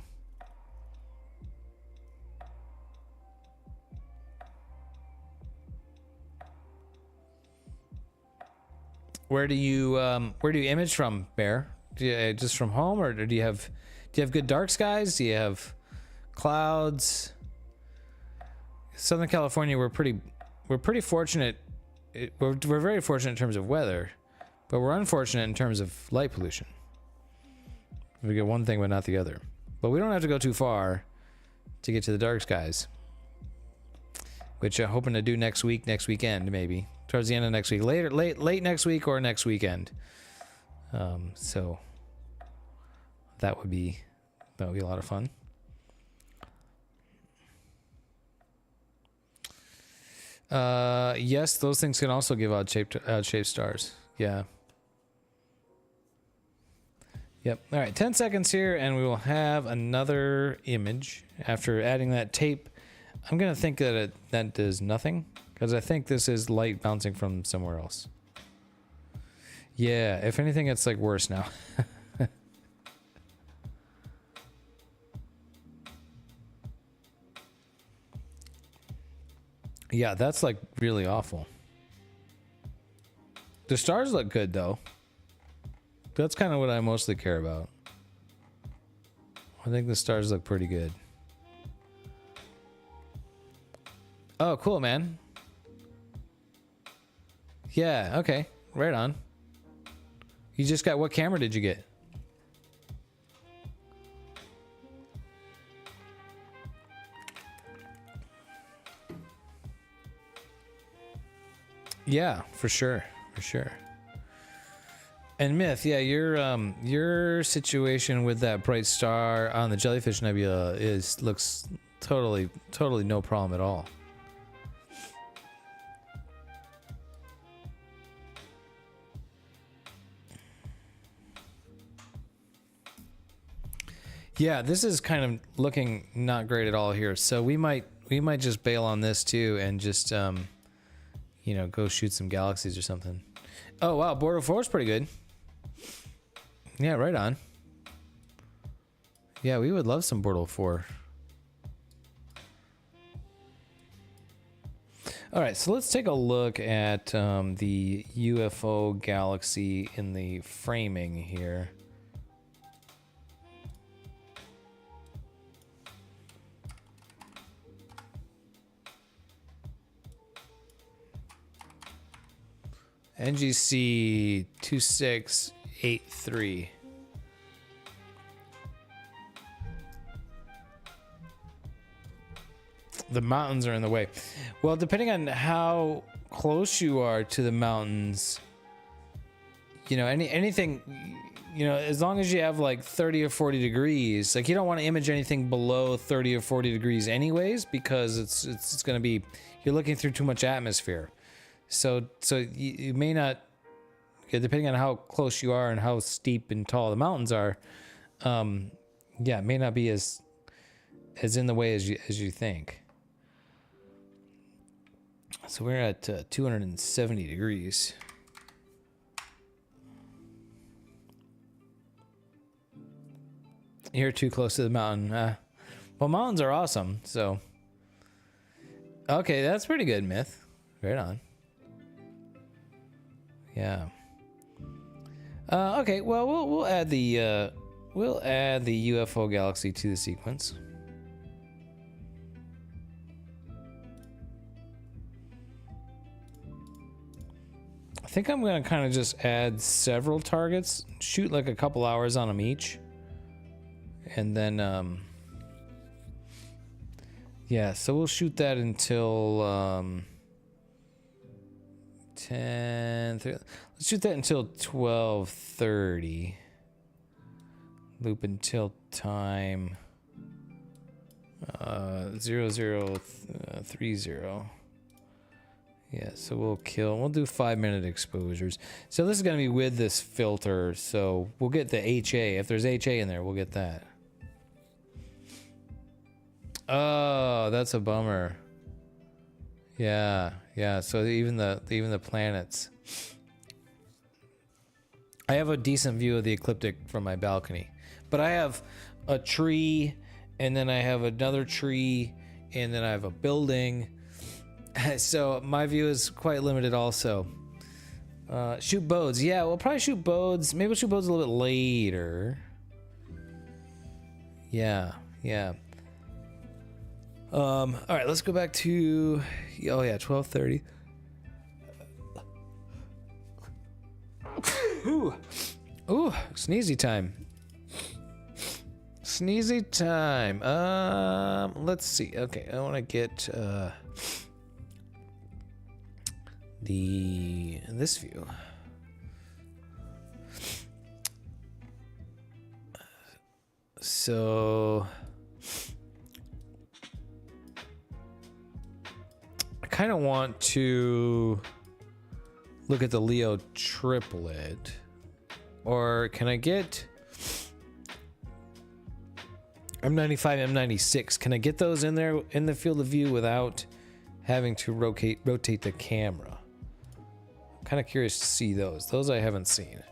B: Where do you image from, Bear? Just from home, or do you have good dark skies? Do you have clouds? Southern California, we're pretty fortunate. We're very fortunate in terms of weather, but we're unfortunate in terms of light pollution. We get one thing but not the other. But we don't have to go too far to get to the dark skies, which I'm hoping to do next weekend, maybe towards the end of next week, late next week or next weekend. So that would be a lot of fun. Yes, those things can also give odd-shaped stars. Yeah. Yep. All right, 10 seconds here, and we will have another image. After adding that tape, I'm going to think that that does nothing, because I think this is light bouncing from somewhere else. Yeah, if anything, it's like worse now. Yeah, that's like really awful. The stars look good, though. That's kind of what I mostly care about. I think the stars look pretty good. Oh, cool, man. Yeah, okay. Right on. You just got, what camera did you get? Yeah, for sure. For sure. And Myth, yeah, your situation with that bright star on the Jellyfish Nebula looks totally no problem at all. Yeah, this is kind of looking not great at all here. So we might just bail on this too and just go shoot some galaxies or something. Oh wow, Border 4 is pretty good. Yeah, right on. Yeah, we would love some Bortle 4. All right, so let's take a look at the UFO galaxy in the framing here. NGC 2683. The mountains are in the way. Well, depending on how close you are to the mountains, you know, anything, you know, as long as you have like 30 or 40 degrees, like you don't want to image anything below 30 or 40 degrees anyways, because it's going to be, you're looking through too much atmosphere. So you may not, depending on how close you are and how steep and tall the mountains are, yeah, it may not be as in the way as you think. So we're at 270 degrees. You're too close to the mountain. Well, mountains are awesome, so. Okay, that's pretty good, Myth. Right on. Yeah. Okay, well, we'll add the UFO galaxy to the sequence. I think I'm gonna kind of just add several targets, shoot like a couple hours on them each. And then, yeah, so we'll shoot that until, let's shoot that until 12:30. Loop until time, 0030. Yeah, so we'll do 5-minute exposures. So this is gonna be with this filter, so we'll get the HA. If there's HA in there, we'll get that. Oh, that's a bummer. Yeah, so even the planets. I have a decent view of the ecliptic from my balcony, but I have a tree, and then I have another tree, and then I have a building. So my view is quite limited also. Shoot bodes. Yeah, we'll probably shoot bodes. Maybe we'll shoot bodes a little bit later. Yeah. All right, let's go back to, oh yeah, 12:30. Ooh, sneezy time. Let's see. Okay, I want to get this view. So I kind of want to look at the Leo triplet, or can I get M95, M96? Can I get those in there in the field of view without having to rotate the camera? I'm kind of curious to see those. Those I haven't seen.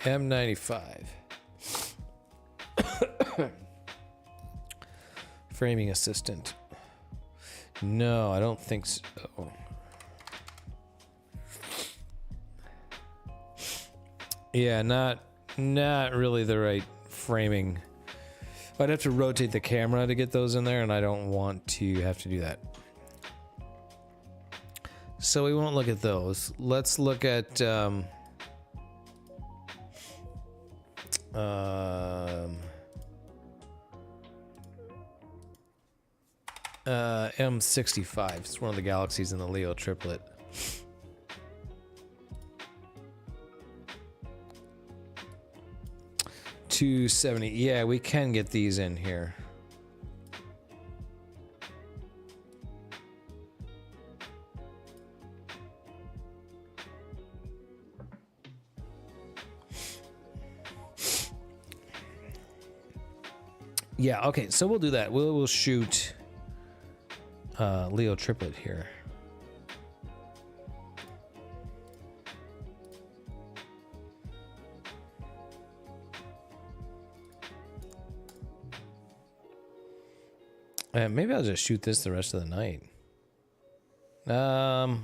B: M95. Framing assistant. No, I don't think so. Yeah, not really the right framing. I'd have to rotate the camera to get those in there, and I don't want to have to do that. So we won't look at those. Let's look at M65. It's one of the galaxies in the Leo triplet. $270. Yeah, we can get these in here. Yeah, okay, so we'll do that. We'll shoot Leo triplet here. Maybe I'll just shoot this the rest of the night. Now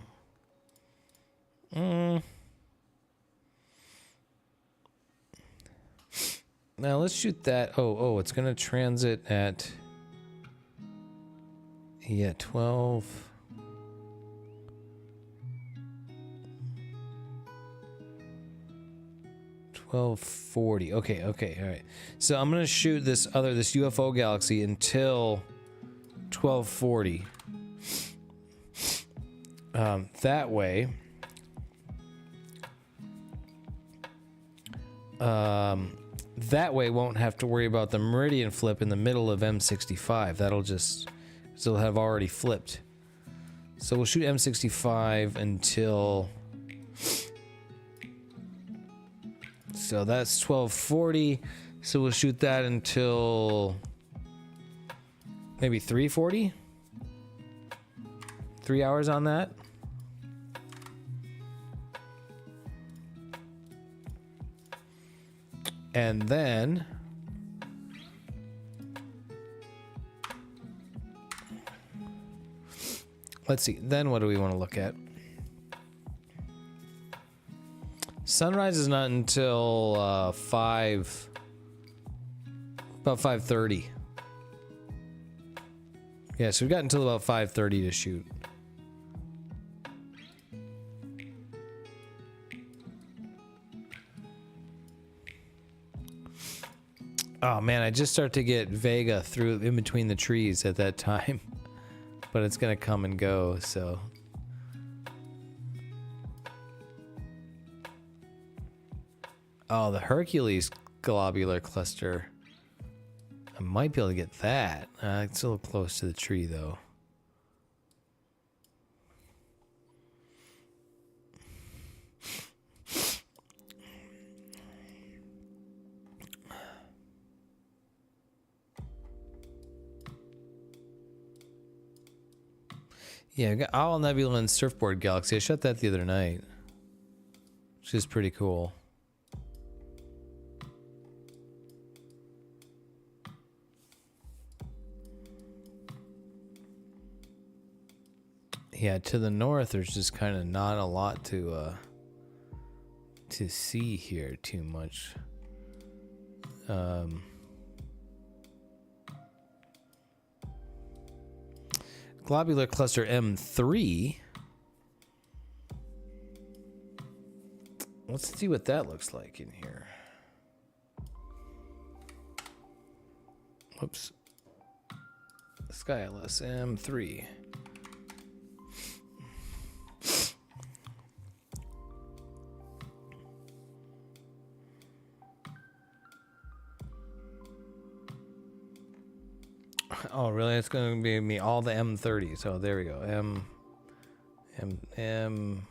B: let's shoot that. Oh, it's gonna transit at 12. $12:40. Okay, all right. So I'm gonna shoot this UFO galaxy until 12:40. That way, won't have to worry about the meridian flip in the middle of M65. That'll just still have already flipped. So we'll shoot M65 until, so that's 1240. So we'll shoot that until maybe 340. 3 hours on that. And then let's see. Then what do we want to look at? Sunrise is not until about 5:30. Yeah, so we've got until about 5:30 to shoot. Oh man, I just start to get Vega through in between the trees at that time. But it's gonna come and go, so. Oh, the Hercules globular cluster. I might be able to get that. It's a little close to the tree though. Yeah, I got Owl Nebula and Surfboard Galaxy. I shot that the other night, which is pretty cool. Yeah, to the north, there's just kind of not a lot to see here too much. Globular cluster M3. Let's see what that looks like in here. Whoops. Skyless M3. Oh, really? It's going to be me all the M30s. So there we go. M.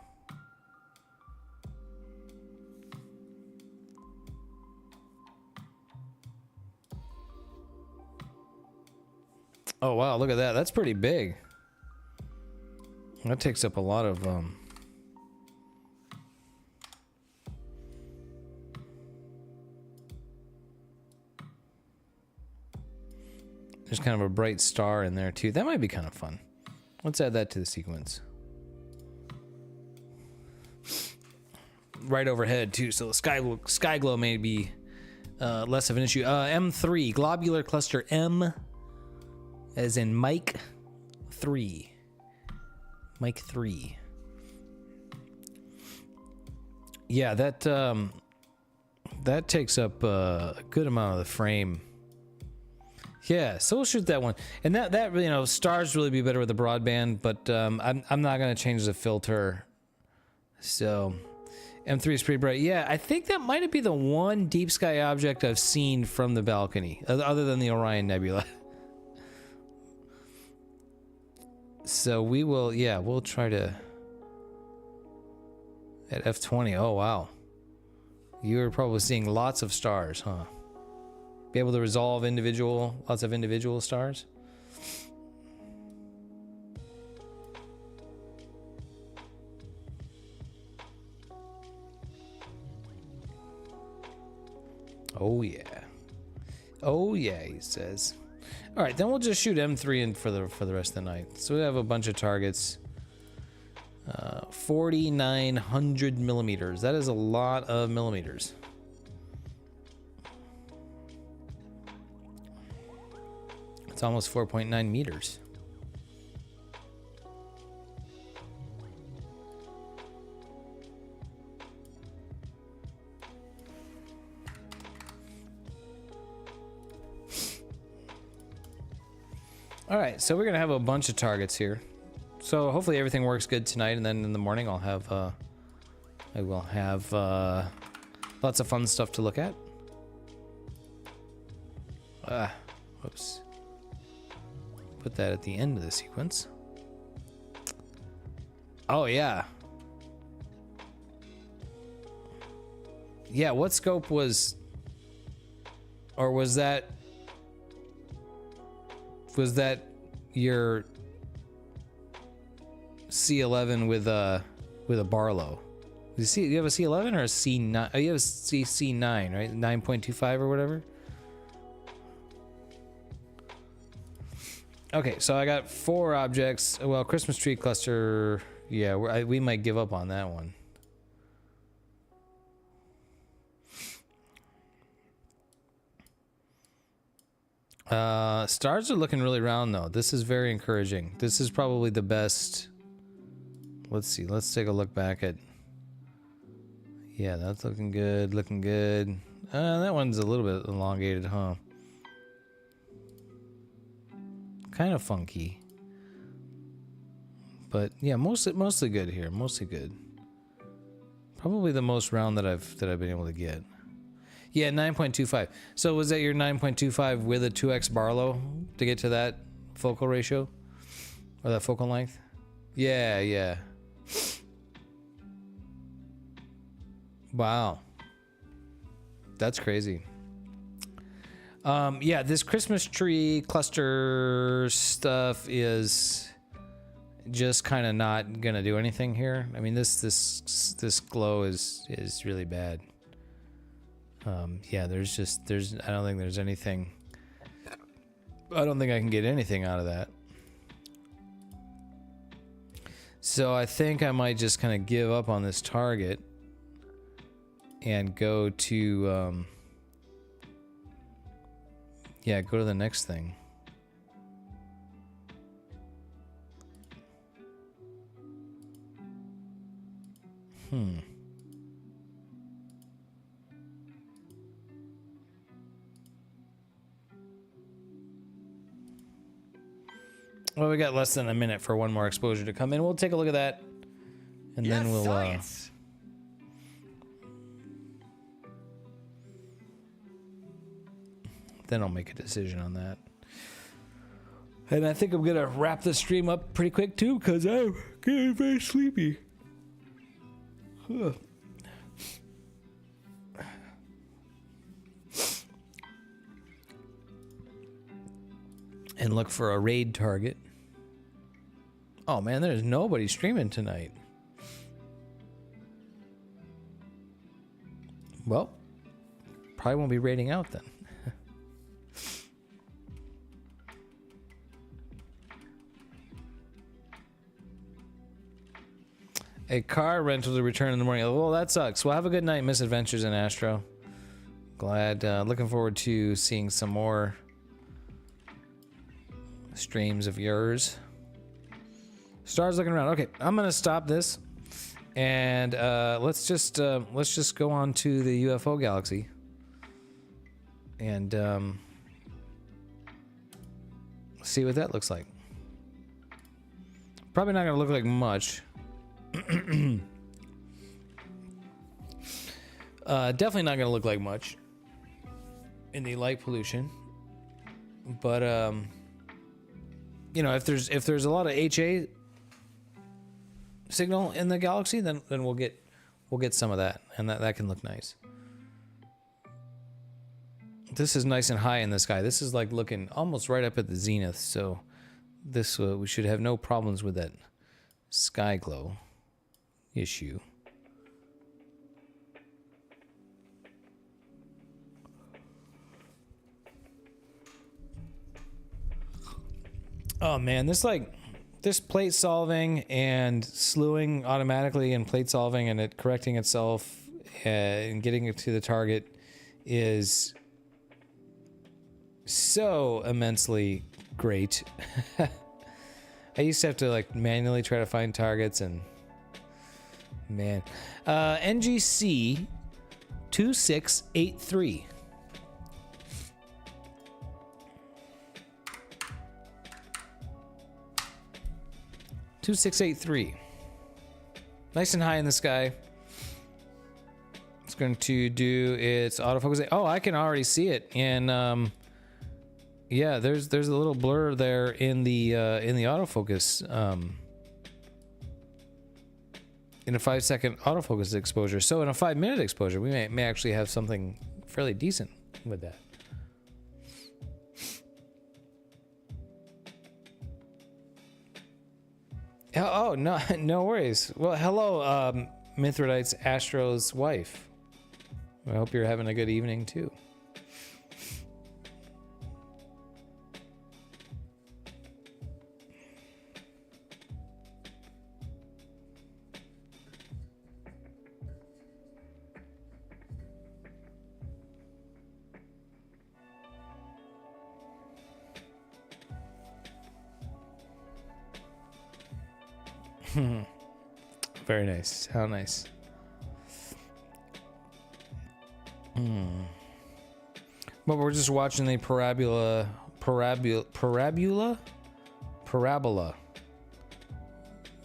B: Oh, wow. Look at that. That's pretty big. That takes up a lot of, there's kind of a bright star in there too. That might be kind of fun. Let's add that to the sequence. Right overhead too, so the sky glow may be less of an issue. M3, globular cluster M, as in Mike 3. Mike 3. Yeah, that takes up a good amount of the frame. Yeah, so we'll shoot that one, and that you know, stars really be better with the broadband, but I'm not gonna change the filter. So M3 is pretty bright. Yeah, I think that might be the one deep sky object I've seen from the balcony, other than the Orion Nebula. So we will, yeah, we'll try to at F20. Oh wow, you're probably seeing lots of stars, huh? Be able to resolve lots of individual stars. Oh yeah. Oh yeah, he says. All right, then we'll just shoot M3 in for the rest of the night. So we have a bunch of targets. 4,900 millimeters. That is a lot of millimeters. It's almost 4.9 meters. All right, so we're gonna have a bunch of targets here. So hopefully everything works good tonight, and then in the morning I'll have I will have lots of fun stuff to look at. Whoops. Put that at the end of the sequence. Oh yeah. Yeah, what scope was, or was that your C11 with a Barlow? Do you have a C11 or a C9? Oh, you have a C9, right? 9.25 or whatever. Okay, so I got 4 objects. Well, Christmas tree cluster. Yeah, we might give up on that one. Stars are looking really round though. This is very encouraging. This is probably the best. Let's see. Let's take a look back at. Yeah, that's looking good. Looking good. That one's a little bit elongated, huh? Kind of funky. But yeah, mostly good here. Mostly good. Probably the most round that I've been able to get. Yeah, 9.25. So was that your 9.25 with a 2x Barlow to get to that focal ratio? Or that focal length? Yeah, yeah. Wow. That's crazy. Yeah, this Christmas tree cluster stuff is just kind of not gonna do anything here. I mean, this glow is really bad. Yeah, I don't think there's anything. I don't think I can get anything out of that. So I think I might just kind of give up on this target and go to, yeah, go to the next thing. Well, we got less than a minute for one more exposure to come in. We'll take a look at that, and then we'll. Then I'll make a decision on that. And I think I'm gonna wrap the stream up pretty quick too, because I'm getting very sleepy. And look for a raid target. Oh man, there's nobody streaming tonight. Well, probably won't be raiding out then. A car rental to return in the morning. Well, that sucks. Well, have a good night, Misadventures in Astro. Glad, looking forward to seeing some more streams of yours. Stars looking around. Okay, I'm gonna stop this, and let's just go on to the UFO galaxy, and see what that looks like. Probably not gonna look like much. Definitely not gonna look like much in the light pollution, but you know, if there's a lot of HA signal in the galaxy, then we'll get some of that, and that can look nice. This is nice and high in the sky. This is like looking almost right up at the zenith, so this we should have no problems with that sky glow issue. Oh man, this plate solving and slewing automatically and plate solving and it correcting itself and getting it to the target is so immensely great. I used to have to like manually try to find targets, and man, NGC 2683. 2683. Nice and high in the sky. It's going to do its autofocus. Oh, I can already see it. And yeah, there's a little blur there in the autofocus. In a 5-second autofocus exposure. So in a 5-minute exposure, we may actually have something fairly decent with that. Oh, no, no worries. Well, hello, Mithridate's Astro's wife. I hope you're having a good evening too. Very nice. How nice. But we're just watching the parabola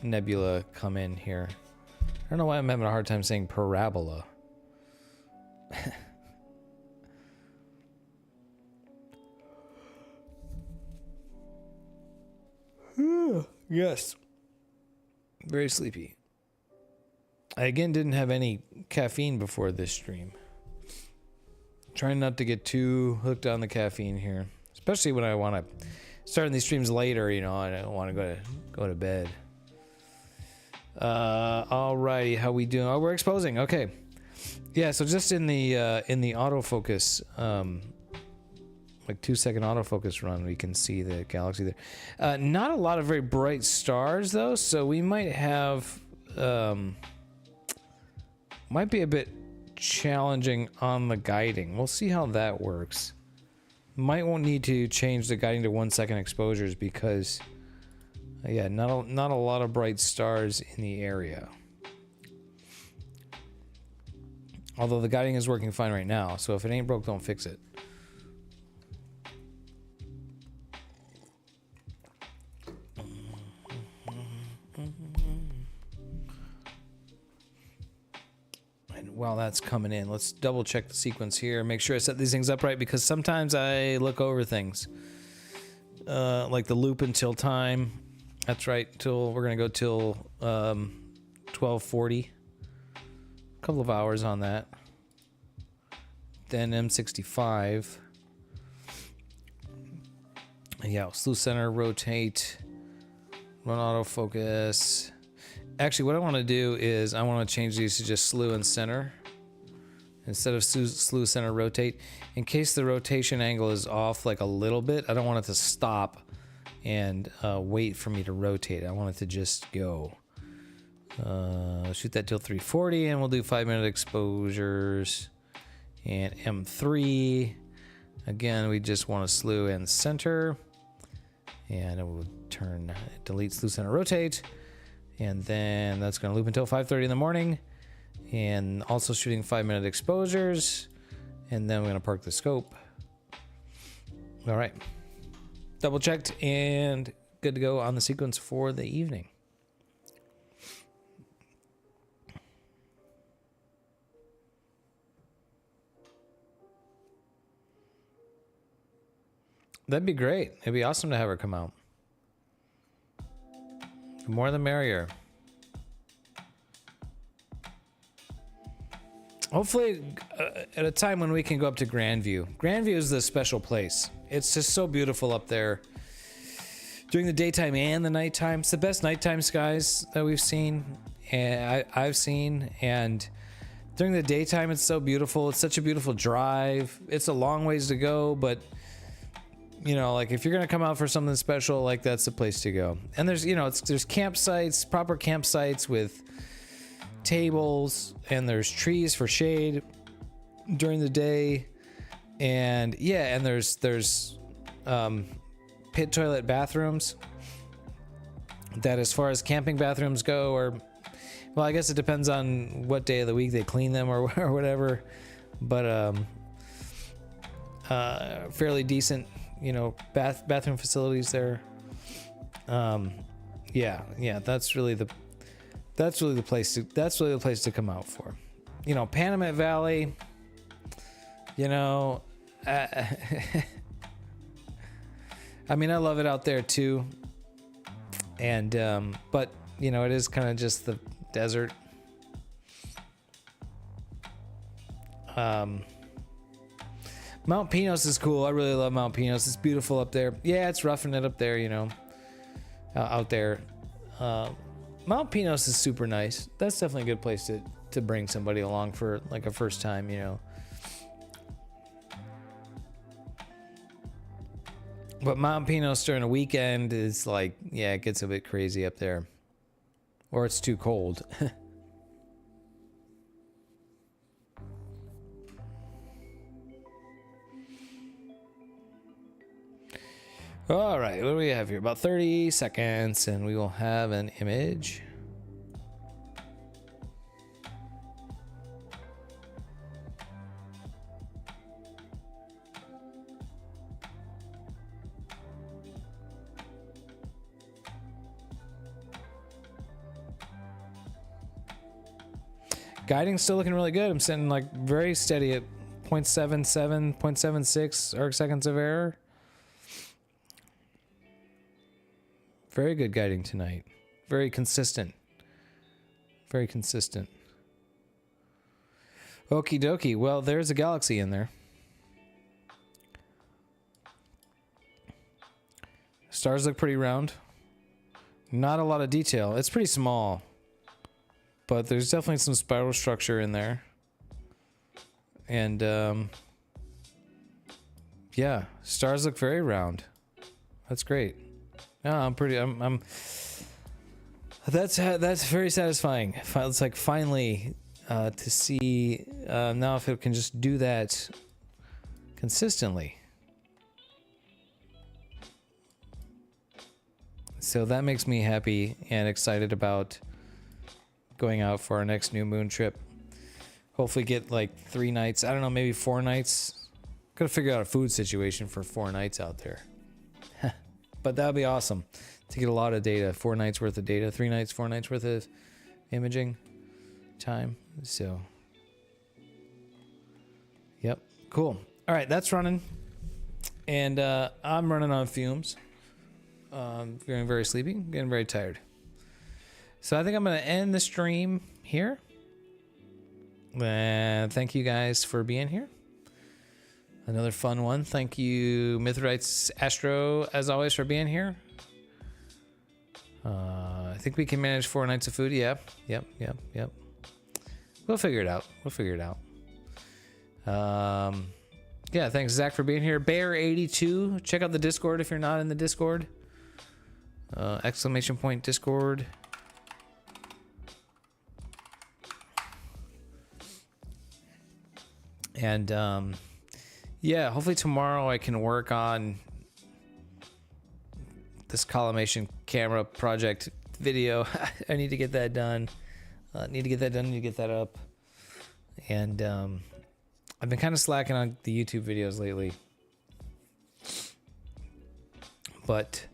B: nebula come in here. I don't know why I'm having a hard time saying parabola. Yes. Very sleepy. I again didn't have any caffeine before this stream. Trying not to get too hooked on the caffeine here, especially when I want to start these streams later. You know, I don't want to go to bed. Alrighty, how we doing? Oh, we're exposing. Okay, yeah. So just in the autofocus, like 2-second autofocus run, we can see the galaxy there. Not a lot of very bright stars though, so we might have might be a bit challenging on the guiding. We'll see how that works. Might won't need to change the guiding to 1-second exposures because yeah, not a lot of bright stars in the area. Although the guiding is working fine right now, so if it ain't broke, don't fix it. While that's coming in, let's double check the sequence here, make sure I set these things up right, because sometimes I look over things. Like the loop until time. That's right, we're gonna go till 12:40. A couple of hours on that. Then M65. Yeah, slew center, rotate, run autofocus. Actually, what I want to do is I want to change these to just slew and center instead of slew center rotate. In case the rotation angle is off like a little bit, I don't want it to stop and wait for me to rotate. I want it to just go. Shoot that till 340, and we'll do 5-minute exposures. And M3, again, we just want to slew and center, and it will turn delete slew center rotate. And then that's going to loop until 5:30 in the morning. And also shooting 5-minute exposures. And then we're going to park the scope. All right. Double checked and good to go on the sequence for the evening. That'd be great. It'd be awesome to have her come out. The more the merrier. Hopefully at a time when we can go up to Grandview. Grandview is the special place. It's just so beautiful up there during the daytime and the nighttime. It's the best nighttime skies that we've seen, and I've seen. And during the daytime, it's so beautiful. It's such a beautiful drive. It's a long ways to go, but you know, like if you're gonna come out for something special, like that's the place to go. And there's, you know, there's campsites, proper campsites with tables, and there's trees for shade during the day, and yeah, and there's pit toilet bathrooms that, as far as camping bathrooms go, or well, I guess it depends on what day of the week they clean them or whatever, but fairly decent, you know, bathroom facilities there. Yeah, that's really the place to come out for. You know, Panamint Valley, you know, I mean, I love it out there too. And but you know, it is kind of just the desert. Mount Pinos is cool. I really love Mount Pinos. It's beautiful up there. Yeah, it's roughing it up there, you know, out there. Mount Pinos is super nice. That's definitely a good place to bring somebody along for like a first time, you know. But Mount Pinos during a weekend is like, yeah, it gets a bit crazy up there. Or it's too cold. All right, what do we have here? About 30 seconds, and we will have an image. Guiding's still looking really good. I'm sitting like very steady at 0.77, 0.76 arc seconds of error. Very good guiding tonight. Very consistent. Very consistent. Okie dokie. Well, there's a galaxy in there. Stars look pretty round. Not a lot of detail. It's pretty small. But there's definitely some spiral structure in there. And, yeah. Stars look very round. That's great. No, I'm that's very satisfying. It's like finally to see now if it can just do that consistently. So that makes me happy and excited about going out for our next new moon trip. Hopefully get like 3 nights. I don't know, maybe 4 nights. Gotta figure out a food situation for 4 nights out there. But that would be awesome to get a lot of data. 4 nights worth of data. 3 nights, 4 nights worth of imaging time. So, yep, cool. All right, that's running. And I'm running on fumes. Getting very sleepy, getting very tired. So I think I'm going to end the stream here. Thank you guys for being here. Another fun one. Thank you, Mythrites Astro, as always, for being here. I think we can manage 4 nights of food. Yep. We'll figure it out. Yeah, thanks, Zach, for being here. Bear82, check out the Discord if you're not in the Discord. Exclamation point Discord. And, yeah, hopefully tomorrow I can work on this collimation camera project video. I need to get that done. Need to get that up. And I've been kind of slacking on the YouTube videos lately. But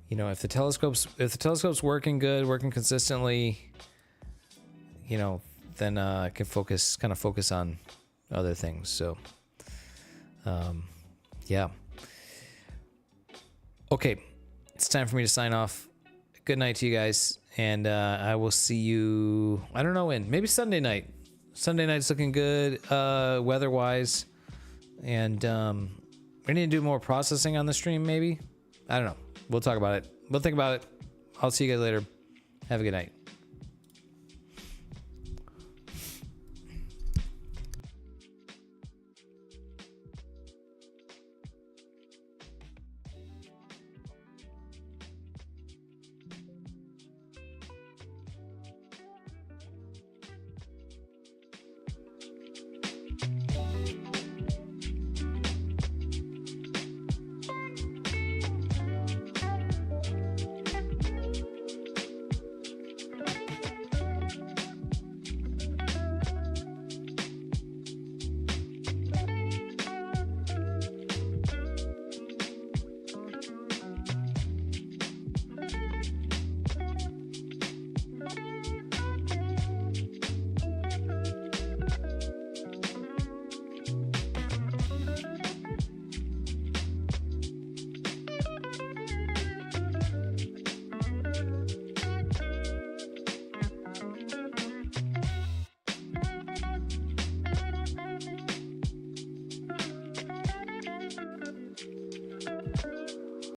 B: you know, if the telescope's working good, working consistently, you know, then I can focus on other things. So yeah. Okay, it's time for me to sign off. Good night to you guys, and I will see you, I don't know when, maybe Sunday night. Sunday night's looking good weather-wise, and we need to do more processing on the stream, maybe. I don't know. We'll talk about it. We'll think about it. I'll see you guys later. Have a good night.